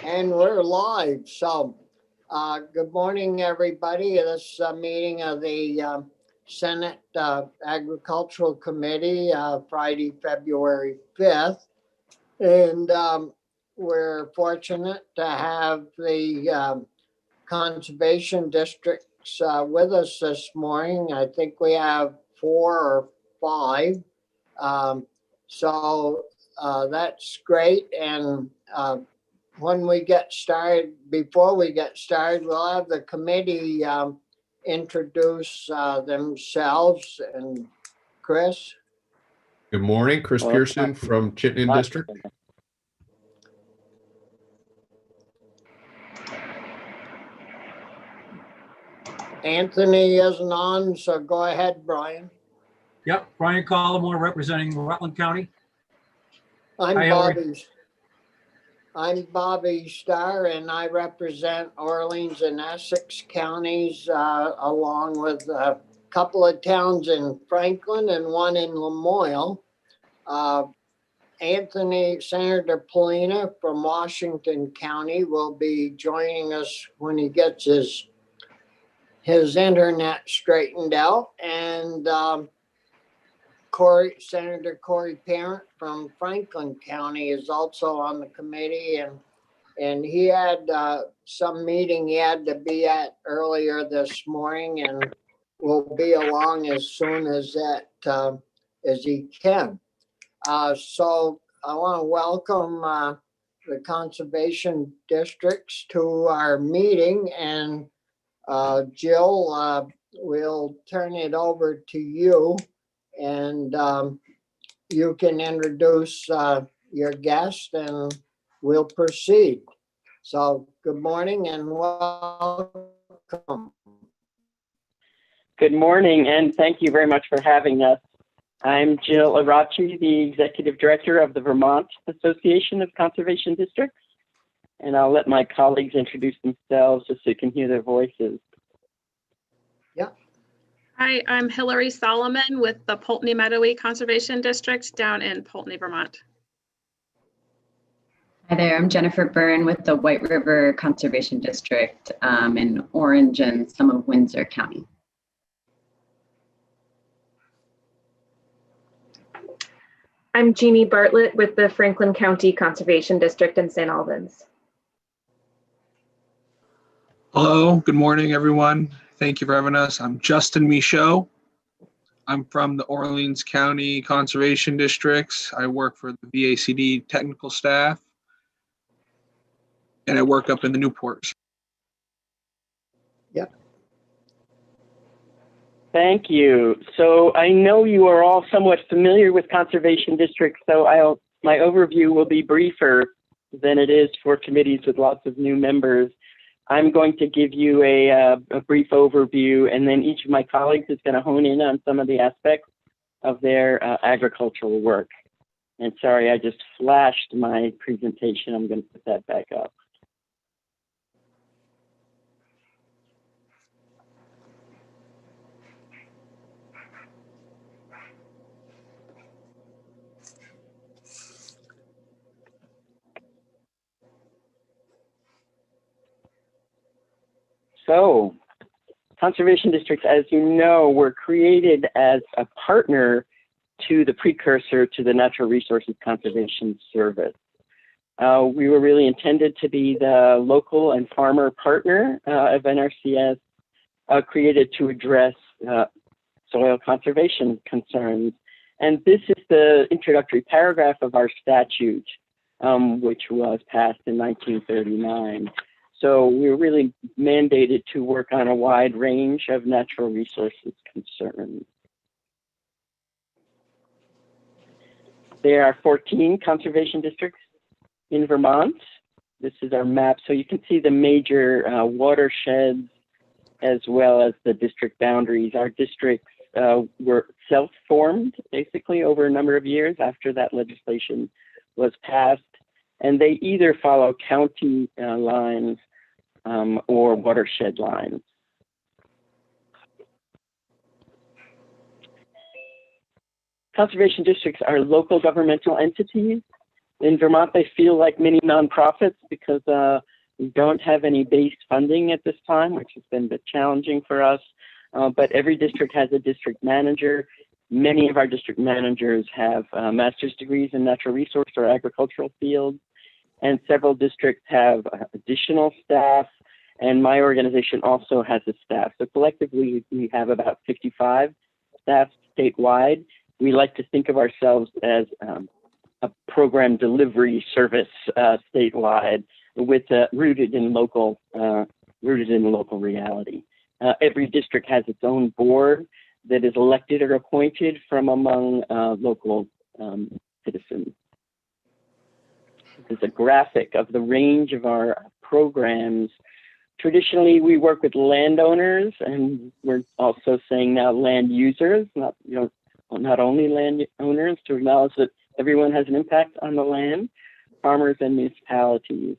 And we're live. So, good morning, everybody. This meeting of the Senate Agricultural Committee, Friday, February 5th. And we're fortunate to have the conservation districts with us this morning. I think we have 4 or 5. So that's great. And when we get started, before we get started, we'll have the committee introduce themselves. And Chris? Good morning, Chris Pearson from Chittenden District. Anthony isn't on, so go ahead, Brian. Yep, Brian Collmore representing Rutland County. I'm Hi, Hillary. Bobby Starr, and I represent Orleans and Essex counties, along with a couple of towns in Franklin and one in Lamoille. Senator Polina from Washington County will be joining us when he gets his internet straightened out. And Senator Corey Parent from Franklin County is also on the committee, and he had some meeting he had to be at earlier this morning, and will be along as soon as he can. So I want to welcome the conservation districts to our meeting, and Jill, we'll turn it over to you. And you can introduce your guest and we'll proceed. So good morning and welcome. Good morning, and thank you very much for having us. I'm Jill Arachi, the Executive Director of the Vermont Association of Conservation Districts, and I'll let my colleagues introduce themselves just so you can hear their voices. Yeah. Hi, I'm Hillary Solomon with the Poultney Meadowy Conservation District down in Poultney, Vermont. Hi there, I'm Jennifer Byrne with the White River Conservation District in Orange and some of Windsor County. I'm Jeannie Bartlett with the Franklin County Conservation District in St. Albans. Hello, good morning, everyone. Thank you for having us. I'm Justin Michaud. I'm from the Orleans County Conservation Districts. I work for the VACD technical staff, and I work up in the Newports. Yep. Thank you. So I know you are all somewhat familiar with conservation districts, so my overview will be briefer than it is for committees with lots of new members. I'm going to give you a brief overview, and then each of my colleagues is going to hone in on some of the aspects of their agricultural work. And sorry, I just flashed my presentation. I'm going to put that back up. So, conservation districts, as you know, were created as a partner to the precursor to the Natural Resources Conservation Service. We were really intended to be the local and farmer partner of NRCS, created to address soil conservation concerns. And this is the introductory paragraph of our statute, which was passed in 1939. So we're really mandated to work on a wide range of natural resources concerns. There are 14 conservation districts in Vermont. This is our map. So you can see the major watersheds as well as the district boundaries. Our districts were self-formed basically over a number of years after that legislation was passed. And they either follow county lines or watershed lines. Conservation districts are local governmental entities In Vermont, they feel like mini nonprofits because we don't have any base funding at this time, which has been a bit challenging for us. But every district has a district manager. Many of our district managers have master's degrees in natural resource or agricultural fields, and several districts have additional staff, and my organization also has a staff. So collectively, we have about 55 staff statewide. We like to think of ourselves as a program delivery service statewide, with rooted in local reality. Every district has its own board that is elected or appointed from among local citizens. This is a graphic of the range of our programs. Traditionally, we work with landowners, and we're also saying now land users, not only land owners, to acknowledge that everyone has an impact on the land, farmers and municipalities.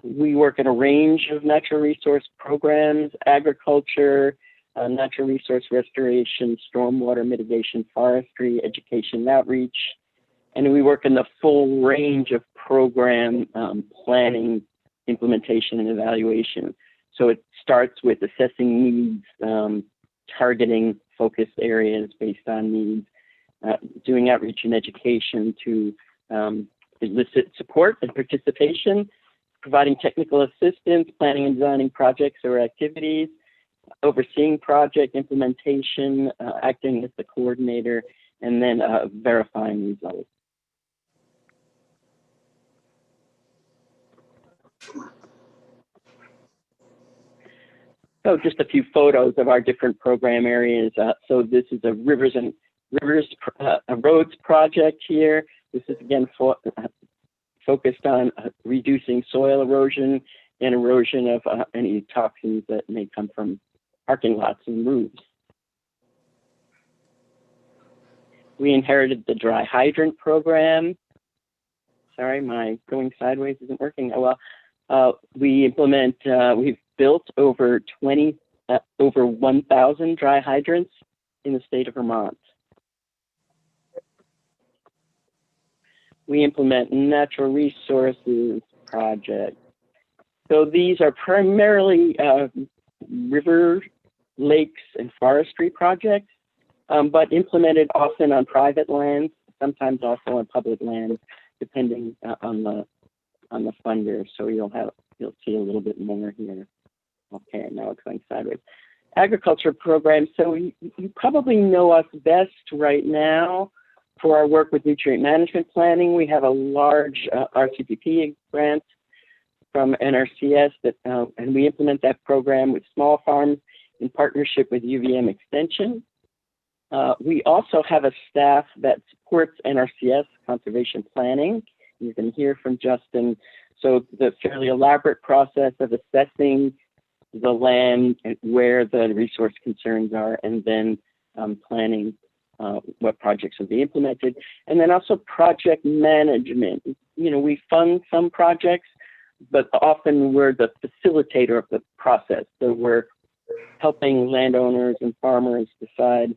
We work in a range of natural resource programs: agriculture, natural resource restoration, stormwater mitigation, forestry, education and outreach. And we work in the full range of program planning, implementation, and evaluation. So it starts with assessing needs, targeting focused areas based on needs, doing outreach and education to elicit support and participation, providing technical assistance, planning and designing projects or activities, overseeing project implementation, acting as the coordinator, and then verifying results. So just a few photos of our different program areas. So this is a roads project here. This is again focused on reducing soil erosion and erosion of any toxins that may come from parking lots and roofs. We inherited the dry hydrant program. Sorry, my going sideways isn't working. Oh, well, we've built over 1,000 dry hydrants in the state of Vermont. We implement natural resources projects. So these are primarily river, lakes, and forestry projects, but implemented often on private lands, sometimes also on public lands, depending on the funder. So you'll see a little bit more here. Okay, now it's going sideways. Agriculture programs. So you probably know us best right now for our work with nutrient management planning. We have a large RCPP grant from NRCS and we implement that program with small farms in partnership with UVM Extension. We also have a staff that supports NRCS conservation planning. You can hear from Justin. So the fairly elaborate process of assessing the land and where the resource concerns are, and then planning what projects will be implemented. And then also project management. We fund some projects, but often we're the facilitator of the process. So we're helping landowners and farmers decide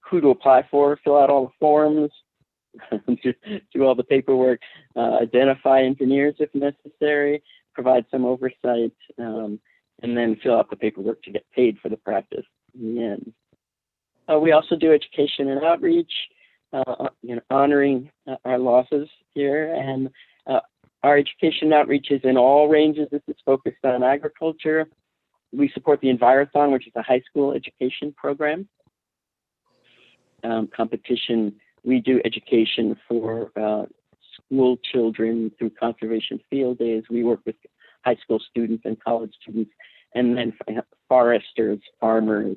who to apply for, fill out all the forms, do all the paperwork, identify engineers if necessary, provide some oversight, and then fill out the paperwork to get paid for the practice in the end. We also do education and outreach, honoring our losses here. And our education outreach is in all ranges. This is focused on agriculture. We support the Envirothon, which is a high school education program. Competition, we do education for school children through conservation field days. We work with high school students and college students, and then foresters, farmers,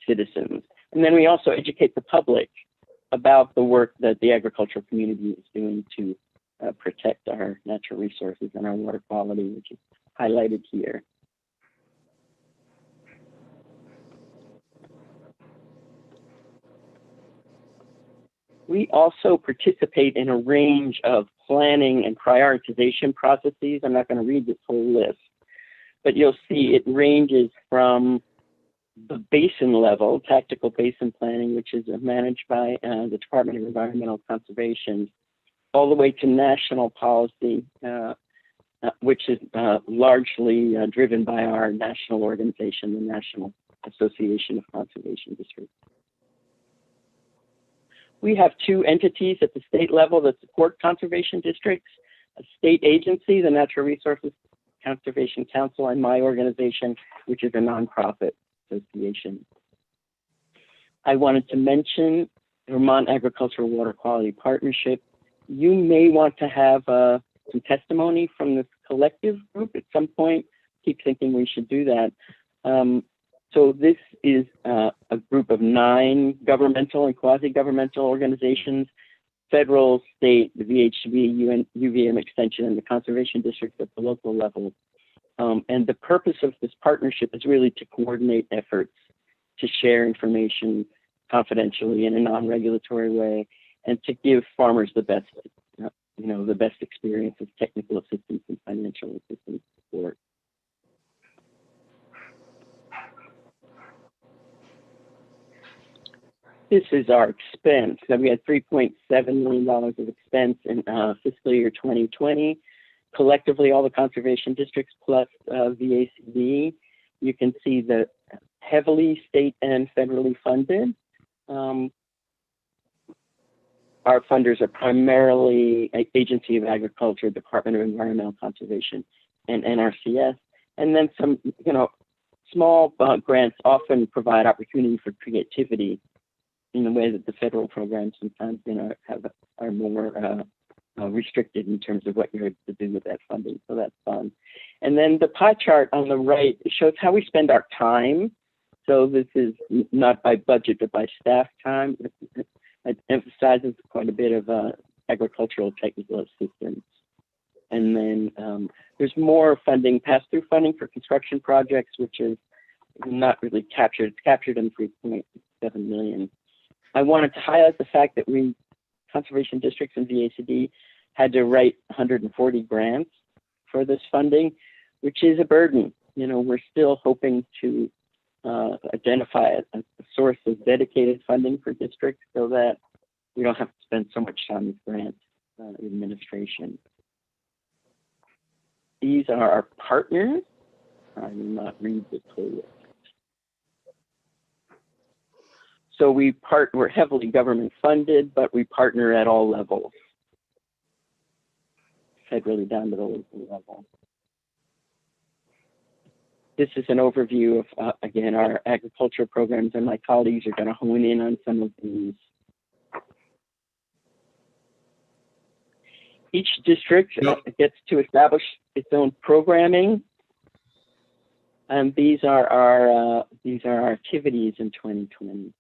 citizens. And then we also educate the public about the work that the agricultural community is doing to protect our natural resources and our water quality, which is highlighted here. We also participate in a range of planning and prioritization processes. I'm not going to read this whole list, but you'll see it ranges from the basin level, tactical basin planning, which is managed by the Department of Environmental Conservation, all the way to national policy, which is largely driven by our national organization, the National Association of Conservation Districts. We have two entities at the state level that support conservation districts, a state agency, the Natural Resources Conservation Council, and my organization, which is a nonprofit association. I wanted to mention Vermont Agricultural Water Quality Partnership. You may want to have some testimony from this collective group at some point. Keep thinking we should do that. So this is a group of 9 governmental and quasi-governmental organizations, federal, state, the VHB, UVM Extension, and the conservation districts at the local level. And the purpose of this partnership is really to coordinate efforts to share information confidentially in a non-regulatory way, and to give farmers the best, the best experience of technical assistance and financial assistance support. This is our expense. So we had $3.7 million of expense in fiscal year 2020. Collectively, all the conservation districts plus VACD. You can see the heavily state and federally funded. Our funders are primarily Agency of Agriculture, Department of Environmental Conservation, and NRCS. And then some, small grants often provide opportunity for creativity in the way that the federal programs sometimes, are more restricted in terms of what you're able to do with that funding. So that's fun. And then the pie chart on the right shows how we spend our time. So this is not by budget, but by staff time. It emphasizes quite a bit of agricultural technical assistance. And then there's more funding, pass-through funding for construction projects, which is not really captured. It's captured in $3.7 million. I wanted to highlight the fact that we, conservation districts and VACD, had to write 140 grants for this funding, which is a burden. We're still hoping to identify a source of dedicated funding for districts so that we don't have to spend so much time with grant administration. These are our partners. I will not read the list. So we're heavily government funded, but we partner at all levels, federally down to the local level. This is an overview of, again, our agriculture programs, and my colleagues are going to hone in on some of these. Each district gets to establish its own programming, and these are our activities in 2020.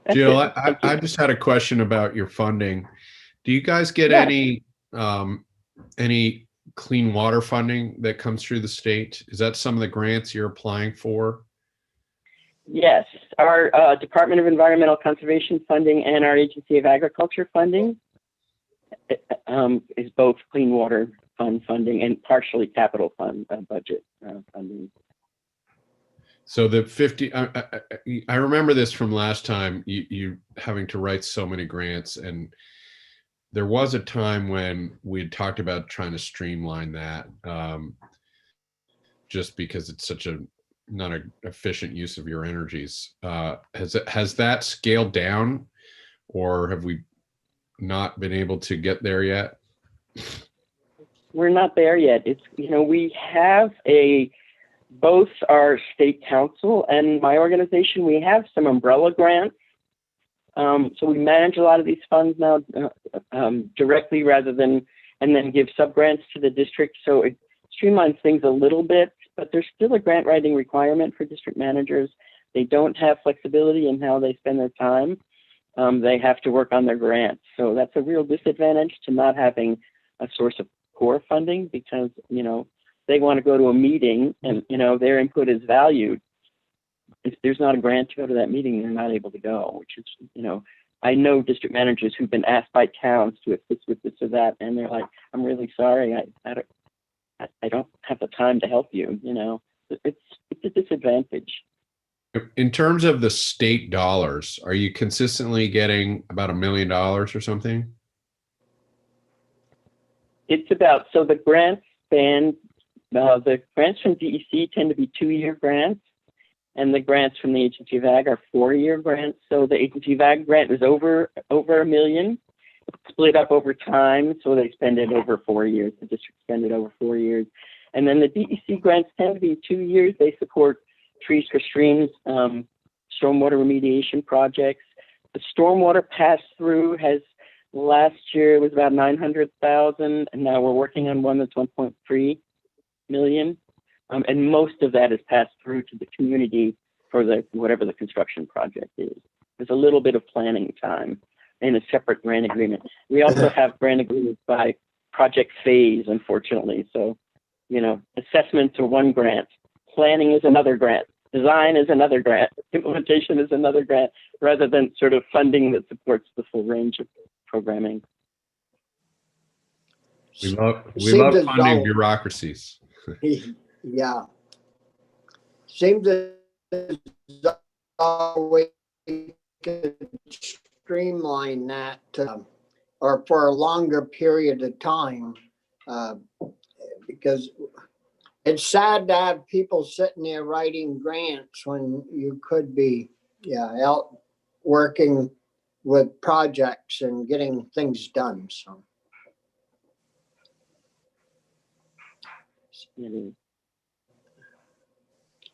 That's Jill, it. I just had a question about your funding. Do you guys get any clean water funding that comes through the state? Is that some of the grants you're applying for? Yes, our Department of Environmental Conservation funding and our Agency of Agriculture funding is both clean water fund funding and partially capital fund budget funding. So the 50, I remember this from last time, you having to write so many grants, and there was a time when we had talked about trying to streamline that, just because it's such a not an efficient use of your energies. Has that scaled down, or have we not been able to get there yet? We're not there yet. It's, we have both our state council and my organization, we have some umbrella grants. So we manage a lot of these funds now directly rather than, and then give sub-grants to the district. So it streamlines things a little bit, but there's still a grant writing requirement for district managers. They don't have flexibility in how they spend their time. They have to work on their grants. So that's a real disadvantage to not having a source of core funding, because, they want to go to a meeting and, their input is valued. If there's not a grant to go to that meeting, they're not able to go, which is, I know district managers who've been asked by towns to assist with this or that, and they're like, I'm really sorry, I don't have the time to help you, It's a disadvantage. In terms of the state dollars, are you consistently getting about $1 million or something? It's about, so the grants span, the grants from DEC tend to be 2-year grants, and the grants from the Agency of Ag are 4-year grants. So the Agency of Ag grant is over $1 million, split up over time, so they spend it over 4 years. The district spend it over 4 years. And then the DEC grants tend to be 2 years. They support trees for streams, stormwater remediation projects. The stormwater pass-through has, last year it was about 900,000, and now we're working on one that's 1.3 million. And most of that is passed through to the community for whatever the construction project is. There's a little bit of planning time in a separate grant agreement. We also have grant agreements by project phase, unfortunately. So, assessments are one grant, planning is another grant, design is another grant, implementation is another grant, rather than sort of funding that supports the full range of programming. We love Seems as funding though- bureaucracies. Yeah. Seems as though we could streamline that, or for a longer period of time, because it's sad to have people sitting there writing grants when you could be, out working with projects and getting things done, so.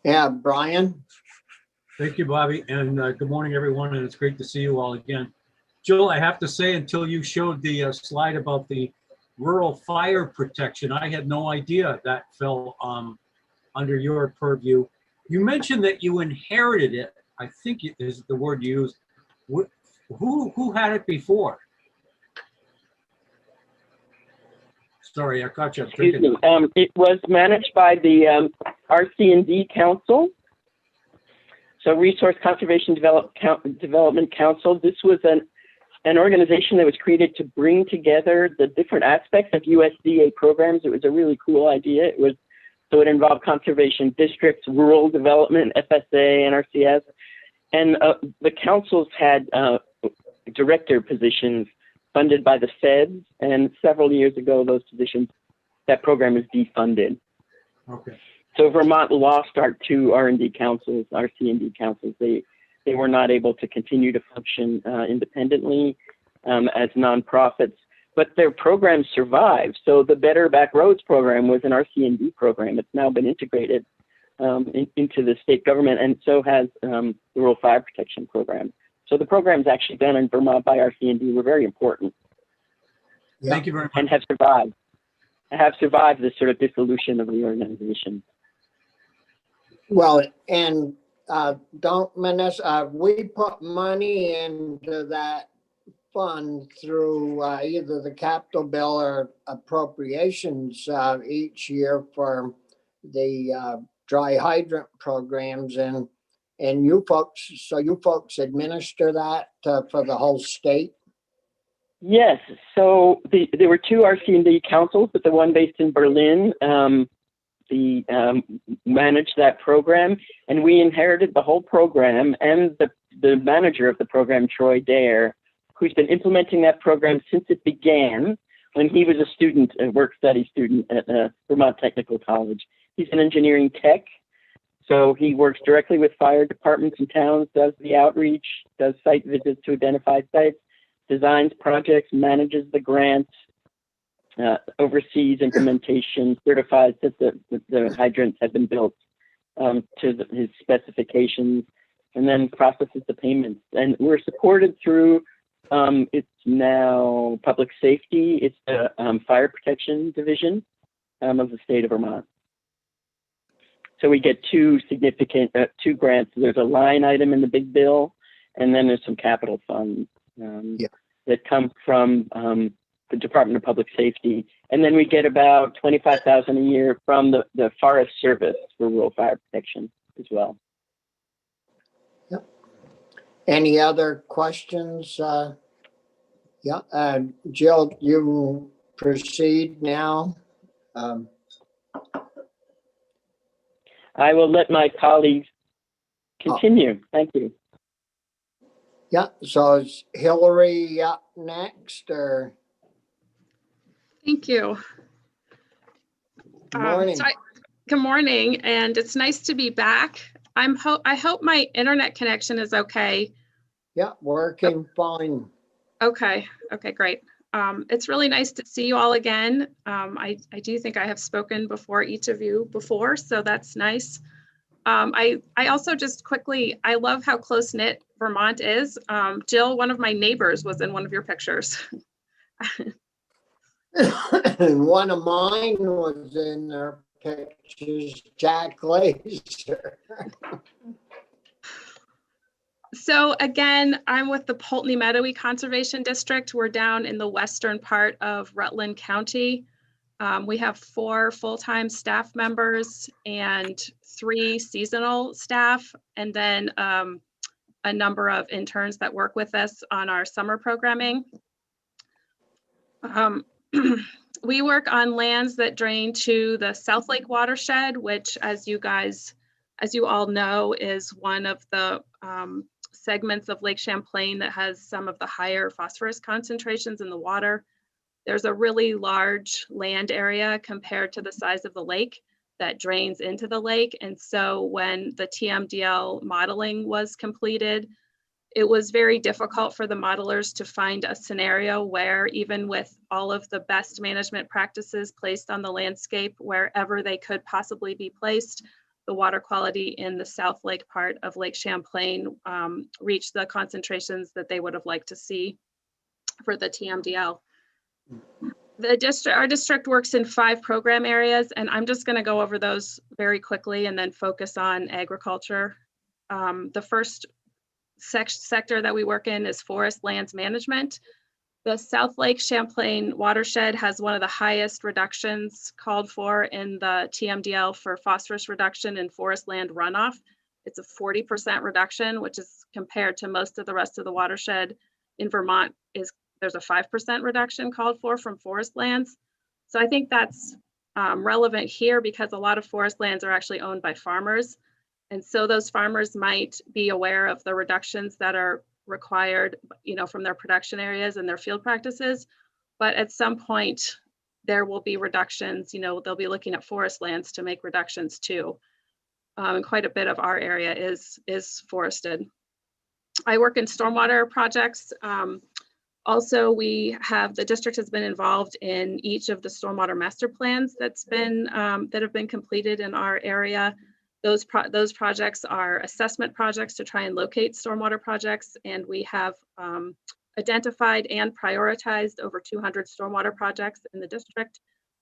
Yeah, Brian? Thank you, Bobby, and good morning, everyone, and it's great to see you all again. Jill, I have to say, until you showed the slide about the rural fire protection, I had no idea that fell under your purview. You mentioned that you inherited it. I think is the word you used. Who had it before? Sorry, I caught you. Excuse me. It was managed by the RC&D Council. So Resource Conservation Development Council. This was an organization that was created to bring together the different aspects of USDA programs. It was a really cool idea. It involved conservation districts, rural development, FSA, NRCS, and the councils had director positions funded by the feds, and several years ago, that program was defunded. Okay. So Vermont lost our 2 R&D councils, our C&D councils. They were not able to continue to function independently as nonprofits, but their programs survived. So the Better Back Roads program was an RC&D program. It's now been integrated into the state government, and so has the Rural Fire Protection Program. So the programs actually done in Vermont by RC&D were very important. Yeah. Thank you very much. And have survived this sort of dissolution of the organization. Well, and don't miss, we put money into that fund through either the capital bill or appropriations each year for the dry hydrant programs, and you folks administer that for the whole state? Yes. So there were 2 RC&D councils, but the one based in Berlin managed that program, and we inherited the whole program and the manager of the program, Troy Dare, who's been implementing that program since it began when he was a student, a work-study student at Vermont Technical College. He's an engineering tech, so he works directly with fire departments and towns, does the outreach, does site visits to identify sites, designs projects, manages the grants, oversees implementation, certifies that the hydrants have been built to his specifications, and then processes the payments. And we're supported through, it's now public safety, it's the fire protection division of the state of Vermont. So we get 2 significant, 2 grants. There's a line item in the big bill, and then there's some capital funds that come from the Department of Public Safety. And then we get about $25,000 a year from the Forest Service for rural fire protection as well. Yep. Any other questions? Jill, you proceed now. I will let my colleagues continue. Thank you. Yeah, so is Hillary up next or? Thank you. Good morning. Good morning, and it's nice to be back. I hope my internet connection is okay. Yeah, working fine. Okay, great. It's really nice to see you all again. I do think I have spoken before each of you before, so that's nice. I also just quickly, I love how close-knit Vermont is. Jill, one of my neighbors was in one of your pictures. And one of mine was in their pictures, Jack Laser. So again, I'm with the Poultney Meadowy Conservation District. We're down in the western part of Rutland County. We have 4 full-time staff members and 3 seasonal staff, and then a number of interns that work with us on our summer programming. We work on lands that drain to the South Lake watershed, which, as you all know, is one of the segments of Lake Champlain that has some of the higher phosphorus concentrations in the water. There's a really large land area compared to the size of the lake that drains into the lake. And so when the TMDL modeling was completed, it was very difficult for the modelers to find a scenario where, even with all of the best management practices placed on the landscape, wherever they could possibly be placed, the water quality in the South Lake part of Lake Champlain reached the concentrations that they would have liked to see for the TMDL. Our district works in 5 program areas, and I'm just going to go over those very quickly and then focus on agriculture. The first sector that we work in is forest lands management. The South Lake Champlain watershed has one of the highest reductions called for in the TMDL for phosphorus reduction in forest land runoff. It's a 40% reduction, which is compared to most of the rest of the watershed in Vermont there's a 5% reduction called for from forest lands. So I think that's relevant here because a lot of forest lands are actually owned by farmers. And so those farmers might be aware of the reductions that are required, from their production areas and their field practices. But at some point, there will be reductions, they'll be looking at forest lands to make reductions too. And quite a bit of our area is forested. I work in stormwater projects. Also, the district has been involved in each of the stormwater master plans that have been completed in our area. Those projects are assessment projects to try and locate stormwater projects, and we have identified and prioritized over 200 stormwater projects in the district,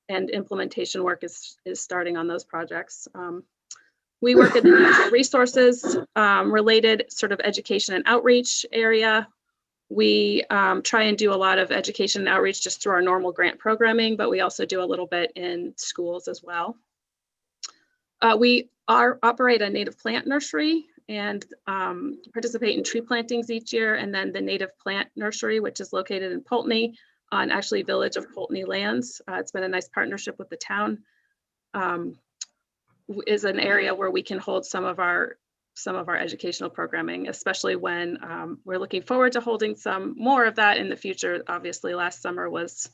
and implementation work is starting on those projects. We work in the natural resources related sort of education and outreach area. We try and do a lot of education and outreach just through our normal grant programming, but we also do a little bit in schools as well. We operate a native plant nursery and participate in tree plantings each year, and then the native plant nursery, which is located in Poultney on actually Village of Poultney lands. It's been a nice partnership with the town. Is an area where we can hold some of our educational programming, especially when we're looking forward to holding some more of that in the future. Obviously, last summer was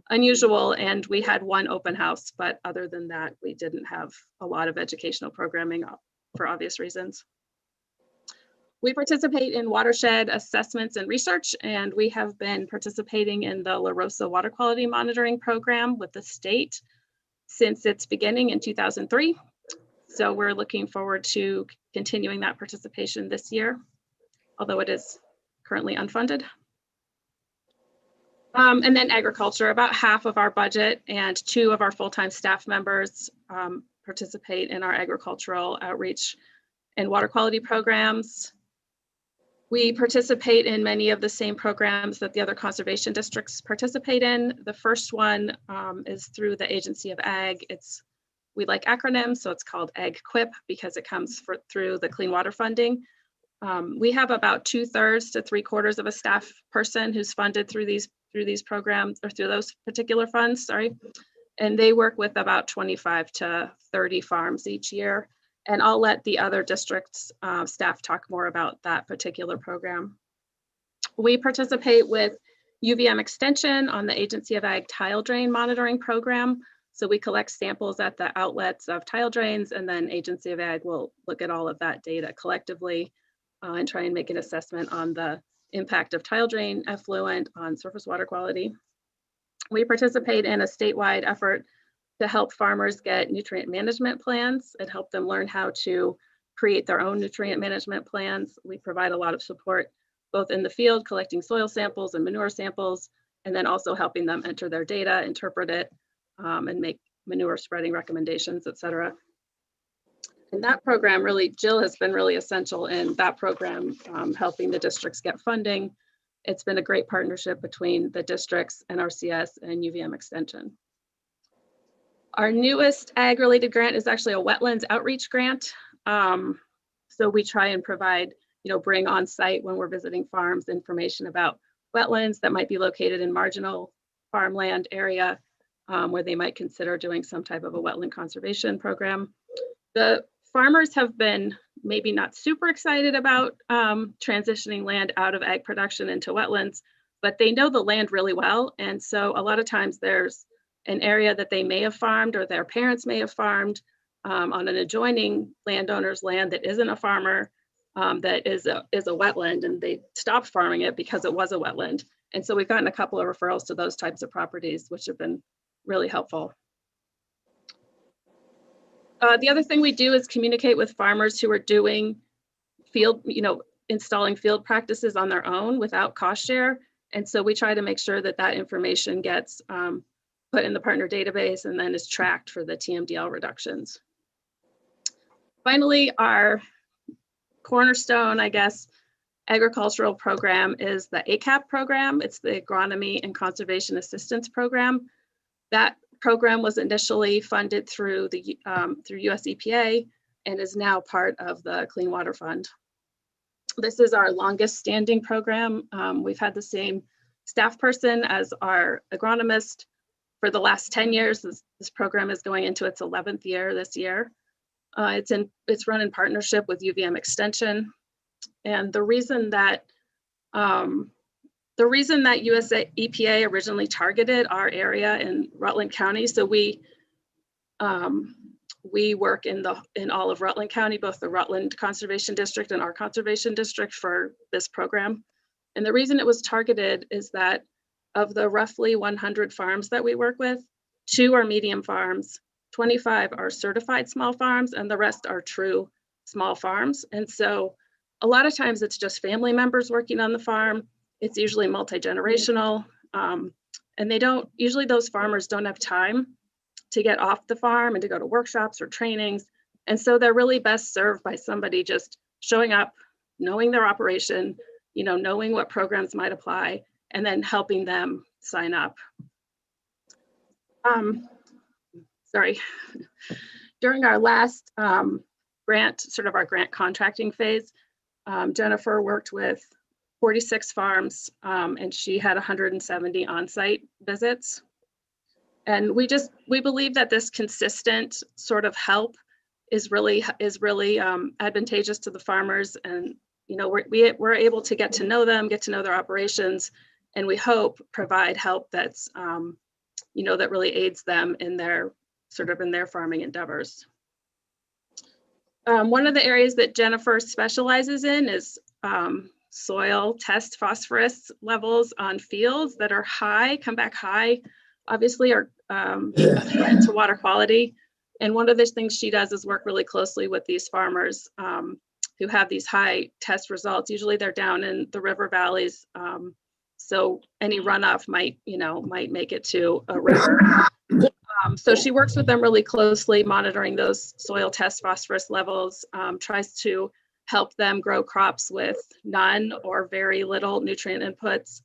unusual and we had one open house, but other than that, we didn't have a lot of educational programming for obvious reasons. We participate in watershed assessments and research, and we have been participating in the La Rosa Water Quality Monitoring Program with the state since its beginning in 2003. So we're looking forward to continuing that participation this year, although it is currently unfunded. And then agriculture, about half of our budget and 2 of our full-time staff members participate in our agricultural outreach and water quality programs. We participate in many of the same programs that the other conservation districts participate in. The first one is through the Agency of Ag. We like acronyms, so it's called AgQuip because it comes through the clean water funding. We have about 2/3 to 3/4 of a staff person who's funded through these programs or through those particular funds, sorry. And they work with about 25 to 30 farms each year. And I'll let the other districts staff talk more about that particular program. We participate with UVM Extension on the Agency of Ag tile drain monitoring program. So we collect samples at the outlets of tile drains, and then Agency of Ag will look at all of that data collectively and try and make an assessment on the impact of tile drain effluent on surface water quality. We participate in a statewide effort to help farmers get nutrient management plans and help them learn how to create their own nutrient management plans. We provide a lot of support both in the field, collecting soil samples and manure samples, and then also helping them enter their data, interpret it, and make manure spreading recommendations, et cetera. And that program really, Jill has been really essential in that program, helping the districts get funding. It's been a great partnership between the districts, NRCS, and UVM Extension. Our newest ag-related grant is actually a wetlands outreach grant. So we try and provide, bring on site when we're visiting farms information about wetlands that might be located in marginal farmland area where they might consider doing some type of a wetland conservation program. The farmers have been maybe not super excited about transitioning land out of ag production into wetlands, but they know the land really well. And so a lot of times there's an area that they may have farmed or their parents may have farmed on an adjoining landowner's land that isn't a farmer, that is a wetland, and they stopped farming it because it was a wetland. And so we've gotten a couple of referrals to those types of properties, which have been really helpful. The other thing we do is communicate with farmers who are doing field, installing field practices on their own without cost share. And so we try to make sure that that information gets put in the partner database and then is tracked for the TMDL reductions. Finally, our cornerstone, I guess, agricultural program is the ACAP program. It's the Agronomy and Conservation Assistance Program. That program was initially funded through the through US EPA and is now part of the Clean Water Fund. This is our longest standing program. We've had the same staff person as our agronomist for the last 10 years. This program is going into its 11th year this year. It's run in partnership with UVM Extension. And the reason that US EPA originally targeted our area in Rutland County, so we work in all of Rutland County, both the Rutland Conservation District and our Conservation District for this program. And the reason it was targeted is that of the roughly 100 farms that we work with, 2 are medium farms, 25 are certified small farms, and the rest are true small farms. And so a lot of times it's just family members working on the farm. It's usually multi-generational, and usually those farmers don't have time to get off the farm and to go to workshops or trainings. And so they're really best served by somebody just showing up, knowing their operation, knowing what programs might apply, and then helping them sign up. During our last grant, sort of our grant contracting phase, Jennifer worked with 46 farms, and she had 170 on-site visits. And we believe that this consistent sort of help is really advantageous to the farmers. And we're able to get to know them, get to know their operations, and we hope provide help that's that really aids them in their farming endeavors. One of the areas that Jennifer specializes in is soil test phosphorus levels on fields that are high, come back high, obviously are a threat to water quality. And one of the things she does is work really closely with these farmers who have these high test results. Usually they're down in the river valleys. So any runoff might make it to a river. So she works with them really closely, monitoring those soil test phosphorus levels, tries to help them grow crops with none or very little nutrient inputs,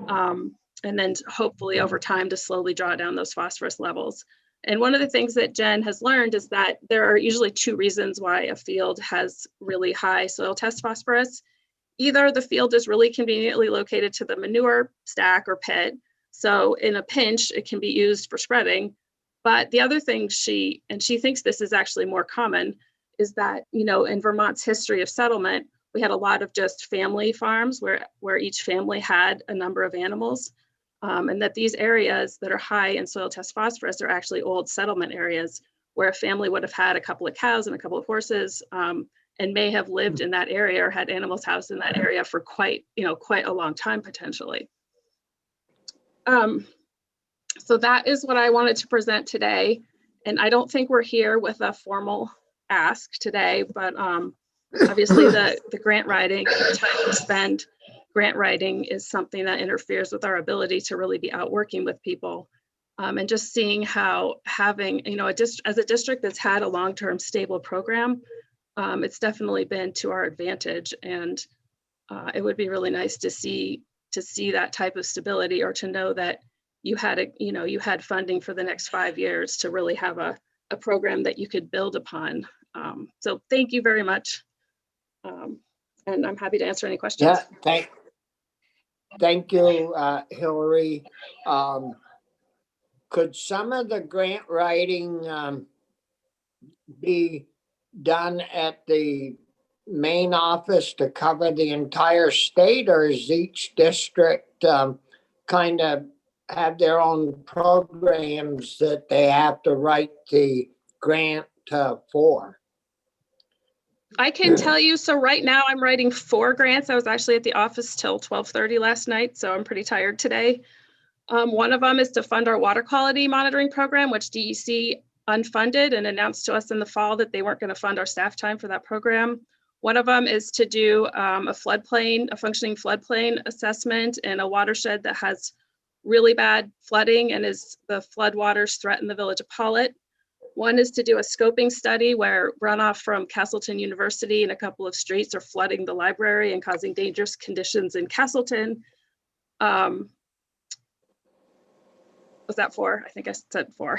and then hopefully over time to slowly draw down those phosphorus levels. And one of the things that Jen has learned is that there are usually 2 reasons why a field has really high soil test phosphorus. Either the field is really conveniently located to the manure stack or pit, so in a pinch, it can be used for spreading. But the other thing she thinks this is actually more common, is that, you know, in Vermont's history of settlement, we had a lot of just family farms where each family had a number of animals. And that these areas that are high in soil test phosphorus are actually old settlement areas where a family would have had a couple of cows and a couple of horses, and may have lived in that area or had animals housed in that area for quite a long time potentially. So that is what I wanted to present today. And I don't think we're here with a formal ask today, but obviously the grant writing, the time to spend grant writing is something that interferes with our ability to really be out working with people. And just seeing how having, you know, as a district that's had a long-term stable program, it's definitely been to our advantage. And it would be really nice to see that type of stability, or to know that you had funding for the next 5 years to really have a program that you could build upon. So thank you very much. And I'm happy to answer any questions. Yeah, thank you, Hillary. Could some of the grant writing be done at the main office to cover the entire state, or is each district kind of have their own programs that they have to write the grant for? I can tell you, so right now I'm writing 4 grants. I was actually at the office till 12:30 last night, so I'm pretty tired today. One of them is to fund our water quality monitoring program, which DEC unfunded and announced to us in the fall that they weren't going to fund our staff time for that program. One of them is to do a functioning floodplain assessment in a watershed that has really bad flooding and the floodwaters threaten the village of Pollitt. One is to do a scoping study where runoff from Castleton University and a couple of streets are flooding the library and causing dangerous conditions in Castleton. Was that 4? I think I said 4.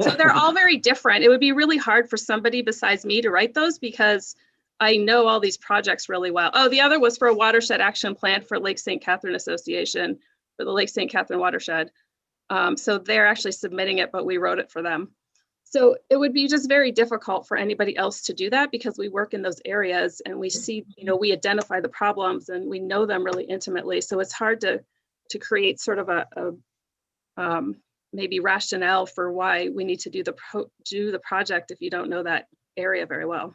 So they're all very different. It would be really hard for somebody besides me to write those because I know all these projects really well. Oh, the other was for a watershed action plan for Lake St. Catherine Association, for the Lake St. Catherine watershed. So they're actually submitting it, but we wrote it for them. So it would be just very difficult for anybody else to do that because we work in those areas and we see, you know, we identify the problems and we know them really intimately. So it's hard to create sort of a maybe rationale for why we need to do the project if you don't know that area very well.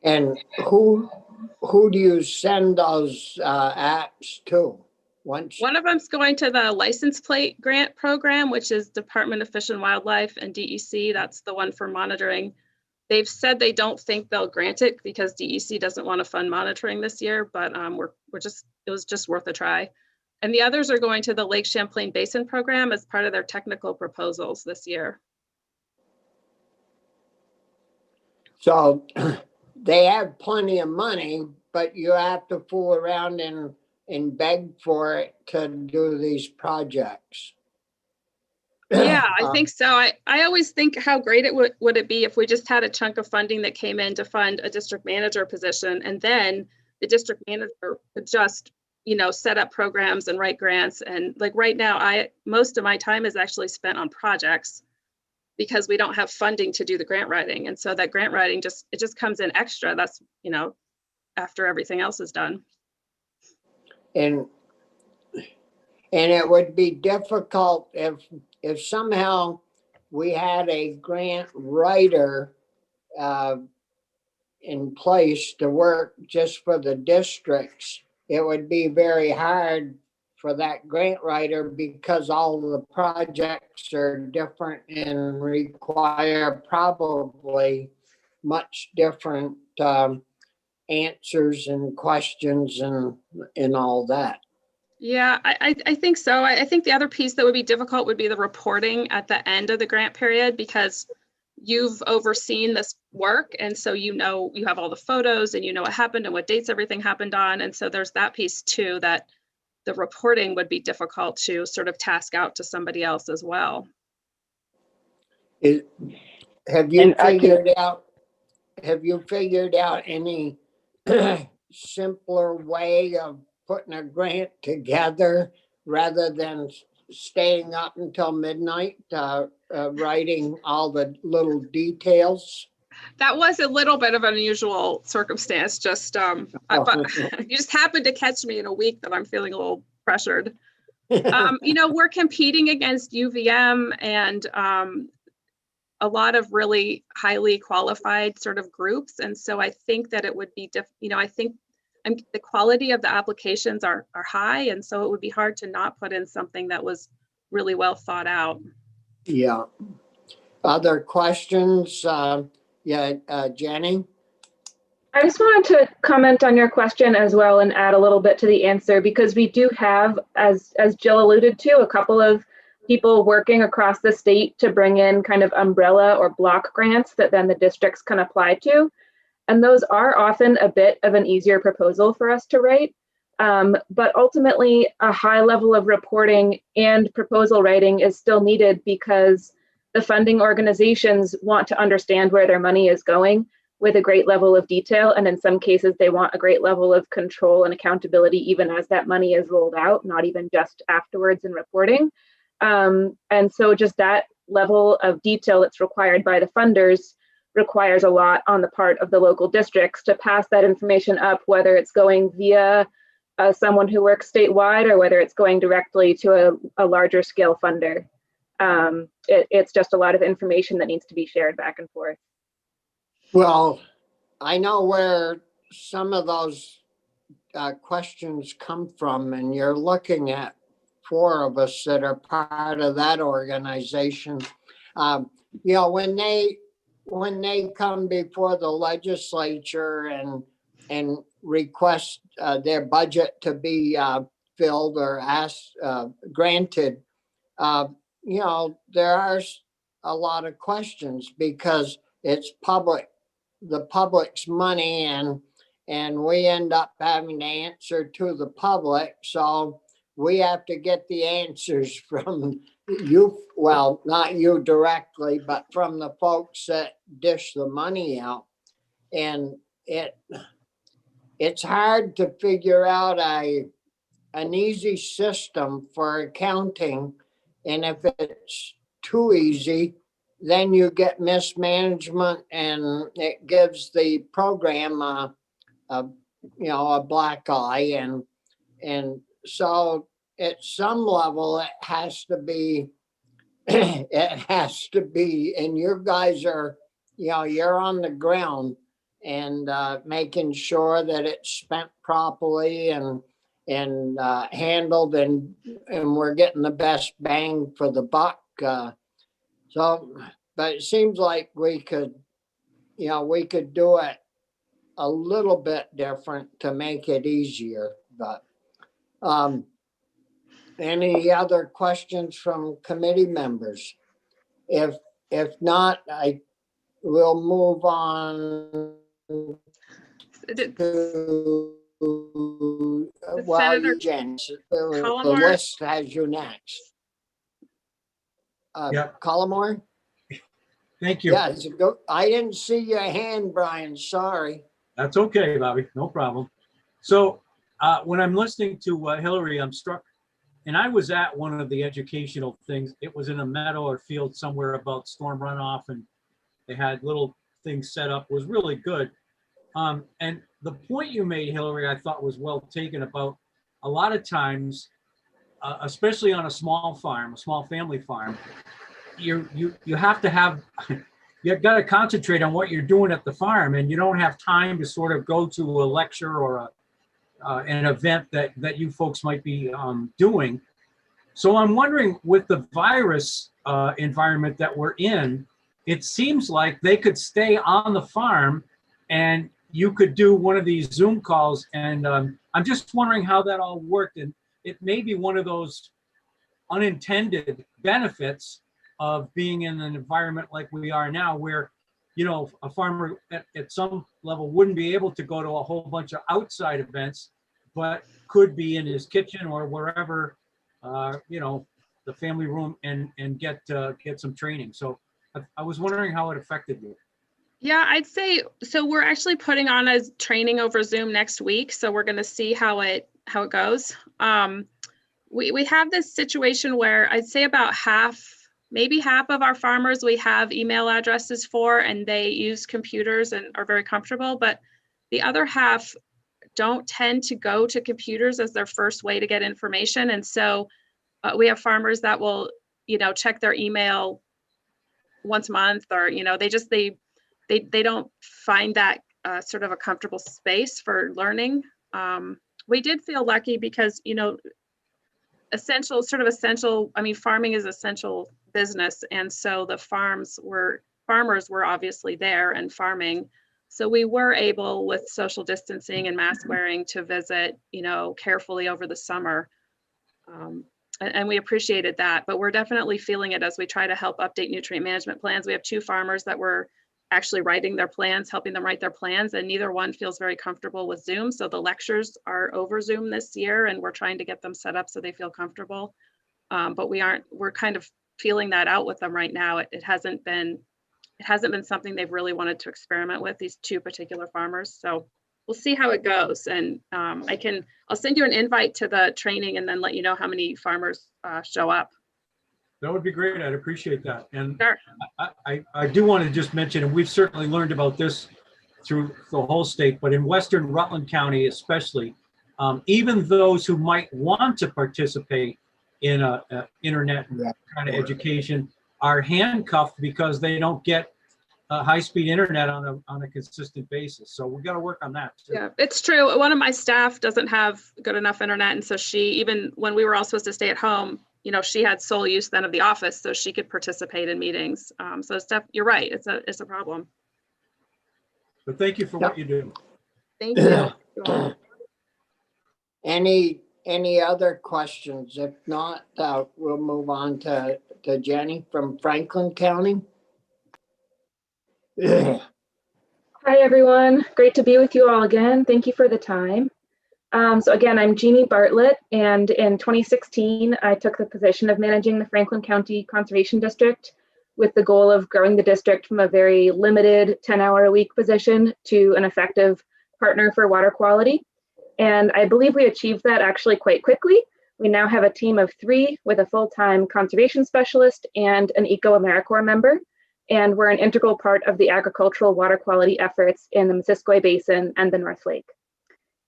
And who do you send those apps to? One of them's going to the license plate grant program, which is Department of Fish and Wildlife and DEC. That's the one for monitoring. They've said they don't think they'll grant it because DEC doesn't want to fund monitoring this year, but it was just worth a try. And the others are going to the Lake Champlain Basin program as part of their technical proposals this year. So they have plenty of money, but you have to fool around and beg for it to do these projects. Yeah, I think so. I always think how great it would it be if we just had a chunk of funding that came in to fund a district manager position, and then the district manager would just, you know, set up programs and write grants. And like right now, most of my time is actually spent on projects because we don't have funding to do the grant writing. And so that grant writing it just comes in extra. That's, you know, after everything else is done. And it would be difficult if somehow we had a grant writer in place to work just for the districts. It would be very hard for that grant writer because all the projects are different and require probably much different answers and questions and all that. Yeah, I think so. I think the other piece that would be difficult would be the reporting at the end of the grant period, because you've overseen this work. And so, you know, you have all the photos and you know what happened and what dates everything happened on. And so there's that piece too, that the reporting would be difficult to sort of task out to somebody else as well. Have you figured out any simpler way of putting a grant together rather than staying up until midnight writing all the little details? That was a little bit of an unusual circumstance, just, but you just happened to catch me in a week that I'm feeling a little pressured. We're competing against UVM and a lot of really highly qualified sort of groups. And so I think that it would be, I think the quality of the applications are high. And so it would be hard to not put in something that was really well thought out. Yeah. Other questions? Jenny? I just wanted to comment on your question as well and add a little bit to the answer, because we do have, as Jill alluded to, a couple of people working across the state to bring in kind of umbrella or block grants that then the districts can apply to. And those are often a bit of an easier proposal for us to write. But ultimately, a high level of reporting and proposal writing is still needed because the funding organizations want to understand where their money is going with a great level of detail. And in some cases, they want a great level of control and accountability, even as that money is rolled out, not even just afterwards in reporting. And so just that level of detail that's required by the funders requires a lot on the part of the local districts to pass that information up, whether it's going via someone who works statewide or whether it's going directly to a larger scale funder. It's just a lot of information that needs to be shared back and forth. Well, I know where some of those questions come from, and you're looking at 4 of us that are part of that organization. When they come before the legislature and request their budget to be filled or granted, there are a lot of questions because it's the public's money, and we end up having to answer to the public. So we have to get the answers from you, well, not you directly, but from the folks that dish the money out. And it's hard to figure out an easy system for accounting. And if it's too easy, then you get mismanagement and it gives the program a black eye. And so at some level it has to be, and your guys are, you're on the ground and making sure that it's spent properly and handled and we're getting the best bang for the buck. But it seems like we could do it a little bit different to make it easier. But any other questions from committee members? If not, I will move on to Senator Jen, the Collmore. list has you next. Yep. Collmore? Thank you. Yeah, go. I didn't see your hand, Brian. Sorry. That's okay, Bobby. No problem. So when I'm listening to Hillary, I'm struck, and I was at one of the educational things. It was in a meadow or field somewhere about storm runoff, and they had little things set up. It was really good. And the point you made, Hillary, I thought was well taken about a lot of times, especially on a small farm, a small family farm, you have to have, you've got to concentrate on what you're doing at the farm, and you don't have time to sort of go to a lecture or an event that you folks might be doing. So I'm wondering, with the virus environment that we're in, it seems like they could stay on the farm and you could do one of these Zoom calls. And I'm just wondering how that all worked. And it may be one of those unintended benefits of being in an environment like we are now, where, a farmer at some level wouldn't be able to go to a whole bunch of outside events, but could be in his kitchen or wherever, the family room and get some training. So I was wondering how it affected you. Yeah, I'd say, so we're actually putting on a training over Zoom next week. So we're going to see how it goes. We have this situation where I'd say about half maybe half of our farmers we have email addresses for, and they use computers and are very comfortable, but the other half don't tend to go to computers as their first way to get information. And so we have farmers that will, check their email once a month, or, they don't find that sort of a comfortable space for learning. We did feel lucky because, farming is essential business. And so the farmers were obviously there and farming. So we were able, with social distancing and mask wearing, to visit, carefully over the summer. And we appreciated that, but we're definitely feeling it as we try to help update nutrient management plans. We have 2 farmers that were actually writing their plans, helping them write their plans, and neither one feels very comfortable with Zoom. So the lectures are over Zoom this year, and we're trying to get them set up so they feel comfortable. But we're kind of feeling that out with them right now. It hasn't been something they've really wanted to experiment with, these 2 particular farmers. So we'll see how it goes. And I'll send you an invite to the training and then let you know how many farmers show up. That would be great. I'd appreciate that. And Sure. I do want to just mention, and we've certainly learned about this through the whole state, but in Western Rutland County especially, even those who might want to participate in a internet kind of education are handcuffed because they don't get high-speed internet on a consistent basis. So we've got to work on that too. Yeah, it's true. One of my staff doesn't have good enough internet. And so even when we were all supposed to stay at home, she had sole use then of the office, so she could participate in meetings. So you're right. It's a problem. But thank you for what you do. Thank you. Any other questions? If not, we'll move on to Jenny from Franklin County. Hi, everyone. Great to be with you all again. Thank you for the time. So again, I'm Jeannie Bartlett, and in 2016, I took the position of managing the Franklin County Conservation District with the goal of growing the district from a very limited 10-hour-a-week position to an effective partner for water quality. And I believe we achieved that actually quite quickly. We now have a team of 3 with a full-time conservation specialist and an Eco AmeriCorps member. And we're an integral part of the agricultural water quality efforts in the Missisquoi Basin and the North Lake.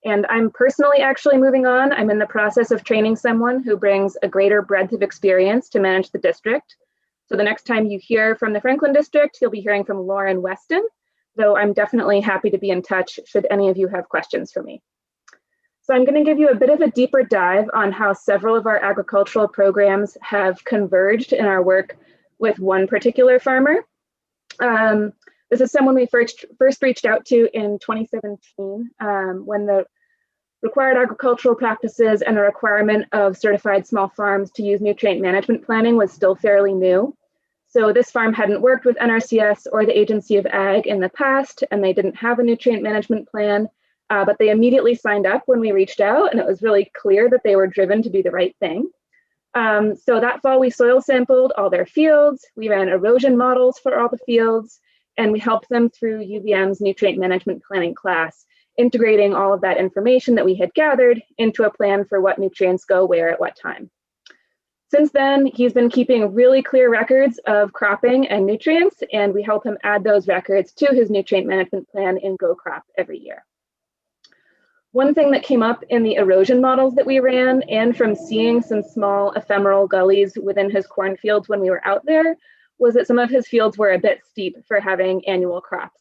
And I'm personally actually moving on. I'm in the process of training someone who brings a greater breadth of experience to manage the district. So the next time you hear from the Franklin District, you'll be hearing from Lauren Weston, though I'm definitely happy to be in touch should any of you have questions for me. So I'm going to give you a bit of a deeper dive on how several of our agricultural programs have converged in our work with one particular farmer. This is someone we first reached out to in 2017 when the required agricultural practices and the requirement of certified small farms to use nutrient management planning was still fairly new. So this farm hadn't worked with NRCS or the Agency of Ag in the past, and they didn't have a nutrient management plan, but they immediately signed up when we reached out, and it was really clear that they were driven to do the right thing. So that fall, we soil sampled all their fields, we ran erosion models for all the fields, and we helped them through UVM's nutrient management planning class, integrating all of that information that we had gathered into a plan for what nutrients go where at what time. Since then, he's been keeping really clear records of cropping and nutrients, and we help him add those records to his nutrient management plan in GoCrop every year. One thing that came up in the erosion models that we ran, and from seeing some small ephemeral gullies within his cornfields when we were out there, was that some of his fields were a bit steep for having annual crops.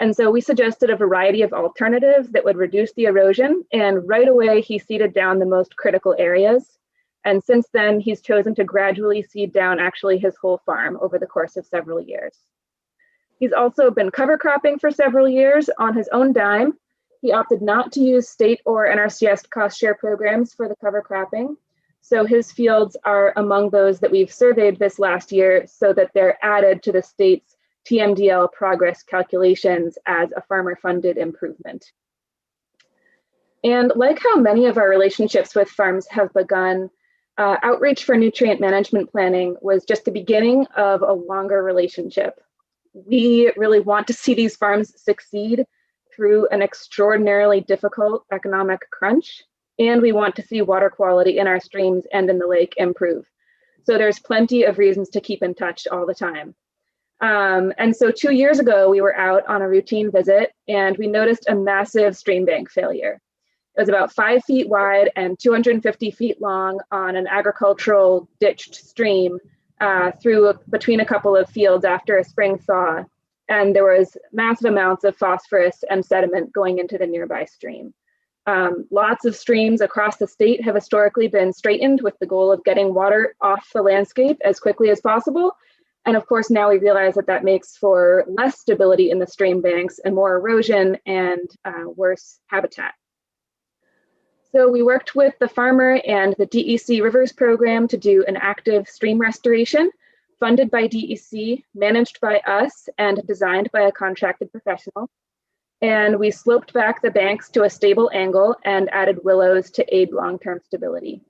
And so we suggested a variety of alternatives that would reduce the erosion, and right away he seeded down the most critical areas. And since then, he's chosen to gradually seed down actually his whole farm over the course of several years. He's also been cover cropping for several years on his own dime. He opted not to use state or NRCS cost share programs for the cover cropping. So his fields are among those that we've surveyed this last year so that they're added to the state's TMDL progress calculations as a farmer-funded improvement. And like how many of our relationships with farms have begun, outreach for nutrient management planning was just the beginning of a longer relationship. We really want to see these farms succeed through an extraordinarily difficult economic crunch, and we want to see water quality in our streams and in the lake improve. So there's plenty of reasons to keep in touch all the time. And so 2 years ago, we were out on a routine visit and we noticed a massive stream bank failure. It was about 5 feet wide and 250 feet long on an agricultural ditched stream between a couple of fields after a spring thaw. And there was massive amounts of phosphorus and sediment going into the nearby stream. Lots of streams across the state have historically been straightened with the goal of getting water off the landscape as quickly as possible. And of course, now we realize that that makes for less stability in the stream banks and more erosion and worse habitat. So we worked with the farmer and the DEC Rivers program to do an active stream restoration, funded by DEC, managed by us, and designed by a contracted professional. And we sloped back the banks to a stable angle and added willows to aid long-term stability.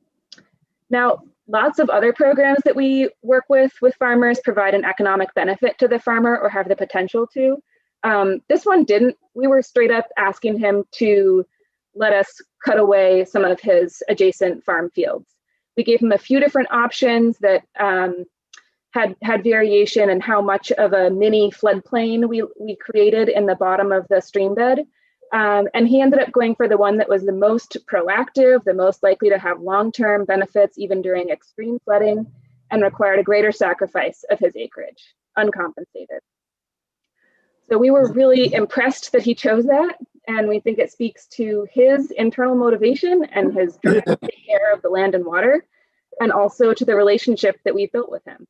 Now, lots of other programs that we work with farmers provide an economic benefit to the farmer or have the potential to. This one didn't. We were straight up asking him to let us cut away some of his adjacent farm fields. We gave him a few different options that had variation in how much of a mini floodplain we created in the bottom of the stream bed. And he ended up going for the one that was the most proactive, the most likely to have long-term benefits even during extreme flooding, and required a greater sacrifice of his acreage, uncompensated. So we were really impressed that he chose that, and we think it speaks to his internal motivation and his drive to take care of the land and water, and also to the relationship that we built with him.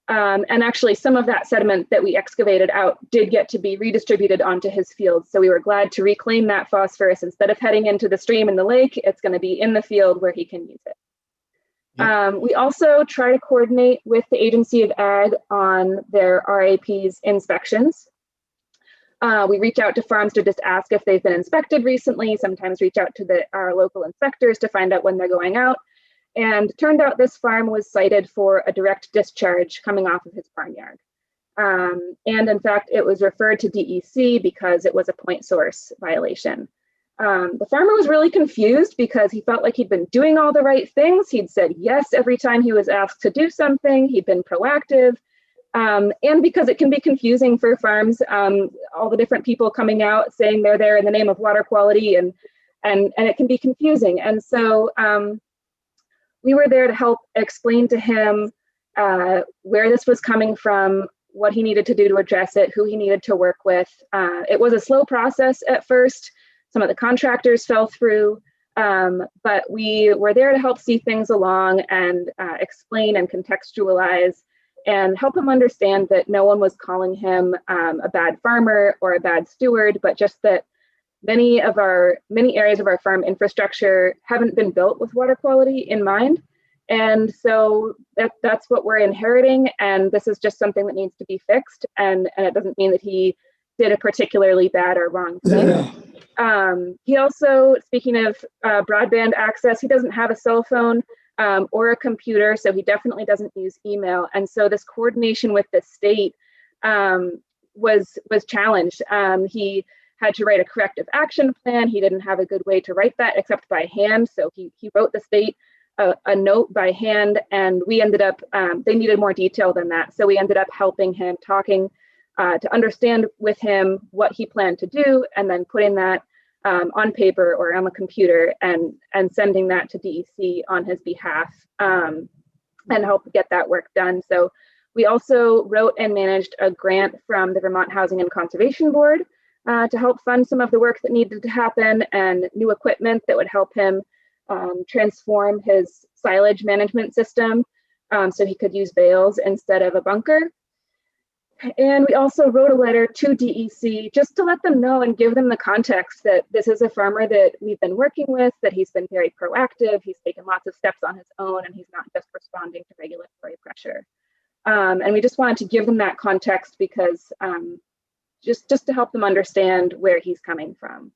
And actually, some of that sediment that we excavated out did get to be redistributed onto his fields. So we were glad to reclaim that phosphorus. Instead of heading into the stream and the lake, it's going to be in the field where he can use it. We also try to coordinate with the Agency of Ag on their RAP's inspections. We reach out to farms to just ask if they've been inspected recently, sometimes reach out to our local inspectors to find out when they're going out. And it turned out this farm was cited for a direct discharge coming off of his barnyard. And in fact, it was referred to DEC because it was a point source violation. The farmer was really confused because he felt like he'd been doing all the right things. He'd said yes every time he was asked to do something. He'd been proactive. And because it can be confusing for farms, all the different people coming out saying they're there in the name of water quality, and it can be confusing. And so we were there to help explain to him where this was coming from, what he needed to do to address it, who he needed to work with. It was a slow process at first. Some of the contractors fell through, but we were there to help see things along and explain and contextualize and help him understand that no one was calling him a bad farmer or a bad steward, but just that many areas of our farm infrastructure haven't been built with water quality in mind. And so that's what we're inheriting. And this is just something that needs to be fixed. And it doesn't mean that he did a particularly bad or wrong thing. He also, speaking of broadband access, he doesn't have a cell phone or a computer, so he definitely doesn't use email. And so this coordination with the state was challenged. He had to write a corrective action plan. He didn't have a good way to write that except by hand. So he wrote the state a note by hand, and we ended up, they needed more detail than that. So we ended up helping him, talking to understand with him what he planned to do, and then putting that on paper or on the computer and sending that to DEC on his behalf and help get that work done. So we also wrote and managed a grant from the Vermont Housing and Conservation Board to help fund some of the work that needed to happen and new equipment that would help him transform his silage management system so he could use bales instead of a bunker. And we also wrote a letter to DEC just to let them know and give them the context that this is a farmer that we've been working with, that he's been very proactive, he's taken lots of steps on his own, and he's not just responding to regulatory pressure. And we just wanted to give them that context because just to help them understand where he's coming from.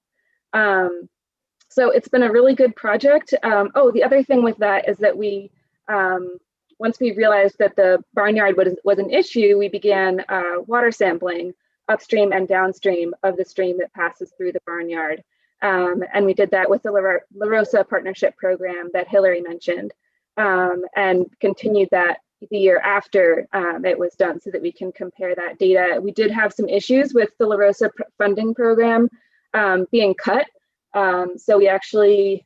So it's been a really good project. The other thing with that is that we, once we realized that the barnyard was an issue, we began water sampling upstream and downstream of the stream that passes through the barnyard. And we did that with the La Rosa Partnership Program that Hillary mentioned. and continued that the year after it was done so that we can compare that data. We did have some issues with the La Rosa funding program being cut. So we actually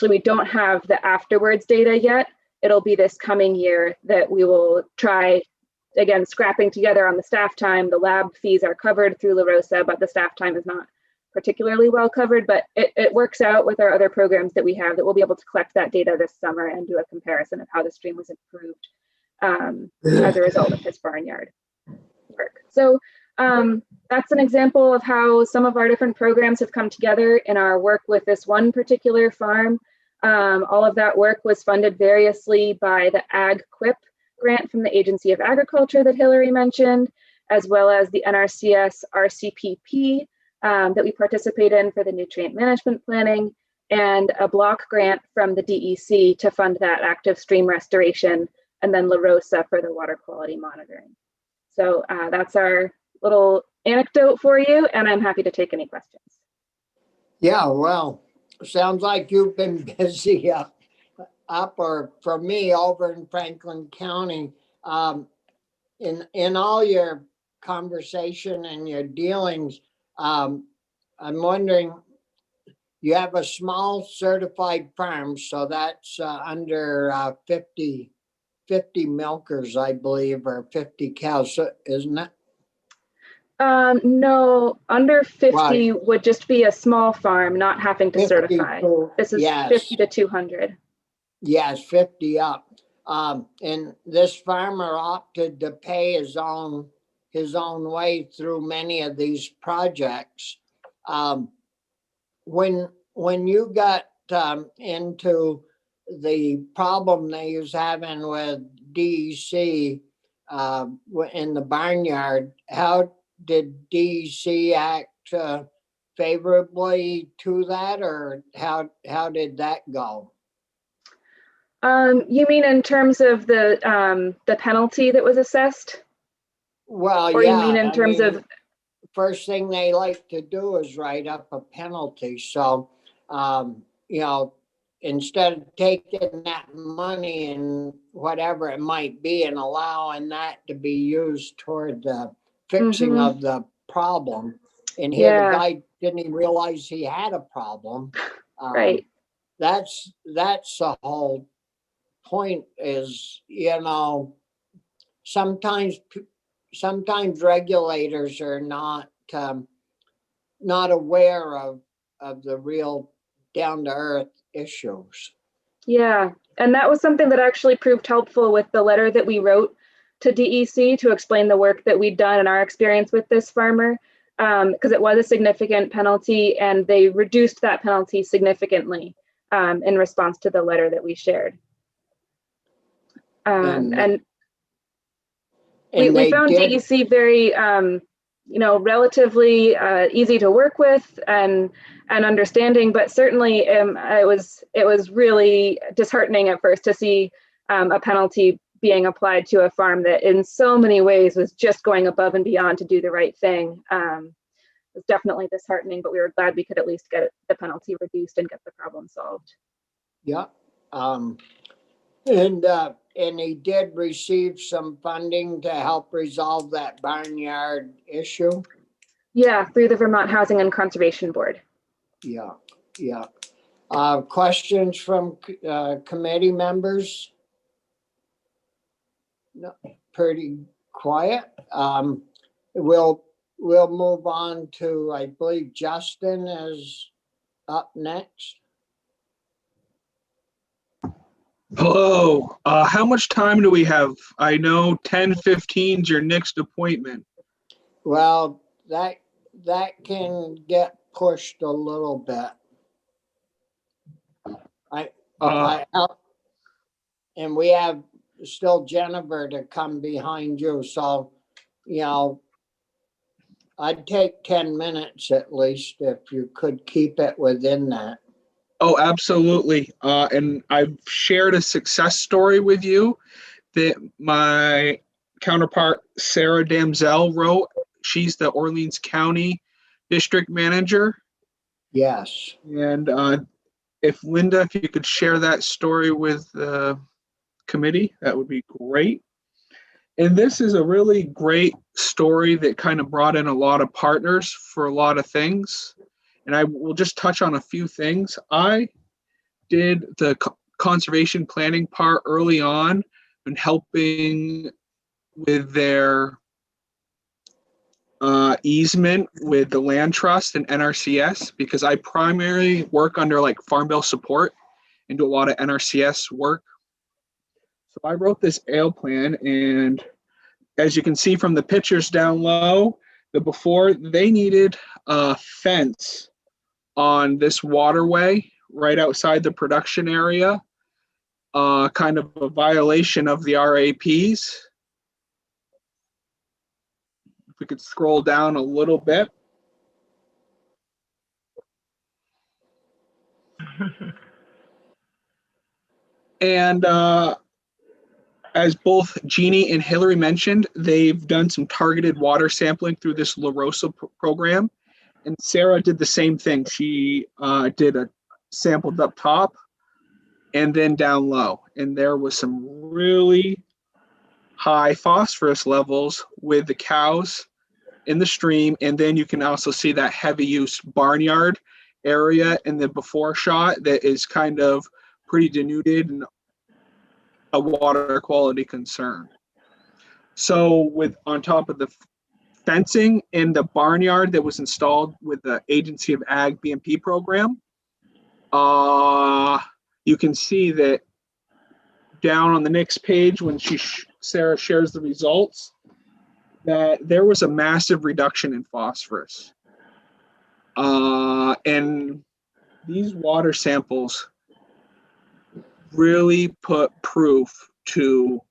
we don't have the afterwards data yet. It'll be this coming year that we will try, again, scrapping together on the staff time. The lab fees are covered through La Rosa, but the staff time is not particularly well covered, but it works out with our other programs that we have that we'll be able to collect that data this summer and do a comparison of how the stream was improved as a result of his barnyard work. So that's an example of how some of our different programs have come together in our work with this one particular farm. All of that work was funded variously by the Ag-QIP grant from the Agency of Agriculture that Hillary mentioned, as well as the NRCS RCPP that we participate in for the nutrient management planning, and a block grant from the DEC to fund that active stream restoration, and then La Rosa for the water quality monitoring. So that's our little anecdote for you, and I'm happy to take any questions. Yeah, well, sounds like you've been busy up or for me over in Franklin County. In all your conversation and your dealings, I'm wondering, you have a small certified farm, so that's under 50 milkers, I believe, or 50 cows, isn't it? No, under 50 Right. would just be a small farm, not having to 50 certify. This is yes. 50 to 200. Yes, 50 up. And this farmer opted to pay his own way through many of these projects. When you got into the problem they was having with DEC in the barnyard, how did DEC act favorably to that, or how did that go? You mean in terms of the penalty that was assessed? Well, Or yeah. you mean in terms of? First thing they like to do is write up a penalty. So, you know, instead of taking that money and whatever it might be and allowing that to be used toward the fixing of the problem. And here the guy didn't even realize he had a problem. Right. That's the whole point is, you know, sometimes regulators are not aware of the real down to earth issues. Yeah, and that was something that actually proved helpful with the letter that we wrote to DEC to explain the work that we'd done and our experience with this farmer, because it was a significant penalty, and they reduced that penalty significantly in response to the letter that we shared. And we found DEC very, you know, relatively easy to work with and understanding, but certainly it was really disheartening at first to see a penalty being applied to a farm that in so many ways was just going above and beyond to do the right thing. It was definitely disheartening, but we were glad we could at least get the penalty reduced and get the problem solved. Yeah. And he did receive some funding to help resolve that barnyard issue. Yeah, through the Vermont Housing and Conservation Board. Yeah. Questions from committee members? No, pretty quiet. We'll move on to, I believe Justin is up next. Hello, how much time do we have? I know 10:15 is your next appointment. Well, that can get pushed a little bit. And we have still Jennifer to come behind you, so, you know, I'd take 10 minutes at least if you could keep it within that. Oh, absolutely. And I've shared a success story with you that my counterpart, Sarah Damzell, wrote. She's the Orleans County District Manager. Yes. And if Linda, if you could share that story with committee, that would be great. And this is a really great story that kind of brought in a lot of partners for a lot of things. And I will just touch on a few things. I did the conservation planning part early on and helping with their easement with the land trust and NRCS, because I primarily work under like Farm Bill support and do a lot of NRCS work. So I wrote this ale plan, and as you can see from the pictures down low, the before, they needed a fence on this waterway right outside the production area, kind of a violation of the RAPs. If we could scroll down a little bit. And as both Jeannie and Hillary mentioned, they've done some targeted water sampling through this La Rosa program. And Sarah did the same thing. She did a sampled up top and then down low. And there was some really high phosphorus levels with the cows in the stream. And then you can also see that heavy use barnyard area in the before shot that is kind of pretty denuded and a water quality concern. So with on top of the fencing in the barnyard that was installed with the Agency of Ag BMP program, you can see that down on the next page when Sarah shares the results, that there was a massive reduction in phosphorus. And these water samples really put proof to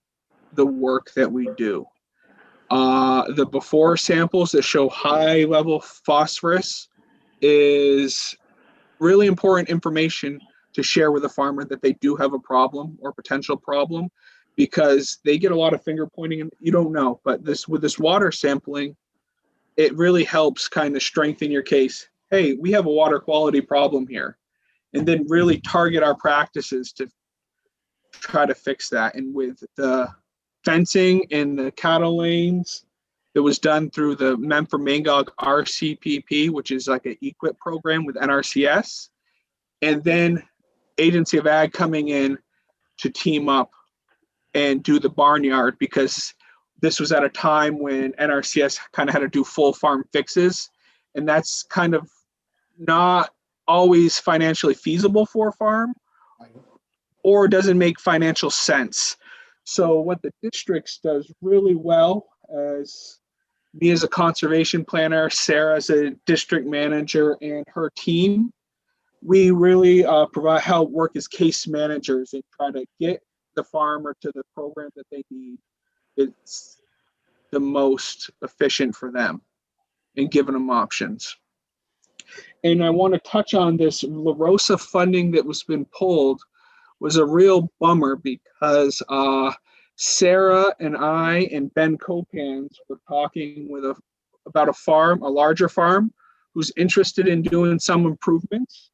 the work that we do. The before samples that show high level phosphorus is really important information to share with a farmer that they do have a problem or potential problem, because they get a lot of finger pointing and you don't know, but with this water sampling, it really helps kind of strengthen your case. Hey, we have a water quality problem here, and then really target our practices to try to fix that. And with the fencing in the cattle lanes that was done through the Memphremagog RCPP, which is like an EQIP program with NRCS, and then Agency of Ag coming in to team up and do the barnyard, because this was at a time when NRCS kind of had to do full farm fixes, and that's kind of not always financially feasible for a farm, or doesn't make financial sense. So what the districts does really well, as me as a conservation planner, Sarah as a district manager, and her team, we really help work as case managers and try to get the farmer to the program that they need. It's the most efficient for them and giving them options. And I want to touch on this La Rosa funding that was been pulled was a real bummer, because Sarah and I and Ben Copans were talking with about a larger farm who's interested in doing some improvements.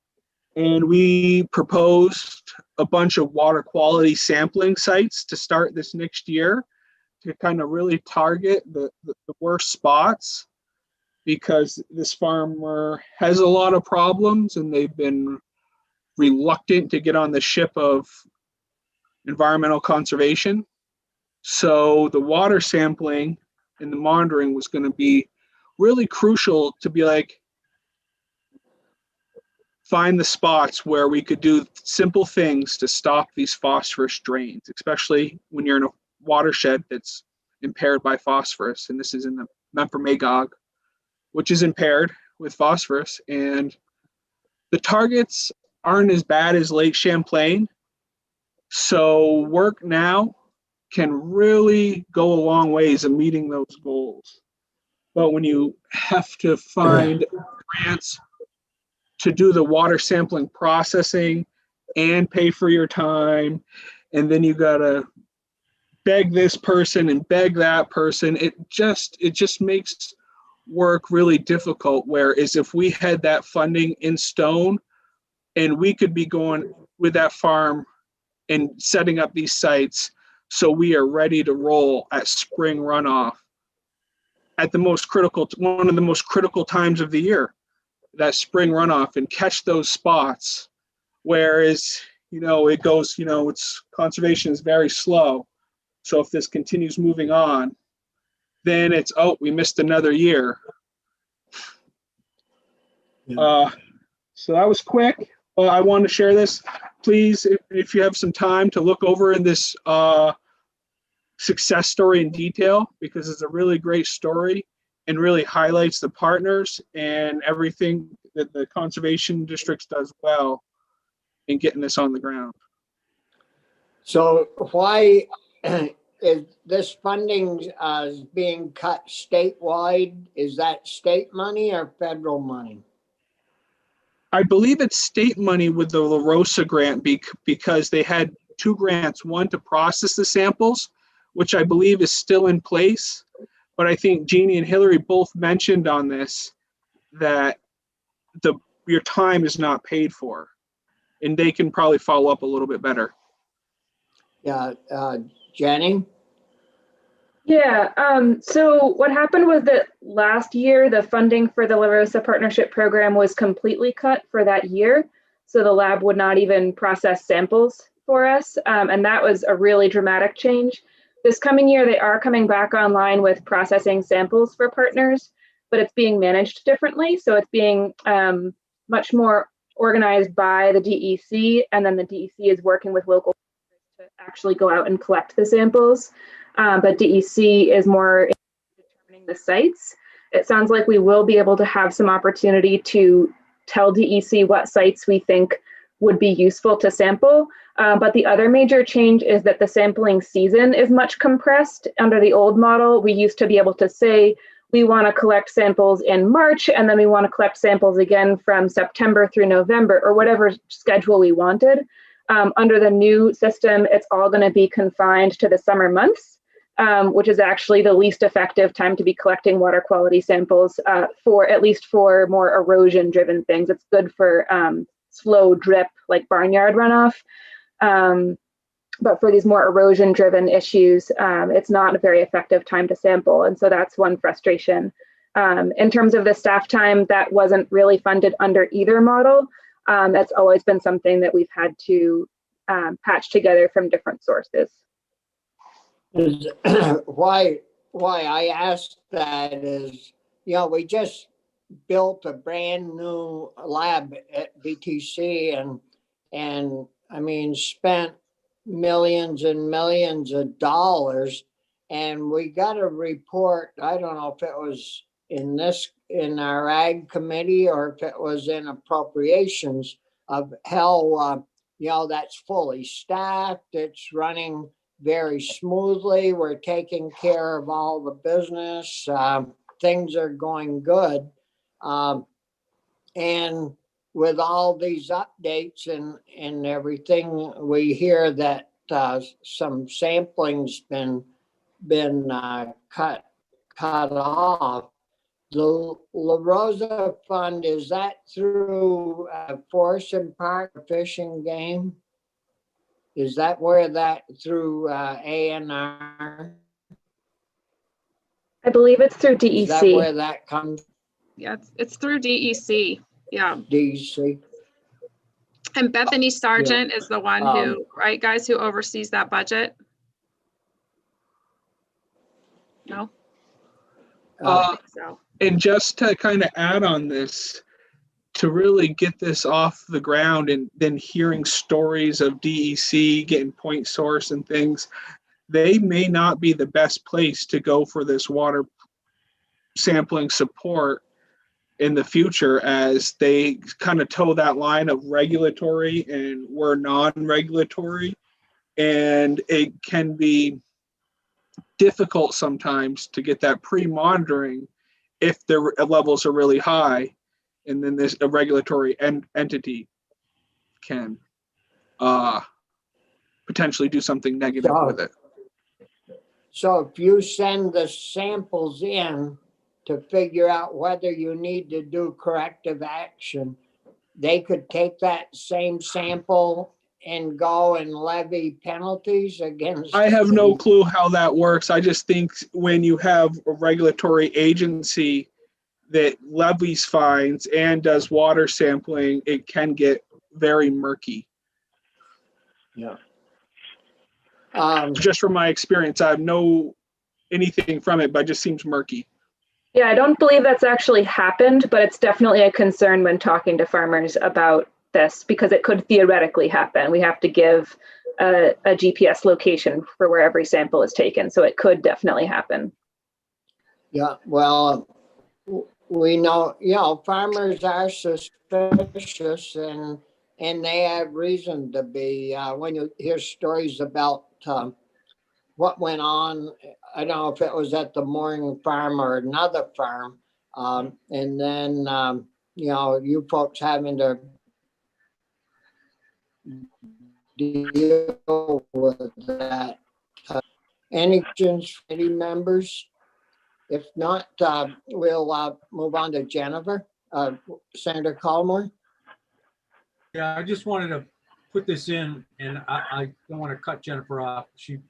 And we proposed a bunch of water quality sampling sites to start this next year to kind of really target the worst spots, because this farmer has a lot of problems and they've been reluctant to get on the ship of environmental conservation. So the water sampling and the monitoring was going to be really crucial to be like, find the spots where we could do simple things to stop these phosphorus drains, especially when you're in a watershed that's impaired by phosphorus. And this is in the Memphremagog, which is impaired with phosphorus. And the targets aren't as bad as Lake Champlain. So work now can really go a long ways in meeting those goals. But when you have to find grants to do the water sampling processing and pay for your time, and then you gotta beg this person and beg that person, it just makes work really difficult. Whereas if we had that funding in stone and we could be going with that farm and setting up these sites so we are ready to roll at spring runoff at the most critical, one of the most critical times of the year, that spring runoff, and catch those spots. Whereas, it goes, it's conservation is very slow. So if this continues moving on, then it's, oh, we missed another year. So that was quick. I wanted to share this. Please, if you have some time to look over in this success story in detail, because it's a really great story and really highlights the partners and everything that the conservation districts does well in getting this on the ground. So why is this funding being cut statewide? Is that state money or federal money? I believe it's state money with the La Rosa grant because they had two grants, one to process the samples, which I believe is still in place. But I think Jeannie and Hillary both mentioned on this that your time is not paid for, and they can probably follow up a little bit better. Yeah, Jenny? Yeah, so what happened was that last year, the funding for the La Rosa Partnership Program was completely cut for that year. So the lab would not even process samples for us. And that was a really dramatic change. This coming year, they are coming back online with processing samples for partners, but it's being managed differently. So it's being much more organized by the DEC, and then the DEC is working with local to actually go out and collect the samples. But DEC is more determining the sites. It sounds like we will be able to have some opportunity to tell DEC what sites we think would be useful to sample. But the other major change is that the sampling season is much compressed. Under the old model, we used to be able to say, we want to collect samples in March, and then we want to collect samples again from September through November, or whatever schedule we wanted. Under the new system, it's all going to be confined to the summer months. Which is actually the least effective time to be collecting water quality samples for at least for more erosion driven things. It's good for slow drip like barnyard runoff. But for these more erosion driven issues, it's not a very effective time to sample. And so that's one frustration. In terms of the staff time, that wasn't really funded under either model. That's always been something that we've had to patch together from different sources. Why I asked that is, we just built a brand new lab at VTC and I mean, spent millions and millions of dollars, and we got a report. I don't know if it was in our ag committee or if it was in appropriations of how, that's fully staffed. It's running very smoothly. We're taking care of all the business. Things are going good. And with all these updates and everything, we hear that some sampling's been cut off. The La Rosa Fund, is that through Forest and Park Fish and Game? Is that where that through ANR? I believe it's through DEC. Is that where that comes? Yeah, it's through DEC. Yeah. DEC. And Bethany Sargent is the one who, right, guys, who oversees that budget? No? I think so. And just to kind of add on this, to really get this off the ground and then hearing stories of DEC getting point source and things, they may not be the best place to go for this water sampling support in the future, as they kind of toe that line of regulatory and we're non-regulatory, and it can be difficult sometimes to get that pre-monitoring if the levels are really high, and then a regulatory entity can potentially do something negative with it. So if you send the samples in to figure out whether you need to do corrective action, they could take that same sample and go and levy penalties against? I have no the- clue how that works. I just think when you have a regulatory agency that levies fines and does water sampling, it can get very murky. Yeah. Just from my experience, I have no anything from it, but it just seems murky. Yeah, I don't believe that's actually happened, but it's definitely a concern when talking to farmers about this because it could theoretically happen. We have to give a GPS location for where every sample is taken, so it could definitely happen. Yeah, well, we know, farmers are suspicious and they have reason to be. When you hear stories about what went on, I don't know if it was at the Mooring Farm or another farm, and then, you folks having to deal with that. Any questions, committee members? If not, we'll move on to Jennifer. Senator Collmore. Yeah, I just wanted to put this in, and I don't want to cut Jennifer off. You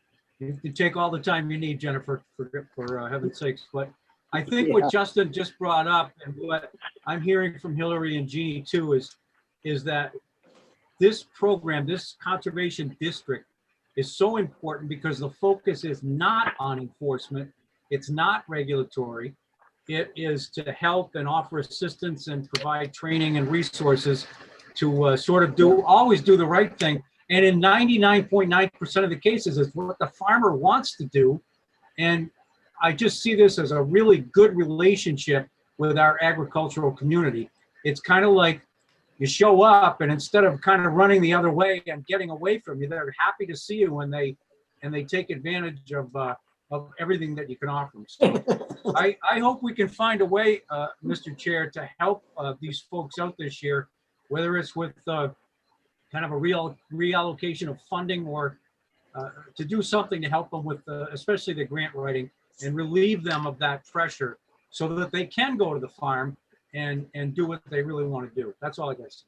can take all the time you need, Jennifer, for heaven's sakes. But I think Yeah. what Justin just brought up and what I'm hearing from Hillary and Jeannie too is that this program, this conservation district is so important because the focus is not on enforcement. It's not regulatory. It is to help and offer assistance and provide training and resources to sort of always do the right thing. And in 99.9% of the cases, it's what the farmer wants to do. And I just see this as a really good relationship with our agricultural community. It's kind of like you show up and instead of kind of running the other way and getting away from you, they're happy to see you when they take advantage of everything that you can offer them. So I hope we can find a way, Mr. Chair, to help these folks out this year, whether it's with kind of a reallocation of funding or to do something to help them with especially the grant writing and relieve them of that pressure so that they can go to the farm and do what they really want to do. That's all I guess.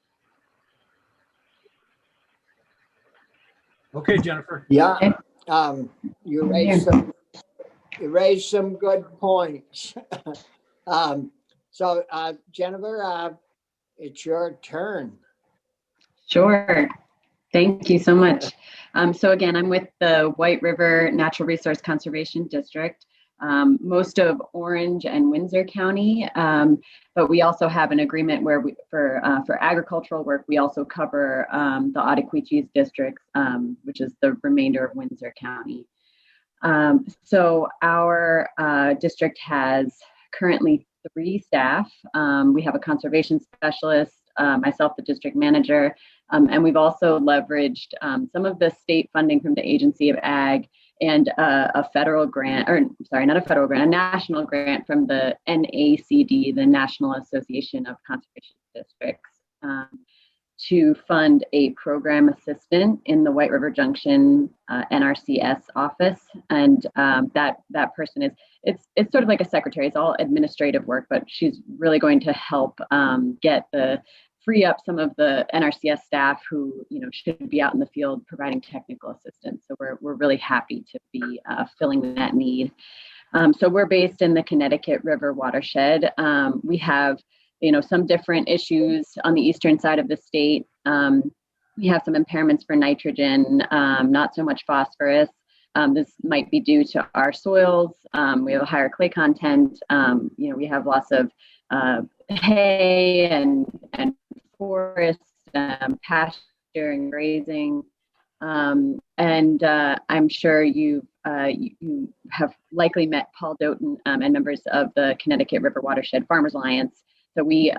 Okay, Jennifer. Yeah, you raised some good points. So Jennifer, it's your turn. Sure. Thank you so much. So again, I'm with the White River Natural Resource Conservation District, most of Orange and Windsor County, but we also have an agreement where for agricultural work, we also cover the Ottaquechis districts, which is the remainder of Windsor County. So our district has currently 3 staff. We have a conservation specialist, myself, the district manager, and we've also leveraged some of the state funding from the Agency of Ag and a federal grant, or sorry, not a federal grant, a national grant from the NACD, the National Association of Conservation Districts, to fund a program assistant in the White River Junction NRCS office. And that person is, it's sort of like a secretary, it's all administrative work, but she's really going to help free up some of the NRCS staff who, should be out in the field providing technical assistance. So we're really happy to be filling that need. So we're based in the Connecticut River watershed. We have, some different issues on the eastern side of the state. We have some impairments for nitrogen, not so much phosphorus. This might be due to our soils. We have a higher clay content. We have lots of hay and forest, pasture and grazing. And I'm sure you have likely met Paul Doughton and members of the Connecticut River Watershed Farmers Alliance. So we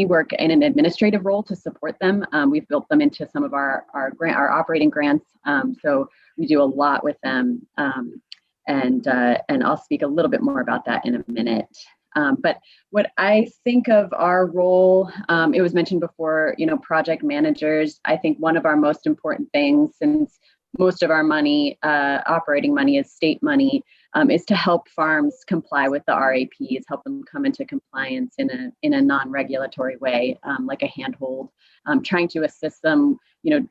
work in an administrative role to support them. We've built them into some of our operating grants. So we do a lot with them. And I'll speak a little bit more about that in a minute. But what I think of our role, it was mentioned before, project managers. I think one of our most important things, since most of our money, operating money, is state money, is to help farms comply with the RAPs, help them come into compliance in a non-regulatory way, like a handhold, trying to assist them,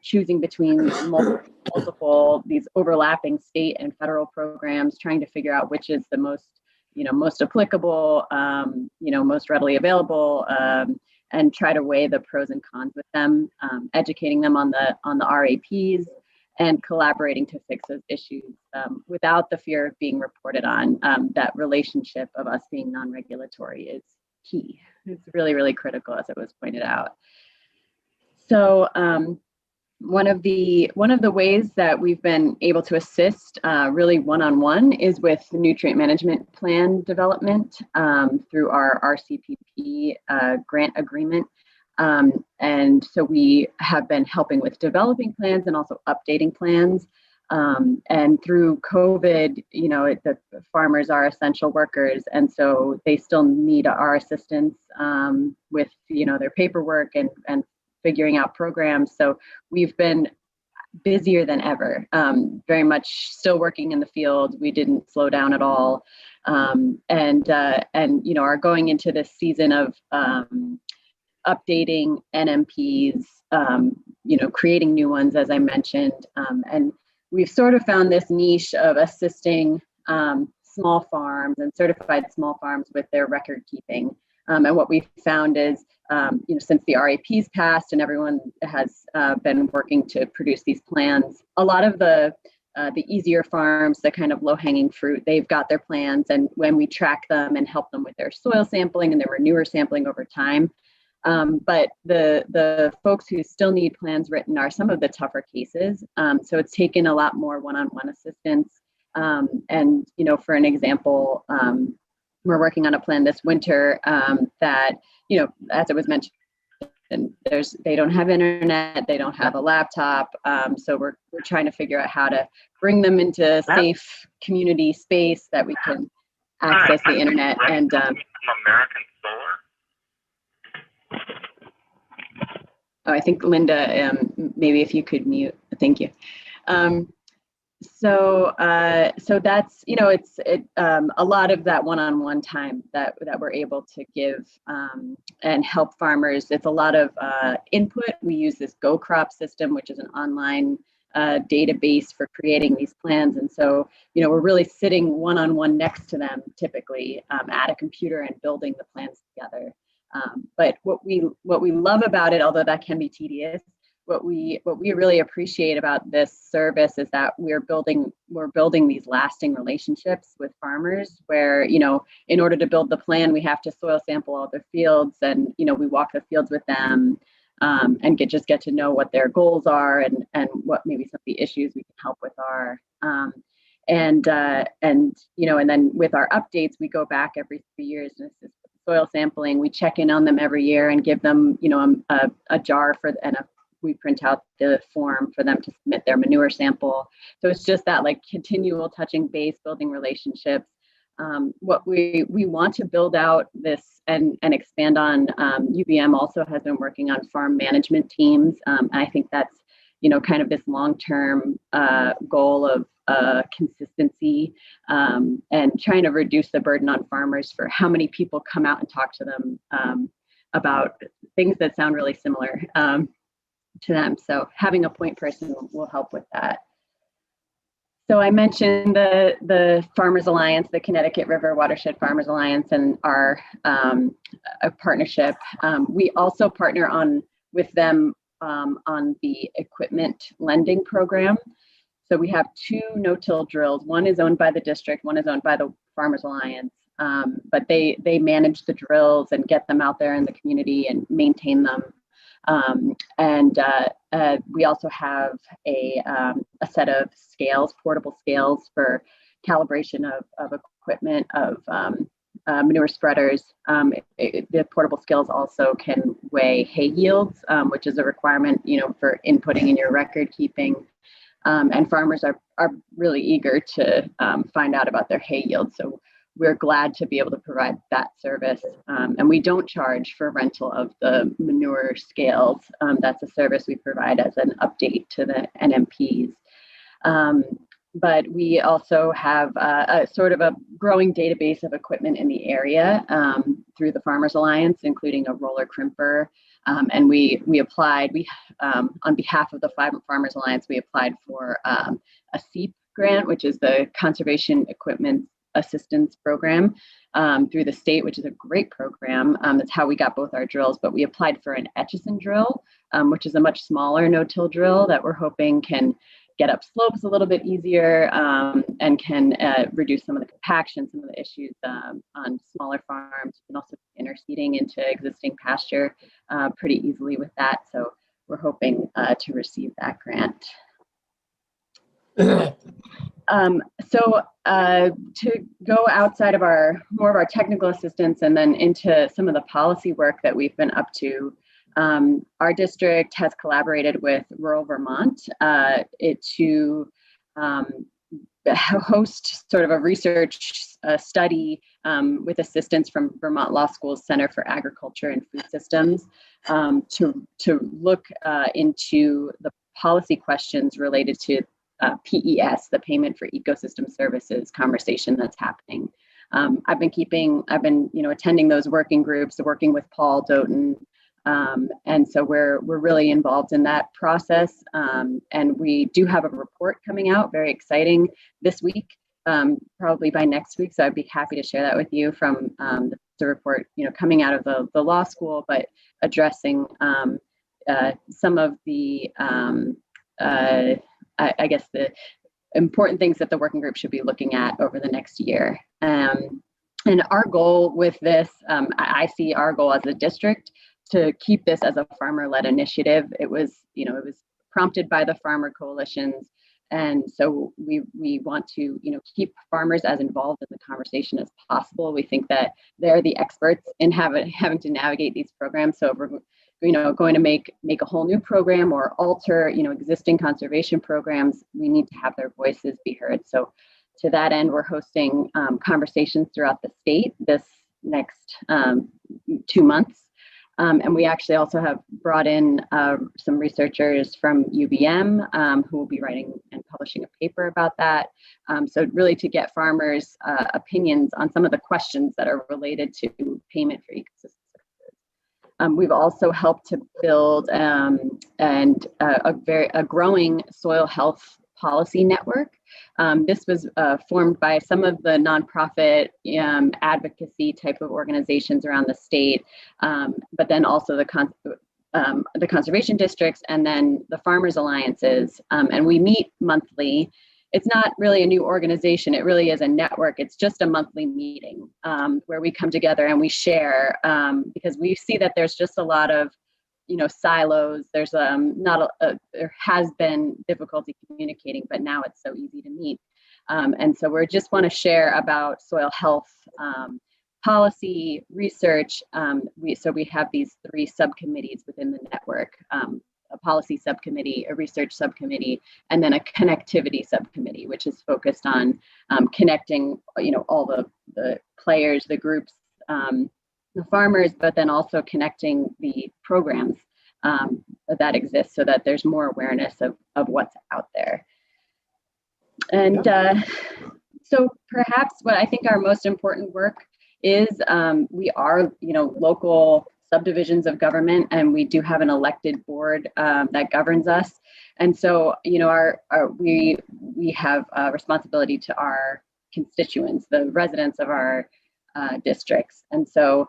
choosing between multiple these overlapping state and federal programs, trying to figure out which is the most applicable, most readily available, and try to weigh the pros and cons with them, educating them on the RAPs, and collaborating to fix those issues without the fear of being reported on. That relationship of us being non-regulatory is key. It's really, really critical, as it was pointed out. So one of the ways that we've been able to assist really one-on-one is with nutrient management plan development through our RCPP grant agreement. And so we have been helping with developing plans and also updating plans. And through COVID, the farmers are essential workers, and so they still need our assistance with their paperwork and figuring out programs. So we've been busier than ever, very much still working in the field. We didn't slow down at all, and are going into this season of updating NMPs, creating new ones, as I mentioned, and we've sort of found this niche of assisting small farms and certified small farms with their record keeping. And what we found is, since the RAPs passed and everyone has been working to produce these plans, a lot of the easier farms, the kind of low-hanging fruit, they've got their plans, and when we track them and help them with their soil sampling and their manure sampling over time. But the folks who still need plans written are some of the tougher cases. So it's taken a lot more one-on-one assistance. And, for an example, we're working on a plan this winter that, as it was mentioned, they don't have internet, they don't have a laptop. So we're trying to figure out how to bring them into a safe community space that we can access the internet. And from American Solar. Oh, I think Linda, maybe if you could mute, thank you. So that's, a lot of that one-on-one time that we're able to give and help farmers. It's a lot of input. We use this GoCrop system, which is an online database for creating these plans. And so, we're really sitting one-on-one next to them, typically at a computer and building the plans together. But what we love about it, although that can be tedious, what we really appreciate about this service is that we're building these lasting relationships with farmers where, in order to build the plan, we have to soil sample all their fields, and, we walk the fields with them and get to know what their goals are and what maybe some of the issues we can help with are. And then with our updates, we go back every 3 years and assist with soil sampling. We check in on them every year and give them, a jar we print out the form for them to submit their manure sample. So it's just that continual touching base, building relationships. What we want to build out this and expand on, UVM also has been working on farm management teams. And I think that's, kind of this long-term goal of consistency and trying to reduce the burden on farmers for how many people come out and talk to them about things that sound really similar to them. So having a point person will help with that. So I mentioned the Farmers Alliance, the Connecticut River Watershed Farmers Alliance, and our a partnership. We also partner with them on the equipment lending program. So we have 2 no-till drills. One is owned by the district, one is owned by the Farmers Alliance. But they manage the drills and get them out there in the community and maintain them. We also have a set of scales, portable scales for calibration of equipment, of manure spreaders. The portable scales also can weigh hay yields, which is a requirement, for inputting in your record keeping. And farmers are really eager to find out about their hay yield. So we're glad to be able to provide that service. And we don't charge for rental of the manure scales. That's a service we provide as an update to the NMPs. but we also have a sort of a growing database of equipment in the area through the Farmers Alliance, including a roller crimper. And we applied, on behalf of the Farmers Alliance, we applied for a CEAP grant, which is the Conservation Equipment Assistance Program through the state, which is a great program. That's how we got both our drills, but we applied for an Etchison drill, which is a much smaller no-till drill that we're hoping can get up slopes a little bit easier and can reduce some of the compaction, some of the issues on smaller farms, and also interseeding into existing pasture pretty easily with that. So we're hoping to receive that grant. So to go outside of more of our technical assistance and then into some of the policy work that we've been up to, our district has collaborated with Rural Vermont to host sort of a research study with assistance from Vermont Law School's Center for Agriculture and Food Systems to look into the policy questions related to PES, the Payment for Ecosystem Services conversation that's happening. I've been attending those working groups, working with Paul Doughton, and so we're really involved in that process. And we do have a report coming out, very exciting, this week, probably by next week. So I'd be happy to share that with you from the report, coming out of the law school, but addressing some of the I guess the important things that the working group should be looking at over the next year. And our goal with this, I see our goal as a district to keep this as a farmer-led initiative. It was prompted by the farmer coalitions. And so we want to, keep farmers as involved in the conversation as possible. We think that they're the experts in having to navigate these programs. So if we're going to make a whole new program or alter, existing conservation programs, we need to have their voices be heard. So to that end, we're hosting conversations throughout the state this next 2 months. And we actually also have brought in some researchers from UVM who will be writing and publishing a paper about that. So really to get farmers' opinions on some of the questions that are related to payment for ecosystem services. We've also helped to build a growing soil health policy network. This was formed by some of the nonprofit advocacy type of organizations around the state, but then also the conservation districts and then the farmers alliances. And we meet monthly. It's not really a new organization. It really is a network. It's just a monthly meeting where we come together and we share because we see that there's just a lot of silos. There's there has been difficulty communicating, but now it's so easy to meet. And so we just want to share about soil health policy research. We have these 3 subcommittees within the network, a policy subcommittee, a research subcommittee, and then a connectivity subcommittee, which is focused on connecting, all the players, the groups, the farmers, but then also connecting the programs that exist so that there's more awareness of what's out there. And so perhaps what I think our most important work is we are, local subdivisions of government, and we do have an elected board that governs us. And so, we have a responsibility to our constituents, the residents of our districts. And so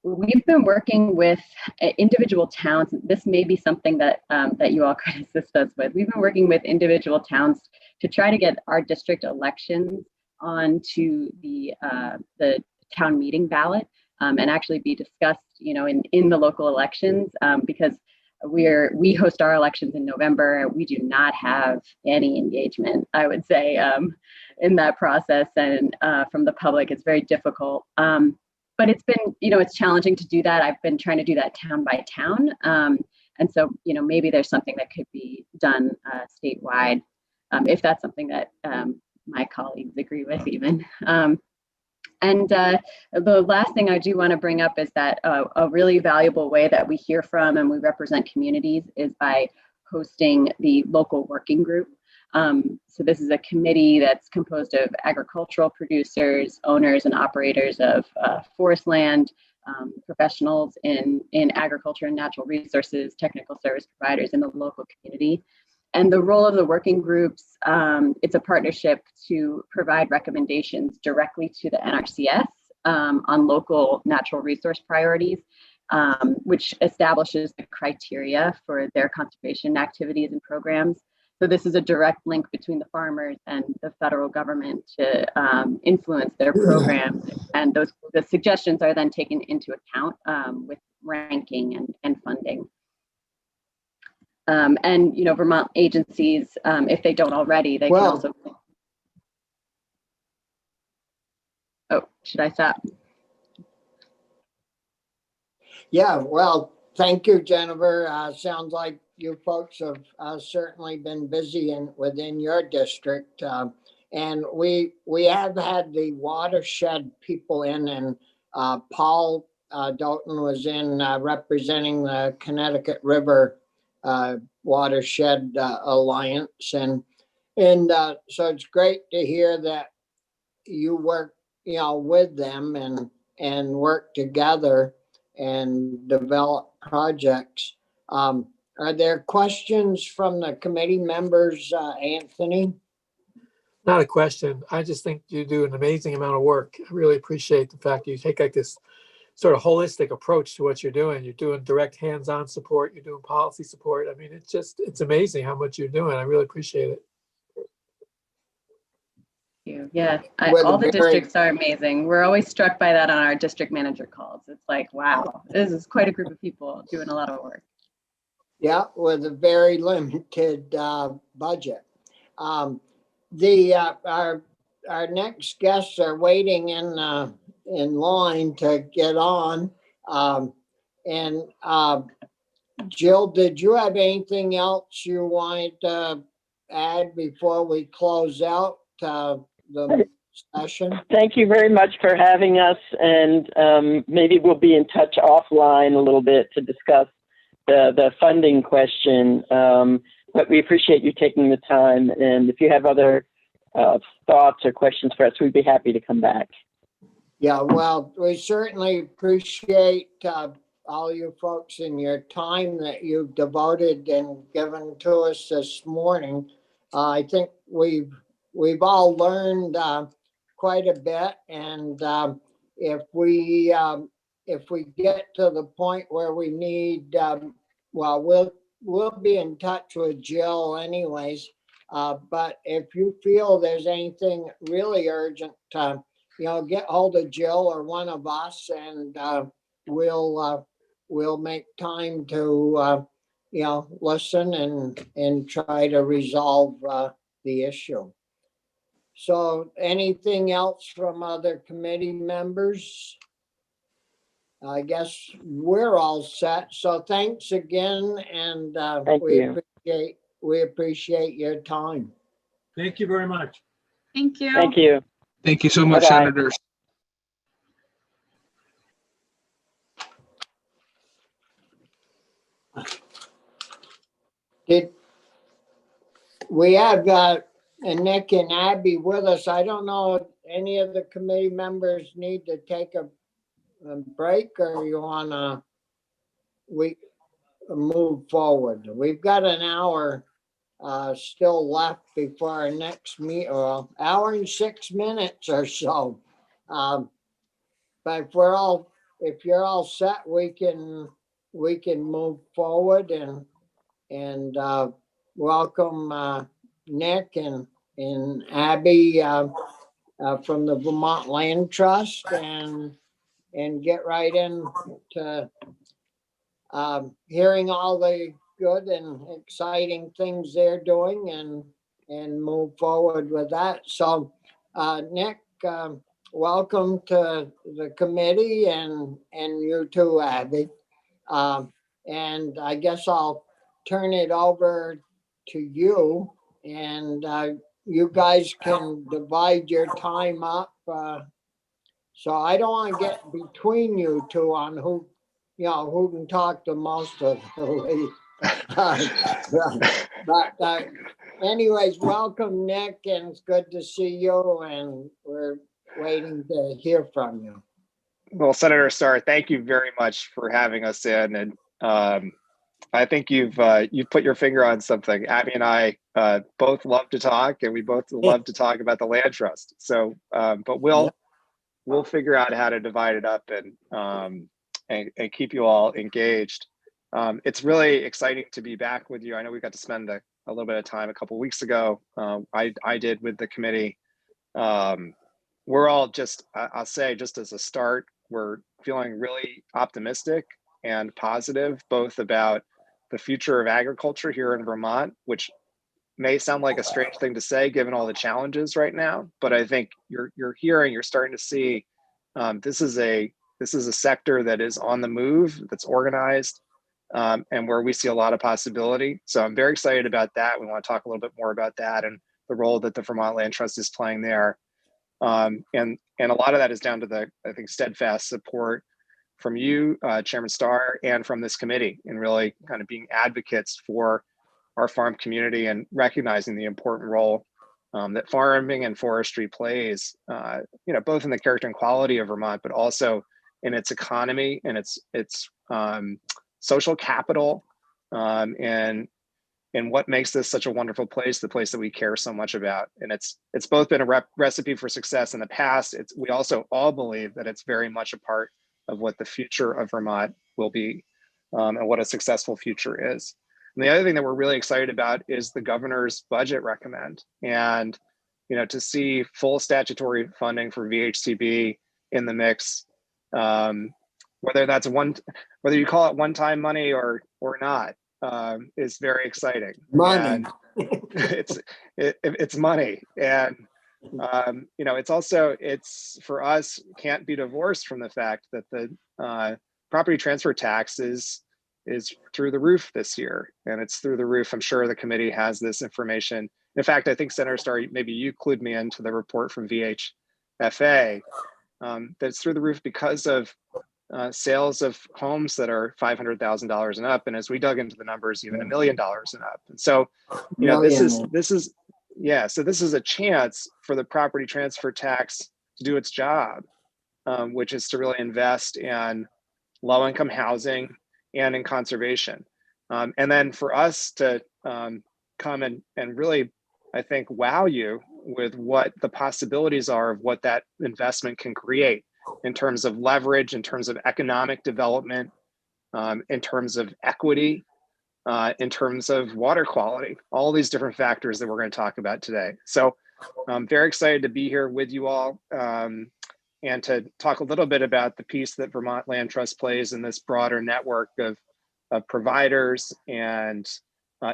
we've been working with individual towns. This may be something that that you all could assist us with. We've been working with individual towns to try to get our district elections onto the town meeting ballot and actually be discussed, in the local elections because we host our elections in November. We do not have any engagement, I would say, in that process, and from the public, it's very difficult. But it's been, it's challenging to do that. I've been trying to do that town by town, and so maybe there's something that could be done statewide, if that's something that my colleagues agree with, even. And the last thing I do want to bring up is that a really valuable way that we hear from and we represent communities is by hosting the local working group. So this is a committee that's composed of agricultural producers, owners and operators of forest land, professionals in agriculture and natural resources, technical service providers in the local community. And the role of the working groups, it's a partnership to provide recommendations directly to the NRCS on local natural resource priorities, which establishes the criteria for their conservation activities and programs. So this is a direct link between the farmers and the federal government to influence their programs, and the suggestions are then taken into account with ranking and funding. And Vermont agencies, if they don't already, they can also. Oh, should I stop? Yeah, well, thank you, Jennifer. Sounds like you folks have certainly been busy within your district. And we have had the watershed people in, and Paul Doughton was in representing the Connecticut River Watershed Alliance. And so it's great to hear that you work, with them and work together and develop projects. Are there questions from the committee members, Anthony? Not a question. I just think you do an amazing amount of work. I really appreciate the fact you take like this sort of holistic approach to what you're doing. You're doing direct hands-on support. You're doing policy support. I mean, it's amazing how much you're doing. I really appreciate it. Yeah, all the districts are amazing. We're always struck by that on our district manager calls. It's like, wow, this is quite a group of people doing a lot of work. Yeah, with a very limited budget. Our next guests are waiting in line to get on. Jill, did you have anything else you wanted to add before we close out the session? Thank you very much for having us, and maybe we'll be in touch offline a little bit to discuss the funding question, but we appreciate you taking the time, and if you have other thoughts or questions for us, we'd be happy to come back. Yeah, well, we certainly appreciate all you folks and your time that you've devoted and given to us this morning. I think we've all learned quite a bit, and if we get to the point where we need, we'll be in touch with Jill anyways. But if you feel there's anything really urgent, get hold of Jill or one of us, and we'll make time to listen and try to resolve the issue. So anything else from other committee members? I guess we're all set. So thanks again, and we appreciate your time. Thank you very much. Thank you. Thank you. Thank you so much, Bye-bye. Senators. We have Nick and Abby with us. I don't know if any of the committee members need to take a break, or you wanna move forward. We've got an hour still left before our next meet, or hour and 6 minutes or so. But if you're all set, we can move forward and welcome Nick and Abby from the Vermont Land Trust, and get right into hearing all the good and exciting things they're doing and move forward with that. So Nick, welcome to the committee, and you too, Abby. And I guess I'll turn it over to you, and you guys can divide your time up. So I don't want to get between you two on who can talk the most of the But anyways, welcome, Nick, and it's good to see you, and we're waiting to hear from you. Well, Senator Starr, thank you very much for having us in, and I think you've put your finger on something. Abby and I both love to talk, and we both love to talk about the land trust. So, but we'll figure out how to divide it up and keep you all engaged. It's really exciting to be back with you. I know we got to spend a little bit of time a couple of weeks ago. I did with the committee. We're all just, I'll say, just as a start, we're feeling really optimistic and positive, both about the future of agriculture here in Vermont, which may sound like a strange thing to say given all the challenges right now, but I think you're starting to see this is a sector that is on the move, that's organized, and where we see a lot of possibility. So I'm very excited about that. We want to talk a little bit more about that and the role that the Vermont Land Trust is playing there. And a lot of that is down to the, I think, steadfast support from you, Chairman Starr, and from this committee, in really kind of being advocates for our farm community and recognizing the important role that farming and forestry plays, both in the character and quality of Vermont, but also in its economy and its social capital, and what makes this such a wonderful place, the place that we care so much about. And it's both been a recipe for success in the past. We also all believe that it's very much a part of what the future of Vermont will be, and what a successful future is. And the other thing that we're really excited about is the governor's budget recommend. And, to see full statutory funding for VHCB in the mix, whether you call it one-time money or not, is very exciting. Money. And it's money. And, it's for us, can't be divorced from the fact that the property transfer tax is through the roof this year, and it's through the roof. I'm sure the committee has this information. In fact, I think Senator Starr, maybe you clued me into the report from VHFA, that's through the roof because of sales of homes that are $500,000 and up, and as we dug into the numbers, even $1 million and up. And so, this is a chance for the property transfer tax to do its job, which is to really invest in low-income housing and in conservation. And then for us to come and really, I think, wow you with what the possibilities are of what that investment can create in terms of leverage, in terms of economic development, in terms of equity, in terms of water quality, all these different factors that we're going to talk about today. So I'm very excited to be here with you all, and to talk a little bit about the piece that Vermont Land Trust plays in this broader network of providers and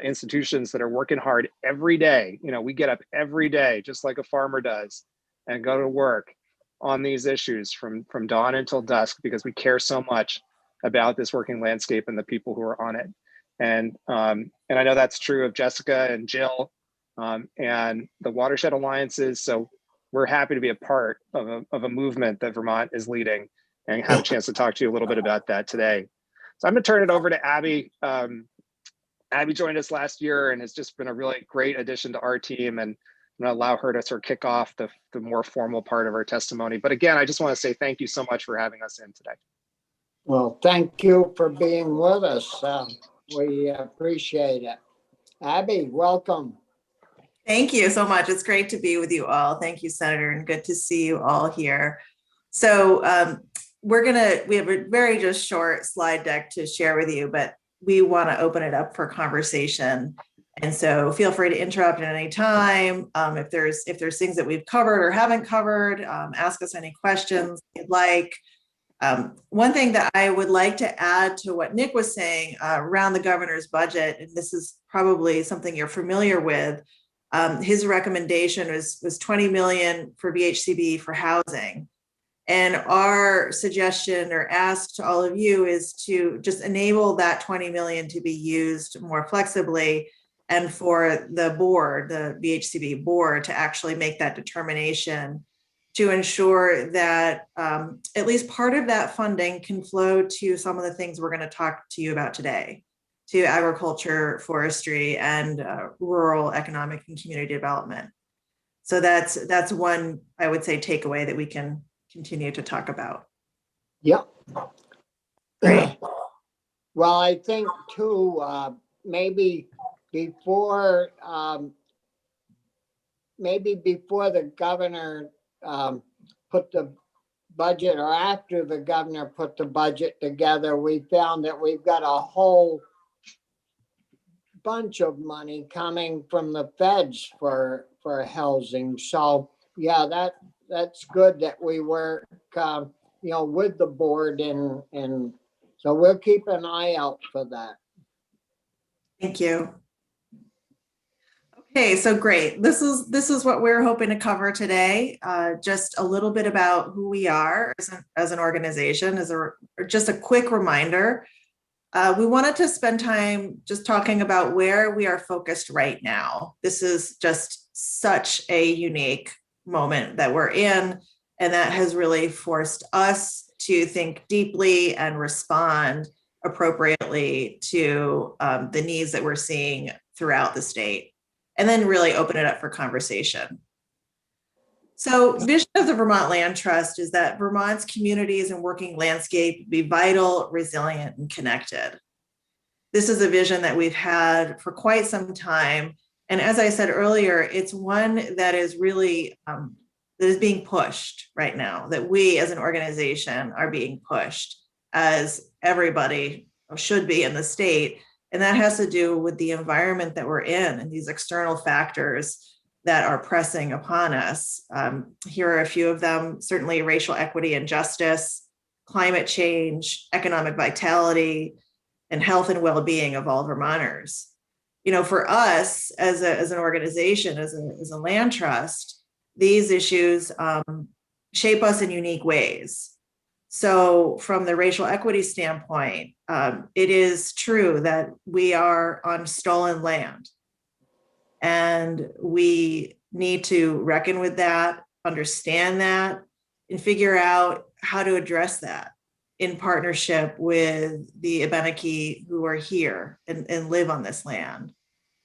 institutions that are working hard every day. We get up every day, just like a farmer does, and go to work on these issues from dawn until dusk, because we care so much about this working landscape and the people who are on it. And I know that's true of Jessica and Jill, and the Watershed Alliances. So we're happy to be a part of a movement that Vermont is leading, and have a chance to talk to you a little bit about that today. So I'm going to turn it over to Abby. Abby joined us last year and has just been a really great addition to our team, and I'm going to allow her to sort of kick off the more formal part of our testimony. But again, I just want to say thank you so much for having us in today. Well, thank you for being with us. We appreciate it. Abby, welcome. Thank you so much. It's great to be with you all. Thank you, Senator, and good to see you all here. So we have a very just short slide deck to share with you, but we want to open it up for conversation. And so feel free to interrupt at any time. If there's things that we've covered or haven't covered, ask us any questions you'd like. One thing that I would like to add to what Nick was saying around the governor's budget, and this is probably something you're familiar with, his recommendation was 20 million for VHCB for housing. And our suggestion or ask to all of you is to just enable that 20 million to be used more flexibly, and for the board, the VHCB board, to actually make that determination to ensure that at least part of that funding can flow to some of the things we're going to talk to you about today. to agriculture, forestry, and rural economic and community development. So that's one, I would say, takeaway that we can continue to talk about. Yep. Great. Well, I think too, maybe before, the governor put the budget, or after the governor put the budget together, we found that we've got a whole bunch of money coming from the feds for housing. So yeah, that's good that we work, with the board, and so we'll keep an eye out for that. Thank you. Okay, so great. This is what we're hoping to cover today. Just a little bit about who we are as an organization, just a quick reminder. We wanted to spend time just talking about where we are focused right now. This is just such a unique moment that we're in, and that has really forced us to think deeply and respond appropriately to the needs that we're seeing throughout the state, and then really open it up for conversation. So, vision of the Vermont Land Trust is that Vermont's communities and working landscape be vital, resilient, and connected. This is a vision that we've had for quite some time. And as I said earlier, it's one that is really that is being pushed right now, that we as an organization are being pushed, as everybody should be in the state. And that has to do with the environment that we're in and these external factors that are pressing upon us. Here are a few of them: certainly racial equity and justice, climate change, economic vitality, and health and well-being of all Vermonters. For us as an organization, as a land trust, these issues shape us in unique ways. So from the racial equity standpoint, it is true that we are on stolen land, and we need to reckon with that, understand that, and figure out how to address that in partnership with the Abenaki who are here and live on this land.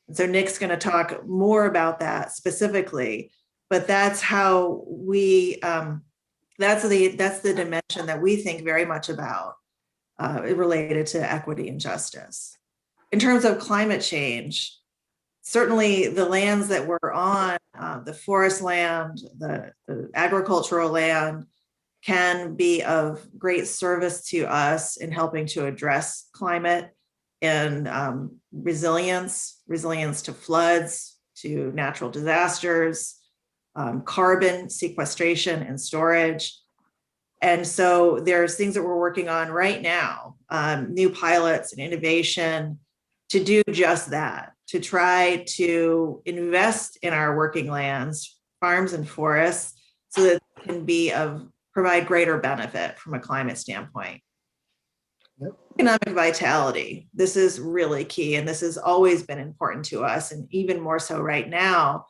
And so Nick's going to talk more about that specifically, but that's how we, that's the dimension that we think very much about related to equity and justice. In terms of climate change, certainly the lands that we're on, the forest land, the agricultural land, can be of great service to us in helping to address climate and resilience to floods, to natural disasters, carbon sequestration and storage. And so there's things that we're working on right now, new pilots and innovation to do just that, to try to invest in our working lands, farms and forests, so that it can provide greater benefit from a climate standpoint. Yep. Economic vitality. This is really key, and this has always been important to us, and even more so right now.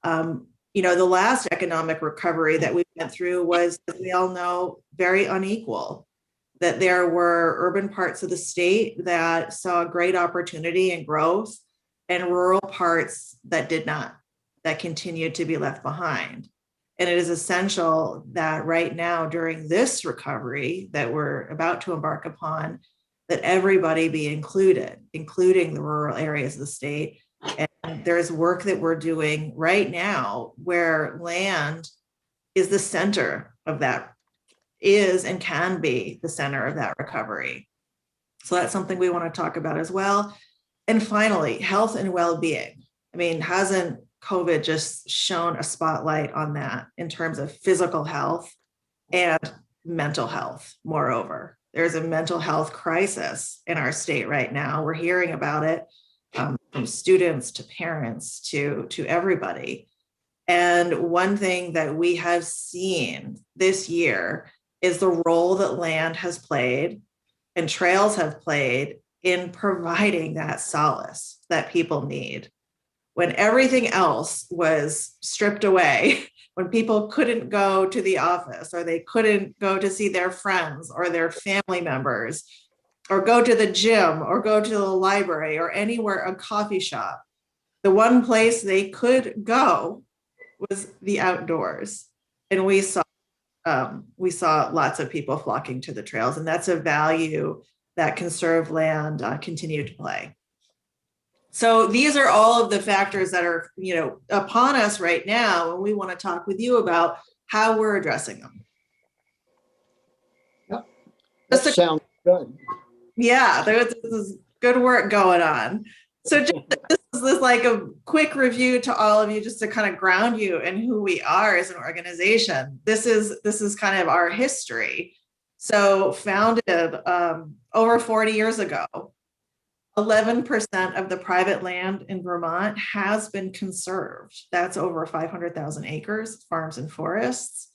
The last economic recovery that we went through was, as we all know, very unequal. That there were urban parts of the state that saw great opportunity and growth, and rural parts that did not, that continued to be left behind. And it is essential that right now, during this recovery that we're about to embark upon, that everybody be included, including the rural areas of the state. And there's work that we're doing right now where land is the center of that, is and can be the center of that recovery. So that's something we want to talk about as well. And finally, health and well-being. Hasn't COVID just shone a spotlight on that in terms of physical health and mental health? Moreover, there's a mental health crisis in our state right now. We're hearing about it from students to parents to everybody. And one thing that we have seen this year is the role that land has played and trails have played in providing that solace that people need. When everything else was stripped away, when people couldn't go to the office or they couldn't go to see their friends or their family members, or go to the gym, or go to the library, or anywhere, a coffee shop, the one place they could go was the outdoors. And we saw lots of people flocking to the trails, and that's a value that conserved land continued to play. So these are all of the factors that are, upon us right now, and we want to talk with you about how we're addressing them. Yep. That sounds good. Yeah, this is good work going on. So this is like a quick review to all of you, just to kind of ground you in who we are as an organization. This is kind of our history. So founded over 40 years ago, 11% of the private land in Vermont has been conserved. That's over 500,000 acres, farms and forests.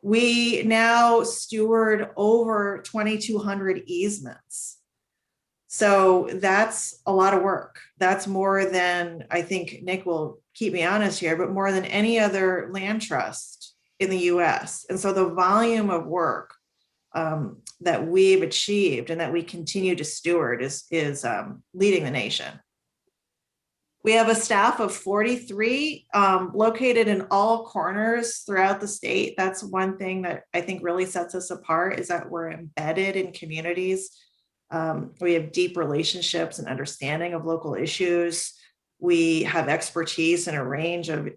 We now steward over 2,200 easements. So that's a lot of work. That's more than, I think Nick will keep me honest here, but more than any other land trust in the US. And so the volume of work that we've achieved and that we continue to steward is leading the nation. We have a staff of 43 located in all corners throughout the state. That's one thing that I think really sets us apart, is that we're embedded in communities. We have deep relationships and understanding of local issues. We have expertise in a range of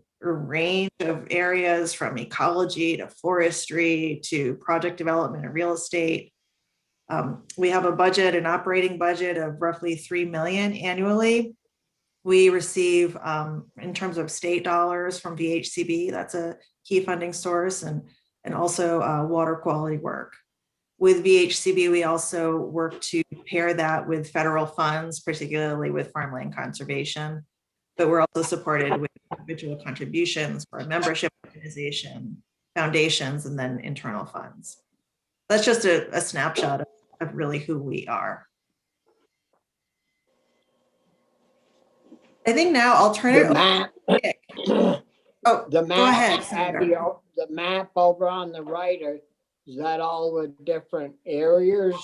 areas, from ecology to forestry to project development and real estate. We have an operating budget of roughly $3 million annually. We receive, in terms of state dollars, from VHCB, that's a key funding source, and also water quality work. With VHCB, we also work to pair that with federal funds, particularly with farmland conservation, but we're also supported with individual contributions for a membership organization, foundations, and then internal funds. That's just a snapshot of really who we are. I think now I'll turn it over. Oh, the map, go ahead, Senator. The map over on the right, is that all the different areas?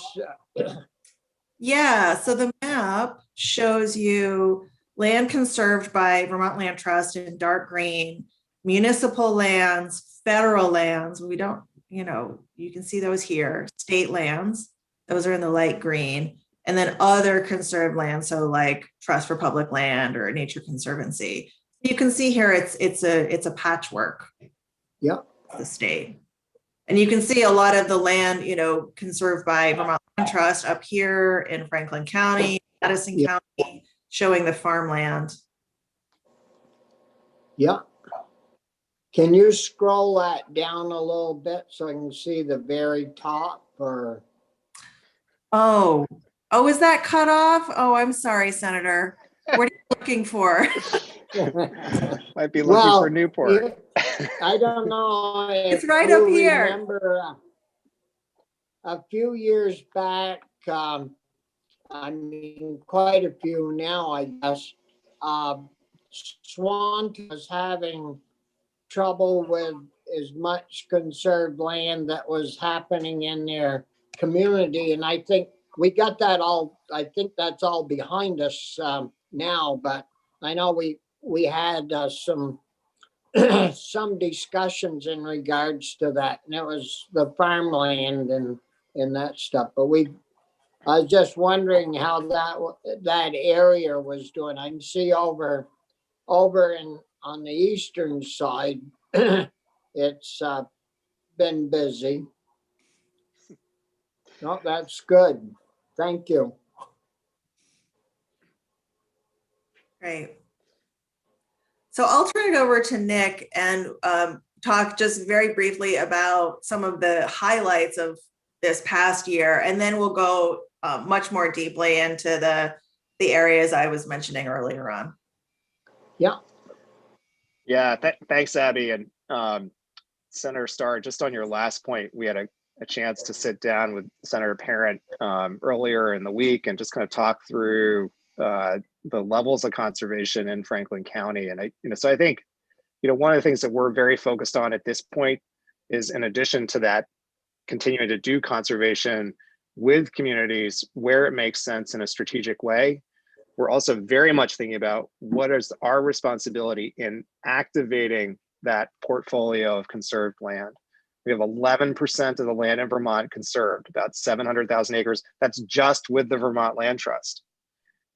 Yeah, so the map shows you land conserved by Vermont Land Trust in dark green, municipal lands, federal lands. We don't, you can see those here, state lands, those are in the light green, and then other conserved lands, so like Trust for Public Land or Nature Conservancy. You can see here it's a patchwork. Yep. The state. And you can see a lot of the land, conserved by Vermont Land Trust up here in Franklin County, Madison County, showing the farmland. Yeah. Can you scroll that down a little bit so I can see the very top? Or Oh, is that cut off? Oh, I'm sorry, Senator. What are you looking for? Might be looking for Newport. I don't know. It's right up here. Remember, a few years back, quite a few now, I guess, Swanton was having trouble with as much conserved land that was happening in their community. And I think we got that all, I think that's all behind us now, but I know we had some discussions in regards to that, and it was the farmland and that stuff. But I was just wondering how that area was doing. I can see over on the eastern side, it's been busy. No, that's good. Thank you. Great. So I'll turn it over to Nick and talk just very briefly about some of the highlights of this past year, and then we'll go much more deeply into the areas I was mentioning earlier on. Yeah. Yeah, thanks, Abby. And Senator Starr, just on your last point, we had a chance to sit down with Senator Parent earlier in the week and just kind of talk through the levels of conservation in Franklin County. And so I think, one of the things that we're very focused on at this point is, in addition to that, continuing to do conservation, with communities where it makes sense in a strategic way. We're also very much thinking about what is our responsibility in activating that portfolio of conserved land. We have 11% of the land in Vermont conserved, about 700,000 acres. That's just with the Vermont Land Trust.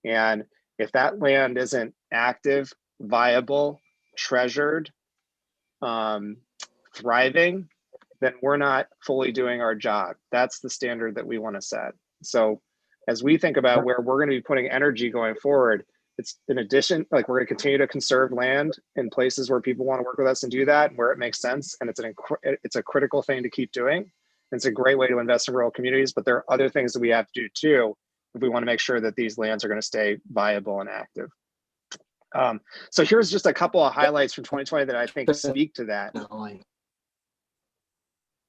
And if that land isn't active, viable, treasured, thriving, then we're not fully doing our job. That's the standard that we want to set. So as we think about where we're going to be putting energy going forward, it's in addition, like we're going to continue to conserve land in places where people want to work with us and do that, where it makes sense. And it's a critical thing to keep doing. It's a great way to invest in rural communities, but there are other things that we have to do too, if we want to make sure that these lands are going to stay viable and active. So here's just a couple of highlights from 2020 that I think speak to that.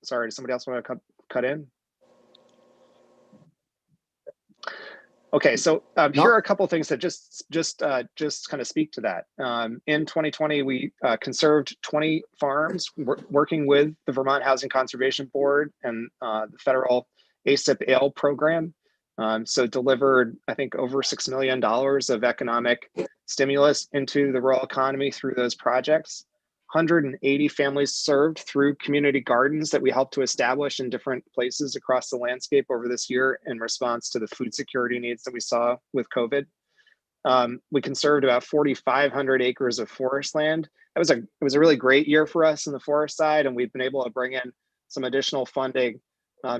Sorry, does somebody else want to cut in? Okay, so here are a couple of things that just kind of speak to that. In 2020, we conserved 20 farms, working with the Vermont Housing Conservation Board and the federal ACIP-ALE program. So delivered, I think, over $6 million of economic stimulus into the rural economy through those projects. 180 families served through community gardens that we helped to establish in different places across the landscape over this year in response to the food security needs that we saw with COVID. We conserved about 4,500 acres of forest land. It was a really great year for us in the forest side, and we've been able to bring in some additional funding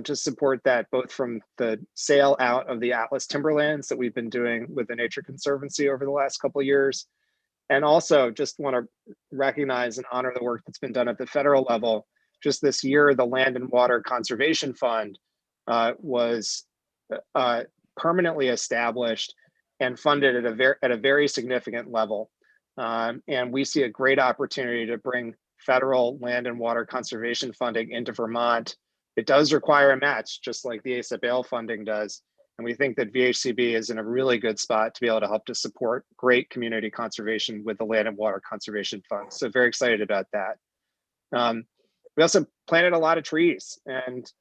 to support that, both from the sale out of the Atlas timberlands that we've been doing with the Nature Conservancy over the last couple of years. And also just want to recognize and honor the work that's been done at the federal level. Just this year, the Land and Water Conservation Fund was permanently established and funded at a very significant level. And we see a great opportunity to bring federal land and water conservation funding into Vermont. It does require a match, just like the ACIP-ALE funding does. And we think that VHCB is in a really good spot to be able to help to support great community conservation with the Land and Water Conservation Fund. So very excited about that. We also planted a lot of trees, and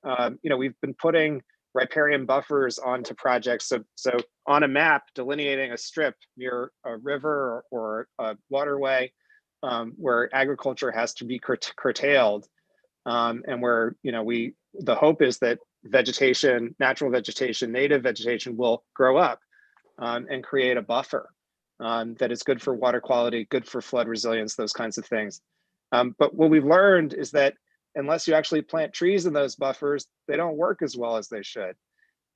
we've been putting riparian buffers onto projects. So on a map, delineating a strip near a river or a waterway where agriculture has to be curtailed, and where the hope is that vegetation, natural vegetation, native vegetation will grow up and create a buffer that is good for water quality, good for flood resilience, those kinds of things. But what we've learned is that unless you actually plant trees in those buffers, they don't work as well as they should.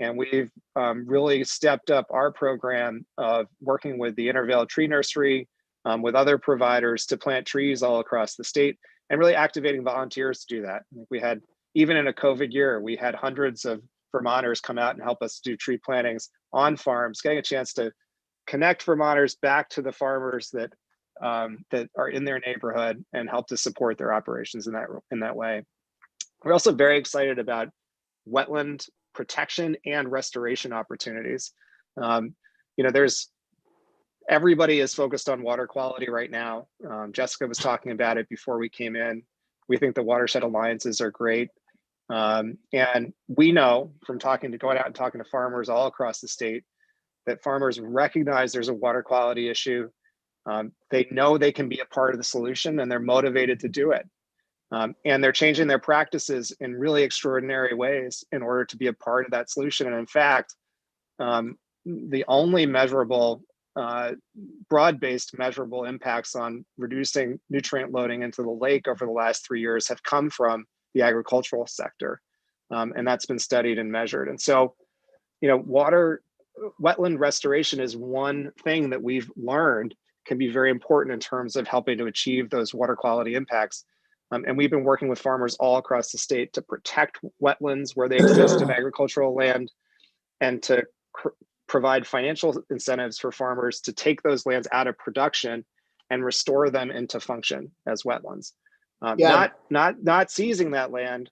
And we've really stepped up our program of working with the Intervale Tree Nursery, with other providers to plant trees all across the state, and really activating volunteers to do that. I think we had, even in a COVID year, we had hundreds of Vermonters come out and help us do tree plantings on farms, getting a chance to connect Vermonters back to the farmers that are in their neighborhood and help to support their operations in that way. We're also very excited about wetland protection and restoration opportunities. Everybody is focused on water quality right now. Jessica was talking about it before we came in. We think the watershed alliances are great. And we know from going out and talking to farmers all across the state that farmers recognize there's a water quality issue. They know they can be a part of the solution, and they're motivated to do it. And they're changing their practices in really extraordinary ways in order to be a part of that solution. And in fact, the only measurable, broad-based measurable impacts on reducing nutrient loading into the lake over the last 3 years have come from the agricultural sector. And that's been studied and measured. And so, wetland restoration is one thing that we've learned can be very important in terms of helping to achieve those water quality impacts. And we've been working with farmers all across the state to protect wetlands where they exist in agricultural land, and to provide financial incentives for farmers to take those lands out of production and restore them into function as wetlands. Not seizing that land,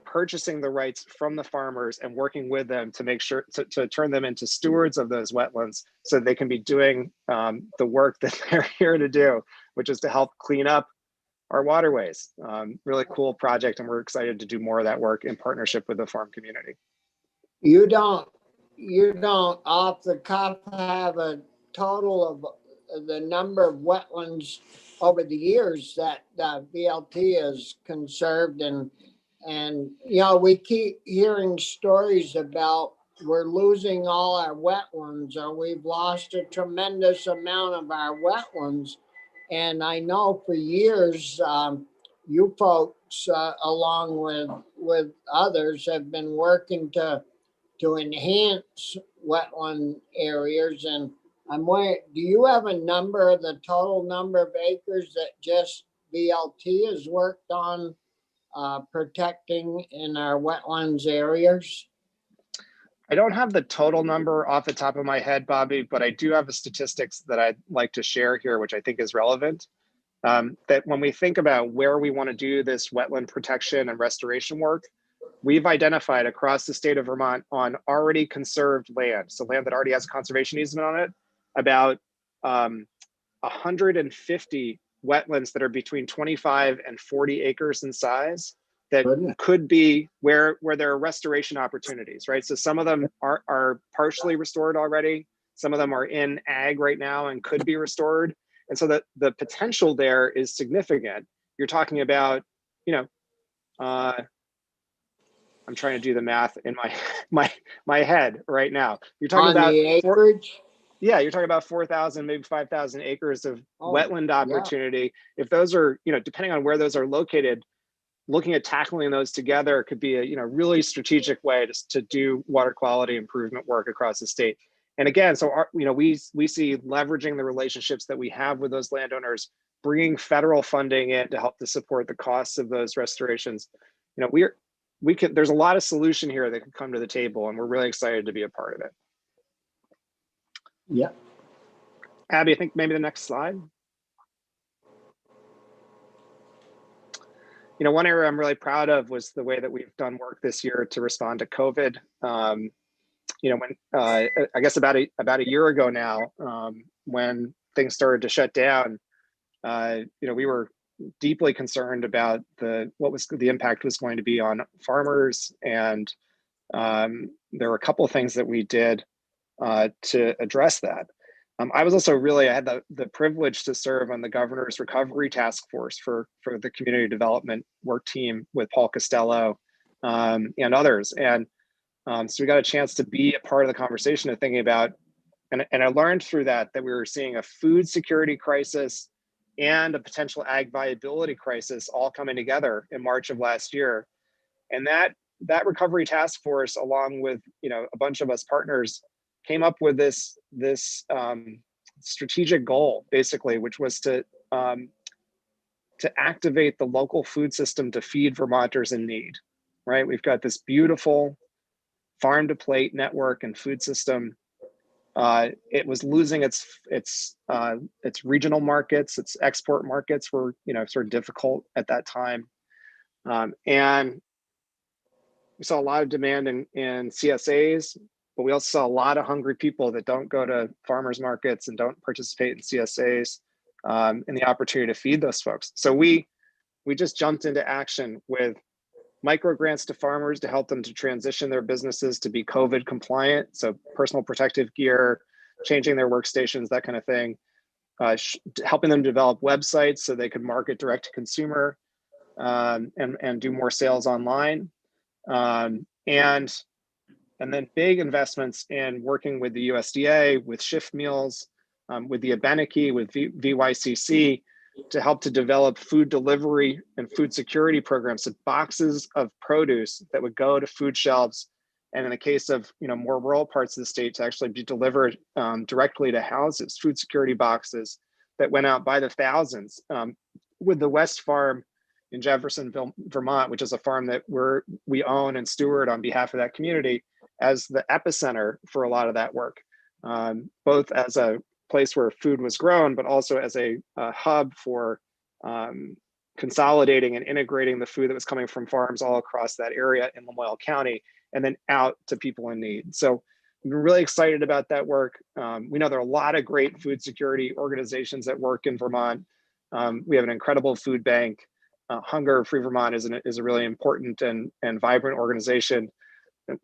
purchasing the rights from the farmers and working with them to make sure to turn them into stewards of those wetlands, so they can be doing the work that they're here to do, which is to help clean up our waterways. Really cool project, and we're excited to do more of that work in partnership with the farm community. You don't off the cuff have a total of the number of wetlands over the years that VLT has conserved, and you know, we keep hearing stories about we're losing all our wetlands, or we've lost a tremendous amount of our wetlands. And I know for years, you folks, along with others, have been working to enhance wetland areas. And I'm wondering, do you have a number of the total number of acres that just VLT has worked on protecting in our wetlands areas? I don't have the total number off the top of my head, Bobby, but I do have the statistics that I'd like to share here, which I think is relevant. That when we think about where we want to do this wetland protection and restoration work, we've identified across the state of Vermont on already conserved land, so land that already has a conservation easement on it, about 150 wetlands that are between 25 and 40 acres in size that could be where there are restoration opportunities, right? So some of them are partially restored already. Some of them are in ag right now and could be restored. And so the potential there is significant. You're talking about, you know, I'm trying to do the math in my head right now. You're talking about the acreage. Yeah, you're talking about 4,000, maybe 5,000 acres of wetland opportunity. Yeah. If those are, you know, depending on where those are located, looking at tackling those together could be a, you know, really strategic way to do water quality improvement work across the state. And again, so you know, we see leveraging the relationships that we have with those landowners, bringing federal funding in to help to support the costs of those restorations. You know, there's a lot of solution here that can come to the table, and we're really excited to be a part of it. Yeah. Abby, I think maybe the next slide. You know, one area I'm really proud of was the way that we've done work this year to respond to COVID. You know, when I guess about a year ago now, when things started to shut down, you know, we were deeply concerned about what the impact was going to be on farmers, and there were a couple of things that we did to address that. I was also I had the privilege to serve on the governor's recovery task force for the community development work team with Paul Costello and others. And so we got a chance to be a part of the conversation of thinking about, and I learned through that we were seeing a food security crisis and a potential ag viability crisis all coming together in March of last year. And that recovery task force, along with, you know, a bunch of us partners, came up with this strategic goal, basically, which was to activate the local food system to feed Vermonters in need. Right, we've got this beautiful farm to plate network and food system. It was losing its regional markets, its export markets were, you know, sort of difficult at that time, and we saw a lot of demand in CSAs. But we also saw a lot of hungry people that don't go to farmers markets and don't participate in CSAs, and the opportunity to feed those folks. So we just jumped into action with micro grants to farmers to help them to transition their businesses to be COVID compliant. So personal protective gear, changing their workstations, that kind of thing, helping them develop websites so they could market direct to consumer, and do more sales online. And then big investments in working with the USDA, with Shift Meals, with the Abenaki, with VYCC, to help to develop food delivery and food security programs, so boxes of produce that would go to food shelves, and in the case of, you know, more rural parts of the state, to actually be delivered directly to houses, food security boxes that went out by the thousands. With the West Farm in Jeffersonville, Vermont, which is a farm that we own and steward on behalf of that community, as the epicenter for a lot of that work, both as a place where food was grown, but also as a hub for consolidating and integrating the food that was coming from farms all across that area in Lamoille County, and then out to people in need. So we're really excited about that work. We know there are a lot of great food security organizations that work in Vermont. We have an incredible food bank. Hunger Free Vermont is a really important and vibrant organization.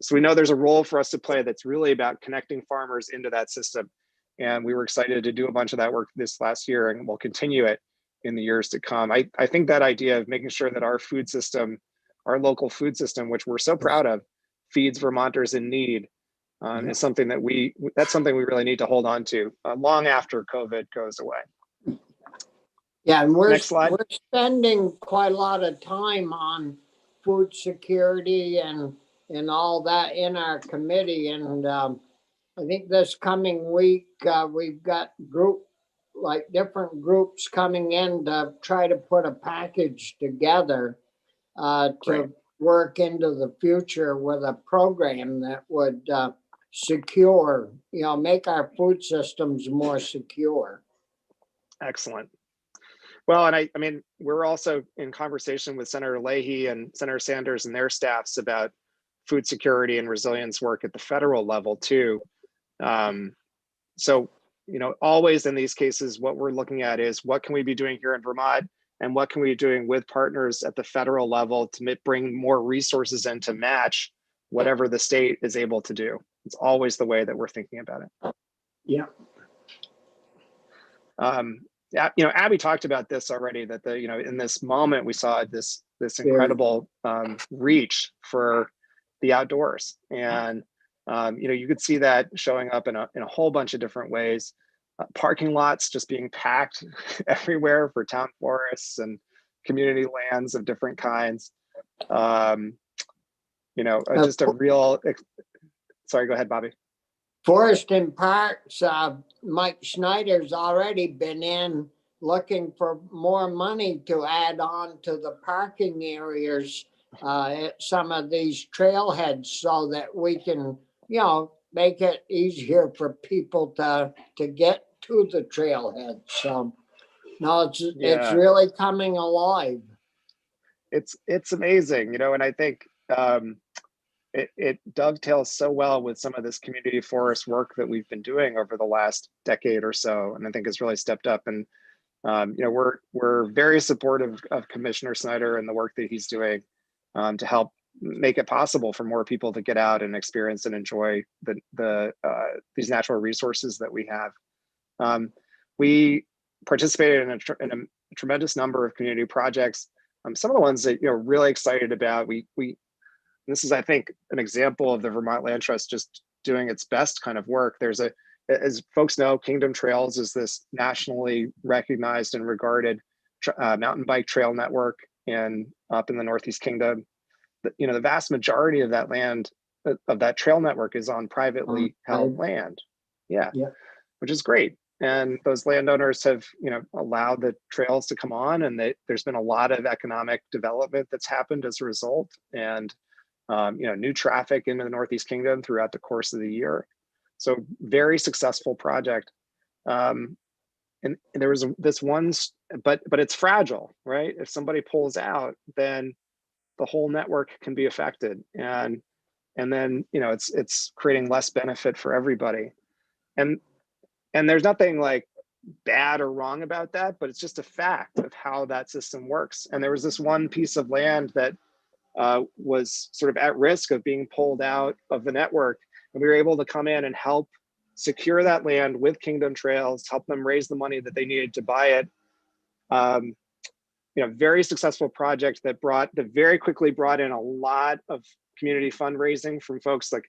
So we know there's a role for us to play that's really about connecting farmers into that system. And we were excited to do a bunch of that work this last year, and we'll continue it in the years to come. I think that idea of making sure that our food system, our local food system, which we're so proud of, feeds Vermonters in need, is something that that's something we really need to hold on to long after COVID goes away. Yeah, and Next slide. we're spending quite a lot of time on food security and all that in our committee. And I think this coming week, we've got different groups coming in to try to put a package together to work into the future with a program that would secure, make our food systems more secure. Excellent. Well, and I mean, we're also in conversation with Senator Leahy and Senator Sanders and their staffs about food security and resilience work at the federal level too. So, always in these cases, what we're looking at is what can we be doing here in Vermont, and what can we be doing with partners at the federal level to bring more resources in to match whatever the state is able to do. It's always the way that we're thinking about it. Yeah. Abby talked about this already, that in this moment we saw this incredible reach for the outdoors, and you could see that showing up in a whole bunch of different ways. Parking lots just being packed everywhere for town forests and community lands of different kinds. Just a real. Sorry, go ahead, Bobby. Forest and Parks, Mike Schneider's already been in looking for more money to add on to the parking areas at some of these trailheads so that we can, make it easier for people to get to the trailhead. So, no, it's really coming alive. It's amazing, and I think it dovetails so well with some of this community forest work that we've been doing over the last decade or so, and I think it's really stepped up. And we're very supportive of Commissioner Snyder and the work that he's doing to help make it possible for more people to get out and experience and enjoy these natural resources that we have. We participated in a tremendous number of community projects. Some of the ones that really excited about. This is, I think, an example of the Vermont Land Trust just doing its best kind of work. As folks know, Kingdom Trails is this nationally recognized and regarded mountain bike trail network up in the Northeast Kingdom. The vast majority of that land, of that trail network, is on privately held land. Yeah, which is great. And those landowners have, allowed the trails to come on, and there's been a lot of economic development that's happened as a result, and new traffic into the Northeast Kingdom throughout the course of the year. So very successful project. And there was this one, but it's fragile, right? If somebody pulls out, then the whole network can be affected, and then it's creating less benefit for everybody. And there's nothing like bad or wrong about that, but it's just a fact of how that system works. And there was this one piece of land that was sort of at risk of being pulled out of the network, and we were able to come in and help secure that land with Kingdom Trails, help them raise the money that they needed to buy it. Very successful project that very quickly brought in a lot of community fundraising from folks like,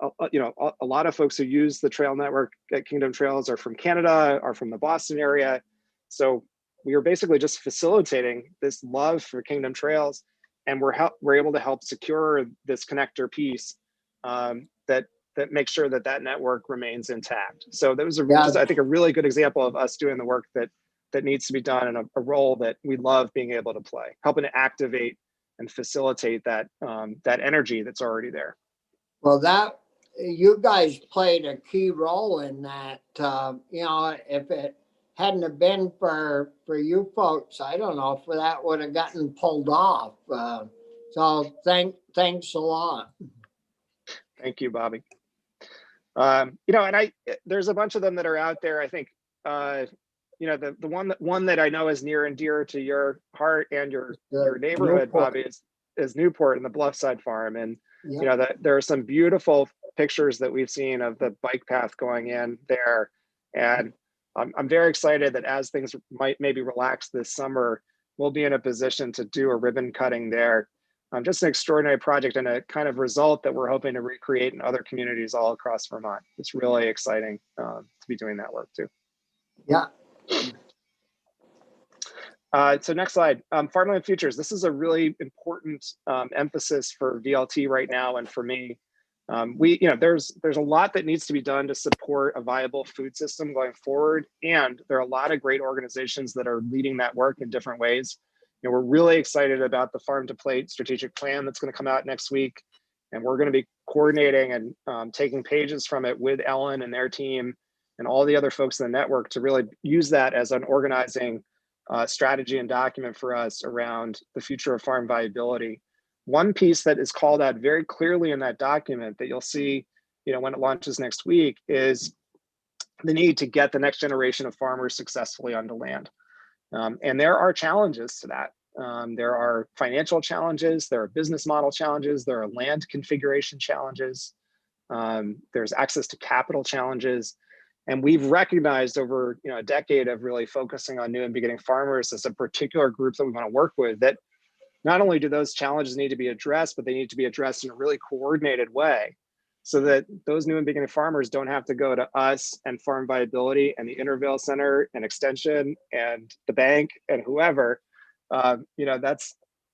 a lot of folks who use the trail network at Kingdom Trails are from Canada, are from the Boston area. So we were basically just facilitating this love for Kingdom Trails, and we're able to help secure this connector piece that makes sure that network remains intact. So that was I think, a really good example of us doing the work that needs to be done, and a role that we love being able to play, helping to activate and facilitate that energy that's already there. Well, you guys played a key role in that. If it hadn't have been for you folks, I don't know if that would have gotten pulled off. So thanks a lot. Thank you, Bobby. And there's a bunch of them that are out there. I think, the one that I know is near and dear to your heart and your neighborhood, Bobby, is Newport and the Bluffside Farm. And, Yeah. you know, that there are some beautiful pictures that we've seen of the bike path going in there. And I'm very excited that as things might maybe relax this summer, we'll be in a position to do a ribbon cutting there. Just an extraordinary project and a kind of result that we're hoping to recreate in other communities all across Vermont. It's really exciting to be doing that work too. Yeah. So next slide, Farmland Futures. This is a really important emphasis for VLT right now and for me. There's a lot that needs to be done to support a viable food system going forward, and there are a lot of great organizations that are leading that work in different ways. We're really excited about the Farm to Plate strategic plan that's going to come out next week, and we're going to be coordinating and taking pages from it with Ellen and their team and all the other folks in the network to really use that as an organizing strategy and document for us around the future of farm viability. One piece that is called out very clearly in that document that you'll see, when it launches next week, is the need to get the next generation of farmers successfully onto land. And there are challenges to that. There are financial challenges, there are business model challenges, there are land configuration challenges, there's access to capital challenges. And we've recognized over a decade of really focusing on new and beginning farmers as a particular group that we want to work with, that not only do those challenges need to be addressed, but they need to be addressed in a really coordinated way so that those new and beginning farmers don't have to go to us and Farm Viability and the Intervale Center and Extension and the bank and whoever.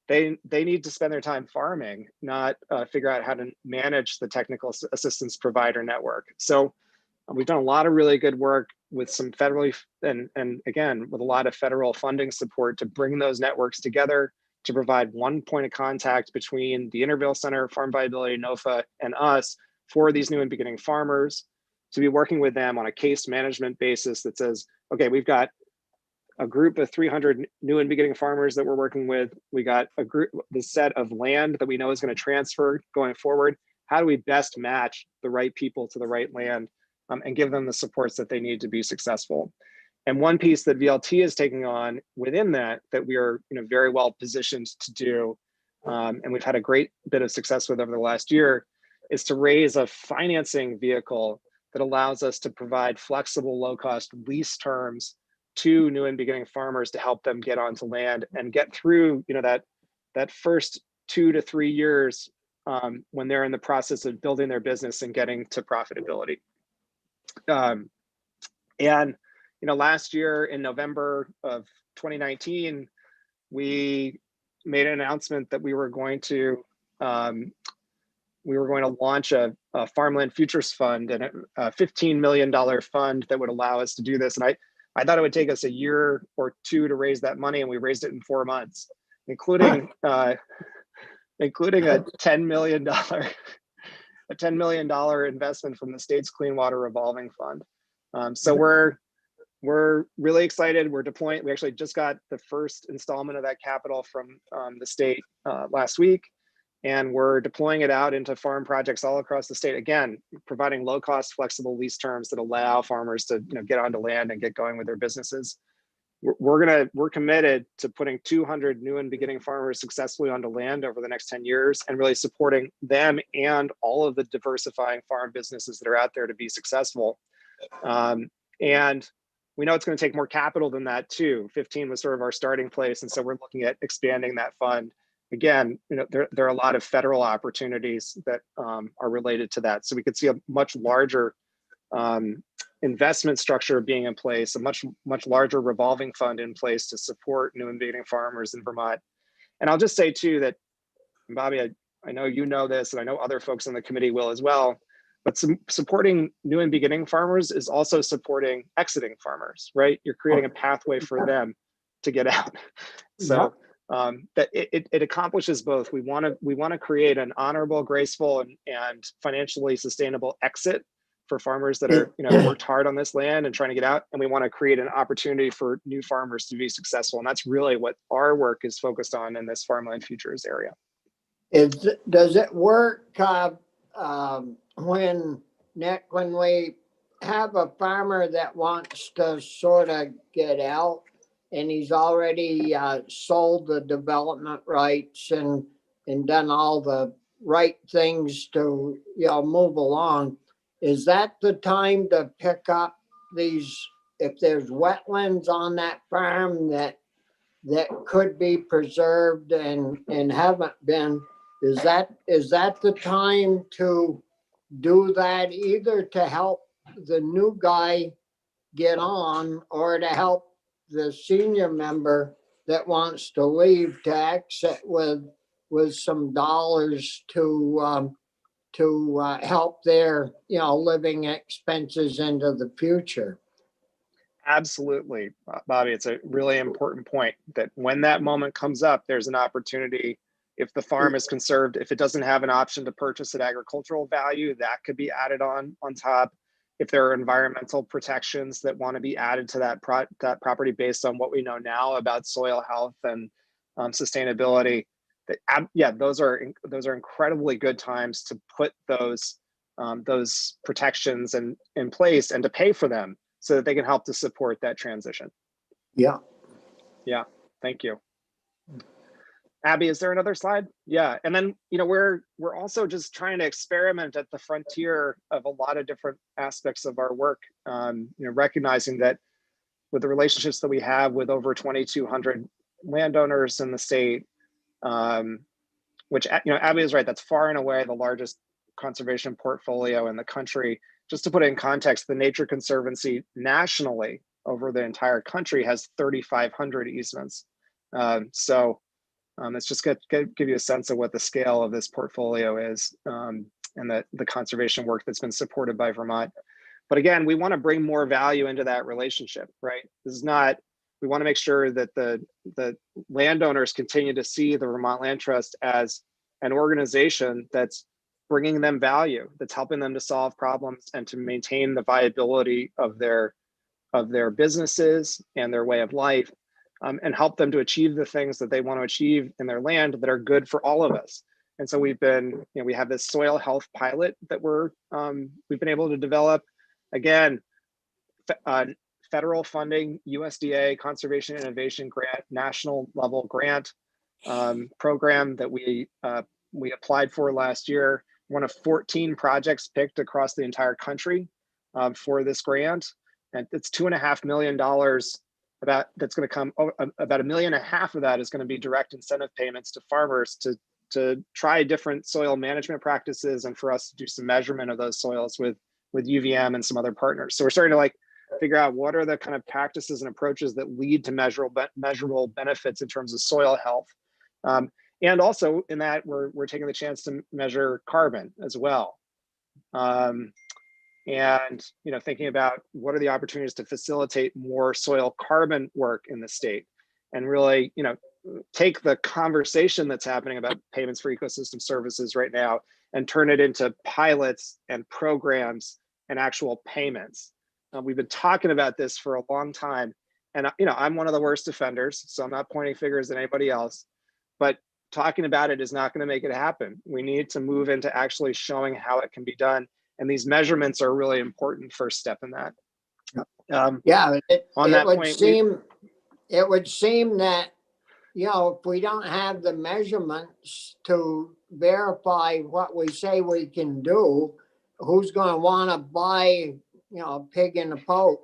They need to spend their time farming, not figure out how to manage the technical assistance provider network. So we've done a lot of really good work with some federally and again, with a lot of federal funding support to bring those networks together, to provide one point of contact between the Intervale Center, Farm Viability, NOFA, and us for these new and beginning farmers, to be working with them on a case management basis that says, okay, we've got a group of 300 new and beginning farmers that we're working with. We got a group, the set of land that we know is going to transfer going forward. How do we best match the right people to the right land and give them the supports that they need to be successful? And one piece that VLT is taking on within that we are very well positioned to do, and we've had a great bit of success with over the last year, is to raise a financing vehicle that allows us to provide flexible, low-cost lease terms to new and beginning farmers to help them get onto land and get through that first 2 to 3 years when they're in the process of building their business and getting to profitability. Last year in November of 2019, we made an announcement that we were going to launch a Farmland Futures Fund, and a $15 million fund that would allow us to do this. And I thought it would take us a year or two to raise that money, and we raised it in 4 months, including a $10 million investment from the state's Clean Water Revolving Fund. So we're really excited. We're deploying. We actually just got the first installment of that capital from the state last week, and we're deploying it out into farm projects all across the state. Again, providing low-cost, flexible lease terms that allow farmers to get onto land and get going with their businesses. We're committed to putting 200 new and beginning farmers successfully onto land over the next 10 years, and really supporting them and all of the diversifying farm businesses that are out there to be successful. And we know it's going to take more capital than that too. 15 was sort of our starting place, and so we're looking at expanding that fund. Again, there are a lot of federal opportunities that are related to that. So we could see a much larger investment structure being in place, a much larger revolving fund in place to support new and beginning farmers in Vermont. And I'll just say too that, Bobby, I know you know this, and I know other folks on the committee will as well, but supporting new and beginning farmers is also supporting exiting farmers, right? You're creating a pathway for them to get out. So that it accomplishes both. We want to create an honorable, graceful, and financially sustainable exit for farmers that are worked hard on this land and trying to get out, and we want to create an opportunity for new farmers to be successful. And that's really what our work is focused on in this Farmland Futures area. Does it work when we have a farmer that wants to sort of get out, and he's already sold the development rights and and done all the right things to, move along, is that the time to pick up these, if there's wetlands on that farm that could be preserved and haven't been, is that the time to do that, either to help the new guy get on or to help the senior member that wants to leave to exit with some dollars to help their, living expenses into the future? Absolutely, Bobby. It's a really important point that when that moment comes up, there's an opportunity. If the farm is conserved, if it doesn't have an option to purchase at agricultural value, that could be added on top. If there are environmental protections that want to be added to that property based on what we know now about soil health and sustainability, those are incredibly good times to put those protections in place and to pay for them, so that they can help to support that transition. Yeah. Yeah, thank you. Abby, is there another slide? Yeah, and then, we're also just trying to experiment at the frontier of a lot of different aspects of our work, recognizing that with the relationships that we have with over 2,200 landowners in the state, which, Abby is right, that's far and away the largest conservation portfolio in the country. Just to put it in context, the Nature Conservancy nationally over the entire country has 3,500 easements. It's just going to give you a sense of what the scale of this portfolio is, and the conservation work that's been supported by Vermont. But again, we want to bring more value into that relationship, right? We want to make sure that the landowners continue to see the Vermont Land Trust as an organization that's bringing them value, that's helping them to solve problems and to maintain the viability of their businesses and their way of life, and help them to achieve the things that they want to achieve in their land that are good for all of us. And so we have this soil health pilot that we've been able to develop. Again, federal funding, USDA Conservation Innovation Grant, national level grant program that we applied for last year. One of 14 projects picked across the entire country for this grant, and it's $2.5 million. That's going to come. About $1.5 million of that is going to be direct incentive payments to farmers to try different soil management practices, and for us to do some measurement of those soils with UVM and some other partners. So we're starting to figure out what are the kind of practices and approaches that lead to measurable benefits in terms of soil health. And also in that, we're taking the chance to measure carbon as well. And thinking about what are the opportunities to facilitate more soil carbon work in the state, and really, take the conversation that's happening about payments for ecosystem services right now and turn it into pilots and programs and actual payments. We've been talking about this for a long time, and I'm one of the worst offenders, so I'm not pointing fingers at anybody else, but talking about it is not going to make it happen. We need to move into actually showing how it can be done. And these measurements are a really important first step in that. It would seem that, if we don't have the measurements to verify what we say we can do, who's going to want to buy, a pig in a poke?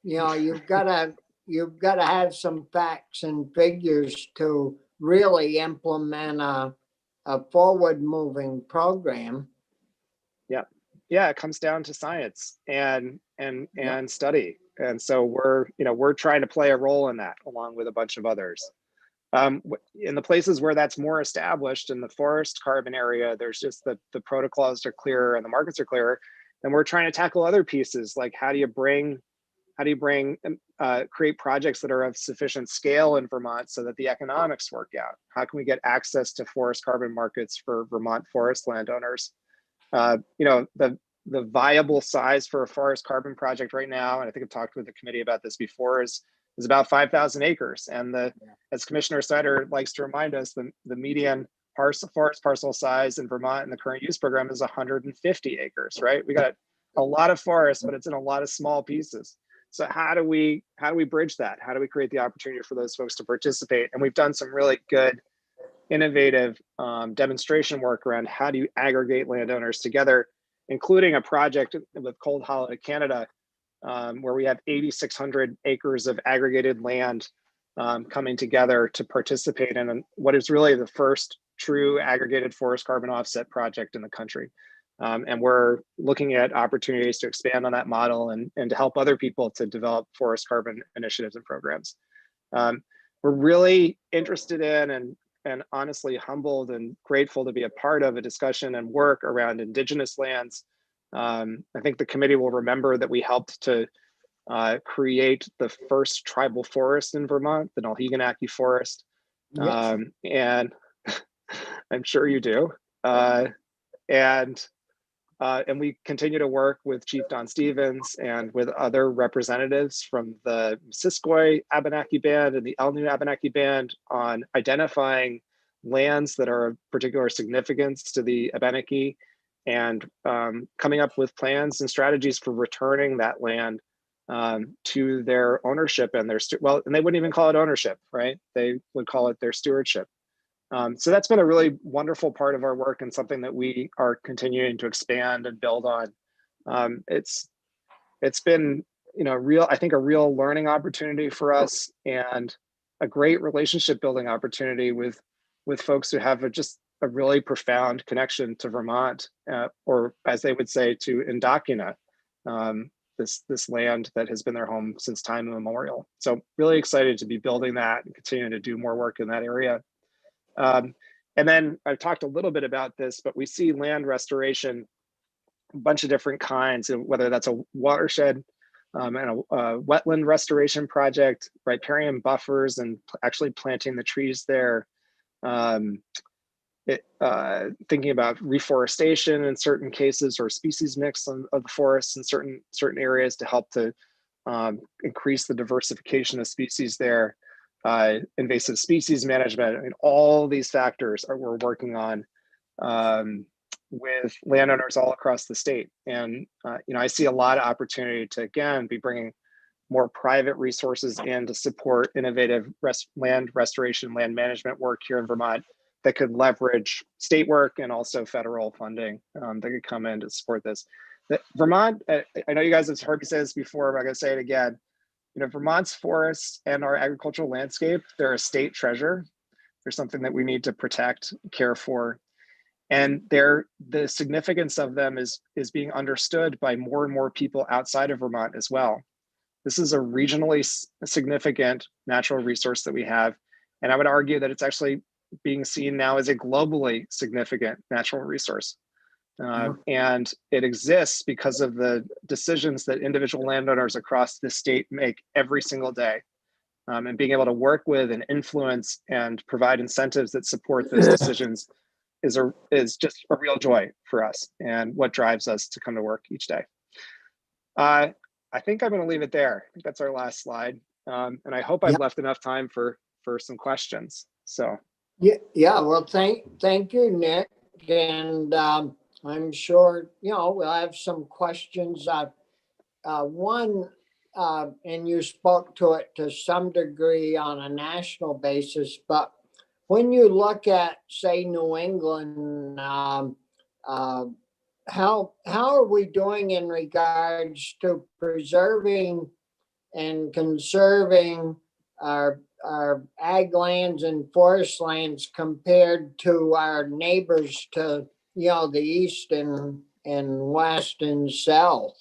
You've got to have some facts and figures to really implement a forward-moving program. Yeah, it comes down to science and study, and so we're trying to play a role in that along with a bunch of others. In the places where that's more established, in the forest carbon area, there's just the protocols are clearer and the markets are clearer, and we're trying to tackle other pieces like how do you create projects that are of sufficient scale in Vermont so that the economics work out? How can we get access to forest carbon markets for Vermont forest landowners? The viable size for a forest carbon project right now, and I think I've talked with the committee about this before, is about 5,000 acres. And as Commissioner Snyder likes to remind us, the median forest parcel size in Vermont in the current use program is 150 acres, right? We got a lot of forest, but it's in a lot of small pieces. So how do we bridge that? How do we create the opportunity for those folks to participate? And we've done some really good innovative demonstration work around how do you aggregate landowners together, including a project with Cold Hollow, Canada, where we have 8,600 acres of aggregated land coming together to participate in what is really the first true aggregated forest carbon offset project in the country. And we're looking at opportunities to expand on that model and to help other people to develop forest carbon initiatives and programs. We're really interested in and honestly humbled and grateful to be a part of a discussion and work around indigenous lands. I think the committee will remember that we helped to create the first tribal forest in Vermont, the Nalheganaki Forest. Yes. And I'm sure you do. And we continue to work with Chief Don Stevens and with other representatives from the Missisquoi Abenaki Band and the Elnu Abenaki Band on identifying lands that are of particular significance to the Abenaki and coming up with plans and strategies for returning that land to their ownership and and they wouldn't even call it ownership, right? They would call it their stewardship. So that's been a really wonderful part of our work and something that we are continuing to expand and build on. It's been, I think a real learning opportunity for us and a great relationship building opportunity with folks who have just a really profound connection to Vermont, or as they would say, to Indokina, this land that has been their home since time immemorial. So really excited to be building that and continuing to do more work in that area. And then I've talked a little bit about this, but we see land restoration, a bunch of different kinds, whether that's a watershed and a wetland restoration project, riparian buffers, and actually planting the trees there. Thinking about reforestation in certain cases, or species mix of the forests in certain areas to help to increase the diversification of species there. Invasive species management. I mean, all these factors we're working on with landowners all across the state. And I see a lot of opportunity to, again, be bringing more private resources in to support innovative land restoration, land management work here in Vermont that could leverage state work and also federal funding that could come in to support this. Vermont, I know you guys have heard me say this before, but I'm going to say it again. Vermont's forests and our agricultural landscape, they're a state treasure. They're something that we need to protect, care for. And the significance of them is being understood by more and more people outside of Vermont as well. This is a regionally significant natural resource that we have. And I would argue that it's actually being seen now as a globally significant natural resource. And it exists because of the decisions that individual landowners across the state make every single day. And being able to work with and influence and provide incentives that support those decisions is just a real joy for us and what drives us to come to work each day. I think I'm going to leave it there. I think that's our last slide. And I hope I've left enough time for some questions. So. Yeah. Well, thank you, Nick. And I'm sure, we'll have some questions. One, and you spoke to it to some degree on a national basis, but when you look at, say, New England, how are we doing in regards to preserving and conserving our ag lands and forest lands compared to our neighbors to the east and west and south?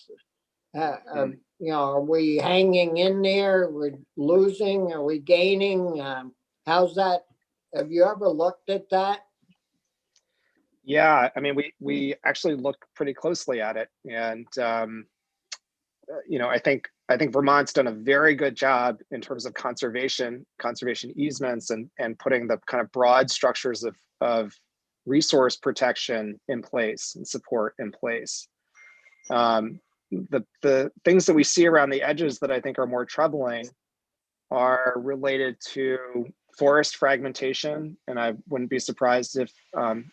Are we hanging in there? We're losing? Are we gaining? How's that? Have you ever looked at that? Yeah, I mean, we actually look pretty closely at it, and I think Vermont's done a very good job in terms of conservation easements, and putting the kind of broad structures of resource protection in place and support in place. The things that we see around the edges that I think are more troubling are related to forest fragmentation, and I wouldn't be surprised if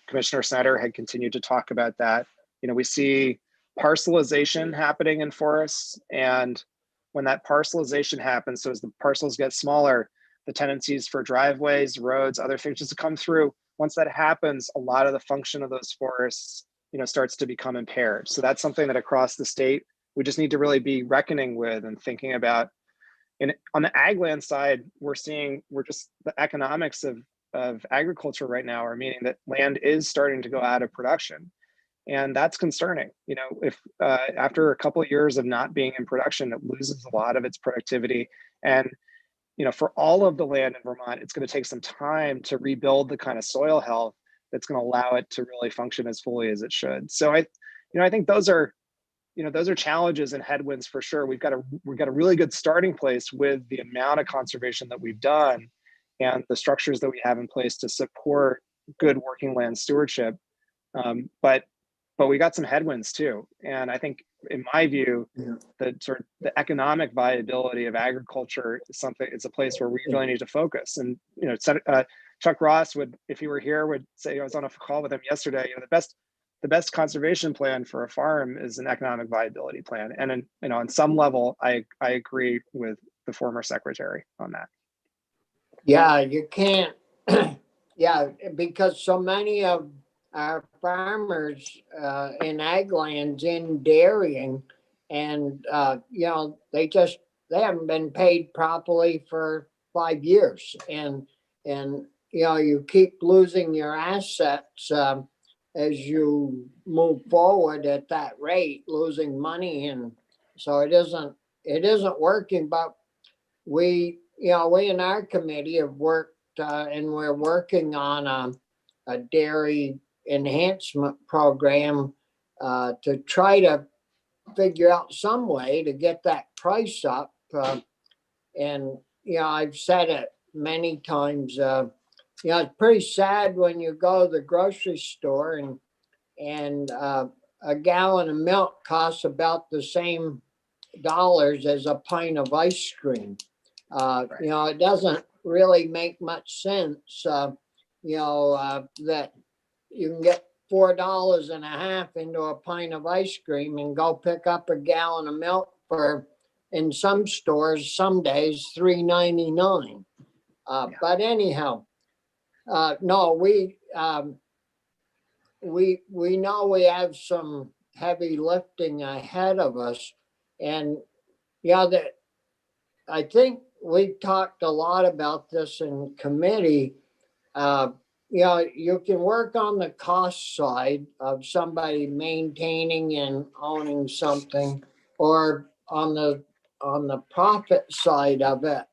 Commissioner Snyder had continued to talk about that. We see parcelization happening in forests, and when that parcelization happens, so as the parcels get smaller, the tendencies for driveways, roads, other things just to come through once that happens, a lot of the function of those forests, starts to become impaired. So that's something that across the state, we just need to really be reckoning with and thinking about. And on the ag land side, we're just the economics of agriculture right now are meaning that land is starting to go out of production. And that's concerning. If after a couple of years of not being in production, it loses a lot of its productivity. And, for all of the land in Vermont, it's going to take some time to rebuild the kind of soil health that's going to allow it to really function as fully as it should. So I think those are challenges and headwinds for sure. We've got a really good starting place with the amount of conservation that we've done and the structures that we have in place to support good working land stewardship. But we got some headwinds too. And I think, in my view, the economic viability of agriculture is a place where we really need to focus. And Chuck Ross if he were here, would say, I was on a call with him yesterday. The best conservation plan for a farm is an economic viability plan. And on some level, I agree with the former secretary on that. Yeah, you can't. Yeah, because so many of our farmers in ag lands in dairying, and they haven't been paid properly for 5 years, and you keep losing your assets as you move forward at that rate, losing money, and so it isn't working. But we in our committee have worked and we're working on a dairy enhancement program to try to figure out some way to get that price up. And I've said it many times. It's pretty sad when you go to the grocery store and a gallon of milk costs about the same dollars as a pint of ice cream. It doesn't really make much sense. That you can get $4.50 into a pint of ice cream and go pick up a gallon of milk for, in some stores, some days $3.99. But anyhow, no, we know we have some heavy lifting ahead of us, and I think we've talked a lot about this in committee. You can work on the cost side of somebody maintaining and owning something, or on the profit side of it.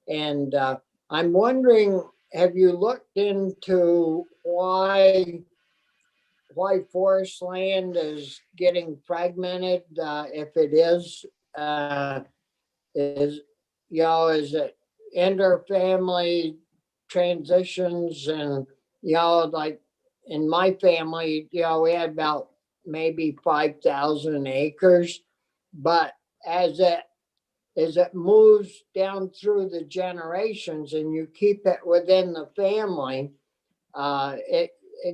And I'm wondering, have you looked into why forest land is getting fragmented? If it is it inter-family transitions? And like in my family, we had about maybe 5,000 acres, but as it moves down through the generations and you keep it within the family, it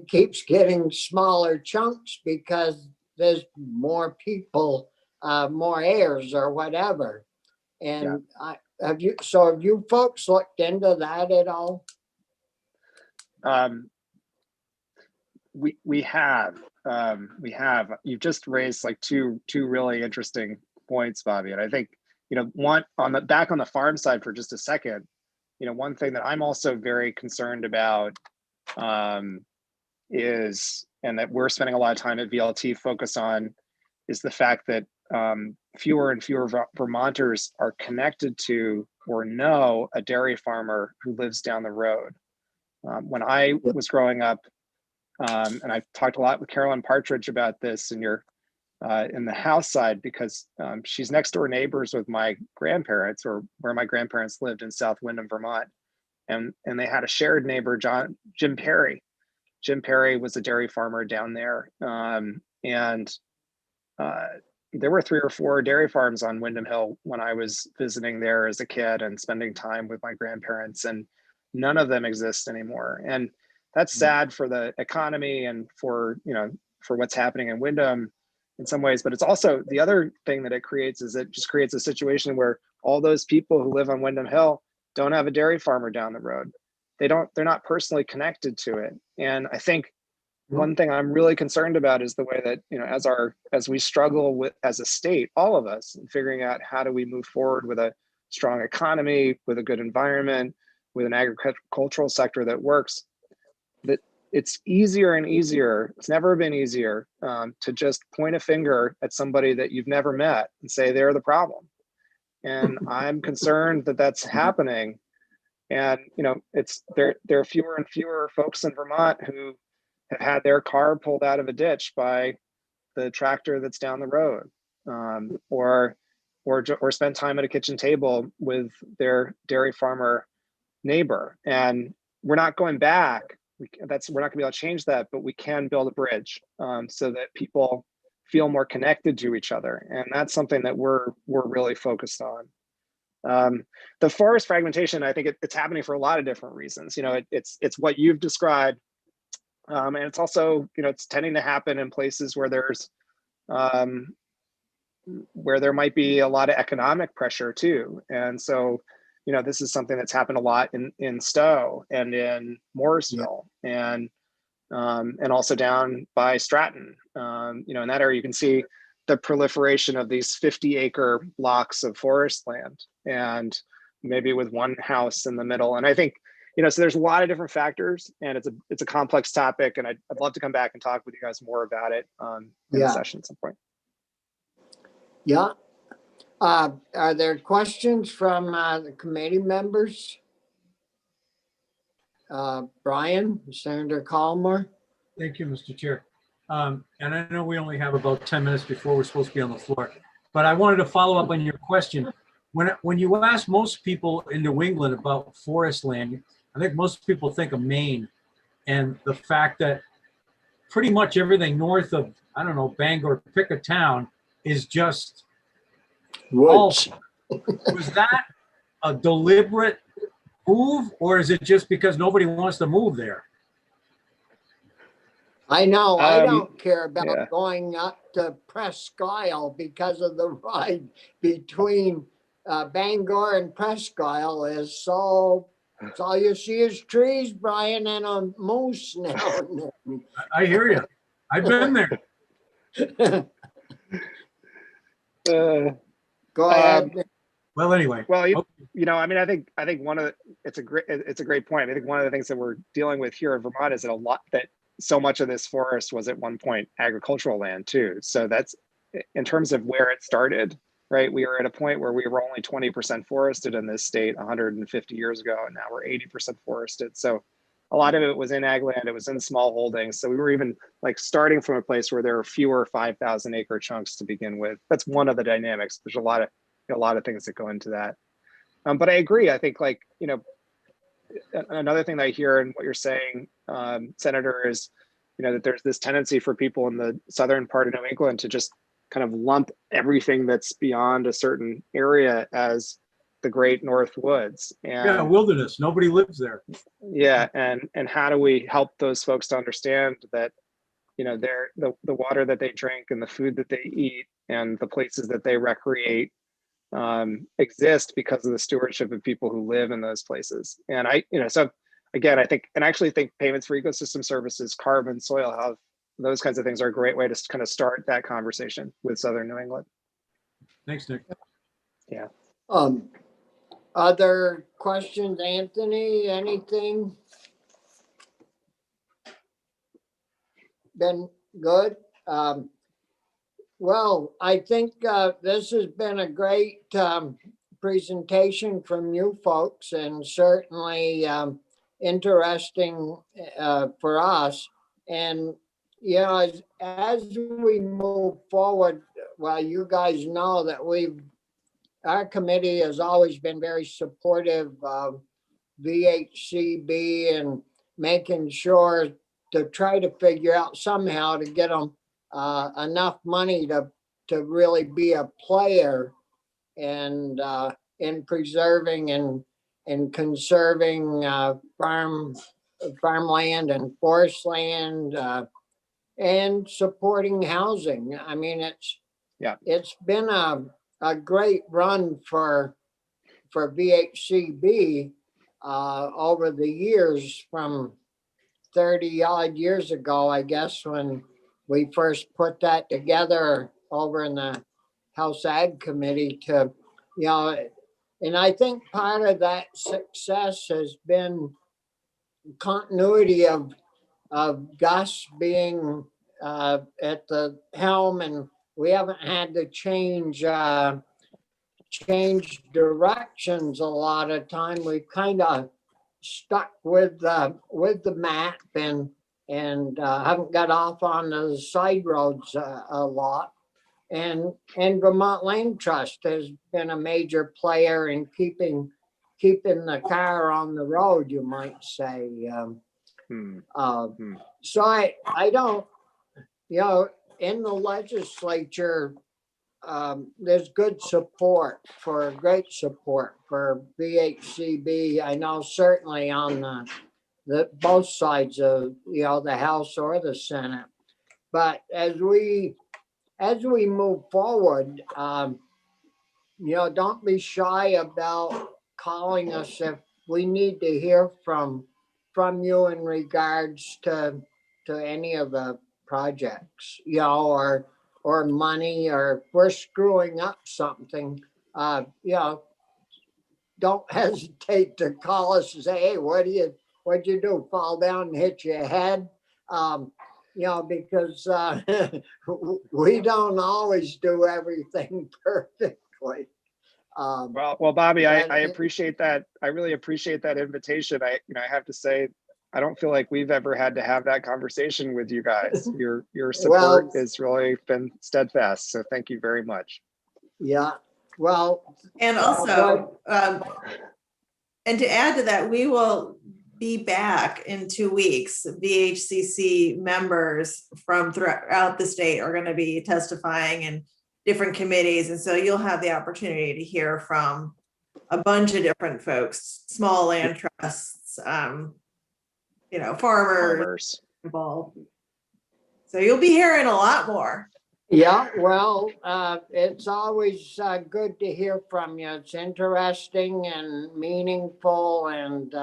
keeps getting smaller chunks because there's more people, more heirs or whatever. And have you folks looked into that at all? We have. You've just raised like two really interesting points, Bobby. And I think, one back on the farm side for just a second, one thing that I'm also very concerned about is, and that we're spending a lot of time at VLT focus on, is the fact that fewer and fewer Vermonters are connected to or know a dairy farmer who lives down the road. When I was growing up, and I've talked a lot with Carolyn Partridge about this in the House side, because she's next door neighbors with my grandparents, or where my grandparents lived in South Windham, Vermont. And they had a shared neighbor, Jim Perry. Jim Perry was a dairy farmer down there. There were 3 or 4 dairy farms on Windham Hill when I was visiting there as a kid and spending time with my grandparents, and none of them exist anymore. And that's sad for the economy and for what's happening in Windham in some ways. But it's also, the other thing that it creates is it just creates a situation where all those people who live on Windham Hill don't have a dairy farmer down the road. they're not personally connected to it. And I think one thing I'm really concerned about is the way that, as we struggle with as a state, all of us, in figuring out how do we move forward with a strong economy, with a good environment, with an agricultural sector that works, that it's easier and easier. It's never been easier to just point a finger at somebody that you've never met and say they're the problem. And I'm concerned that that's happening. And there are fewer and fewer folks in Vermont who have had their car pulled out of a ditch by the tractor that's down the road, or spend time at a kitchen table with their dairy farmer neighbor. And we're not going back. We're not going to be able to change that, but we can build a bridge so that people feel more connected to each other. And that's something that we're really focused on. The forest fragmentation, I think it's happening for a lot of different reasons. It's what you've described. And it's also, it's tending to happen in places where there might be a lot of economic pressure too. And so, this is something that's happened a lot in Stowe and in Morrisville, and also down by Stratton. In that area, you can see the proliferation of these 50-acre blocks of forest land, and maybe with one house in the middle. And I think, so there's a lot of different factors, and it's a complex topic, and I'd love to come back and talk with you guys more about it in the session at some point. Yeah. Are there questions from the committee members? Brian, Senator Colmore? Thank you, Mr. Chair. And I know we only have about 10 minutes before we're supposed to be on the floor, but I wanted to follow up on your question. When you ask most people in New England about forest land, I think most people think of Maine, and the fact that pretty much everything north of, Bangor, pick a town, is just woods. Was that a deliberate move, or is it just because nobody wants to move there? I know, I don't care about going up to Presque Isle because of the ride between Bangor and Presque Isle is so, it's all you see is trees, Brian, and a moose now. I hear you. I've been there. Go ahead. Well, anyway. Well, I think it's a great point. I think one of the things that we're dealing with here in Vermont is that so much of this forest was at one point agricultural land too. So that's, in terms of where it started, right? We were at a point where we were only 20% forested in this state 150 years ago, and now we're 80% forested. So a lot of it was in ag land, it was in small holdings. So we were even starting from a place where there are fewer 5,000 acre chunks to begin with. That's one of the dynamics. There's a lot of things that go into that. But I agree. I think another thing that I hear in what you're saying, Senator, is that there's this tendency for people in the southern part of New England to just kind of lump everything that's beyond a certain area as the Great North Woods. And wilderness. Nobody lives there. Yeah, and how do we help those folks to understand that the water that they drink and the food that they eat and the places that they recreate exist because of the stewardship of people who live in those places. And so again, I actually think payments for ecosystem services, carbon, soil health, those kinds of things are a great way to kind of start that conversation with Southern New England. Thanks, Nick. Yeah. Other questions, Anthony? Anything? Been good? Well, I think this has been a great presentation from you folks, and certainly interesting for us. And as we move forward, well, you guys know that our committee has always been very supportive of VHCB and making sure to try to figure out somehow to get them enough money to really be a player and in preserving and conserving farmland and forest land and supporting housing. I mean, it's been a great run for VHCB. over the years from 30 odd years ago, I guess, when we first put that together over in the House Ag Committee to, you know, and I think part of that success has been continuity of Gus being at the helm, and we haven't had to change directions a lot of time. We've kind of stuck with the map and haven't got off on the side roads a lot. And Vermont Land Trust has been a major player in keeping the car on the road, you might say. So I don't, you know, in the legislature, there's great support for VHCB. I know certainly on the both sides of, you know, the House or the Senate. But as we move forward, you know, don't be shy about calling us if we need to hear from you in regards to any of the projects, you know, or money, or if we're screwing up something, you know, don't hesitate to call us and say, hey, what'd you do? Fall down and hit your head? You know, because we don't always do everything perfectly. Well, Bobby, I appreciate that. I really appreciate that invitation. I have to say, I don't feel like we've ever had to have that conversation with you guys. Your support has really been steadfast. So thank you very much. Yeah. Well, and also, and to add to that, we will be back in 2 weeks. VHCC members from throughout the state are going to be testifying in different committees. And so you'll have the opportunity to hear from a bunch of different folks, small land trusts, you know, farmers involved. So you'll be hearing a lot more. Yeah, well, it's always good to hear from you. It's interesting and meaningful, and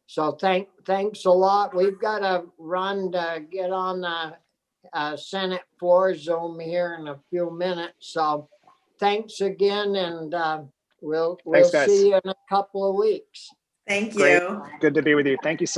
so thanks a lot. We've got to run to get on the Senate floor Zoom here in a few minutes. So thanks again, and we'll Thanks, guys. see you in a couple of weeks. Thank you. Great. Good to be with you. Thank you so much.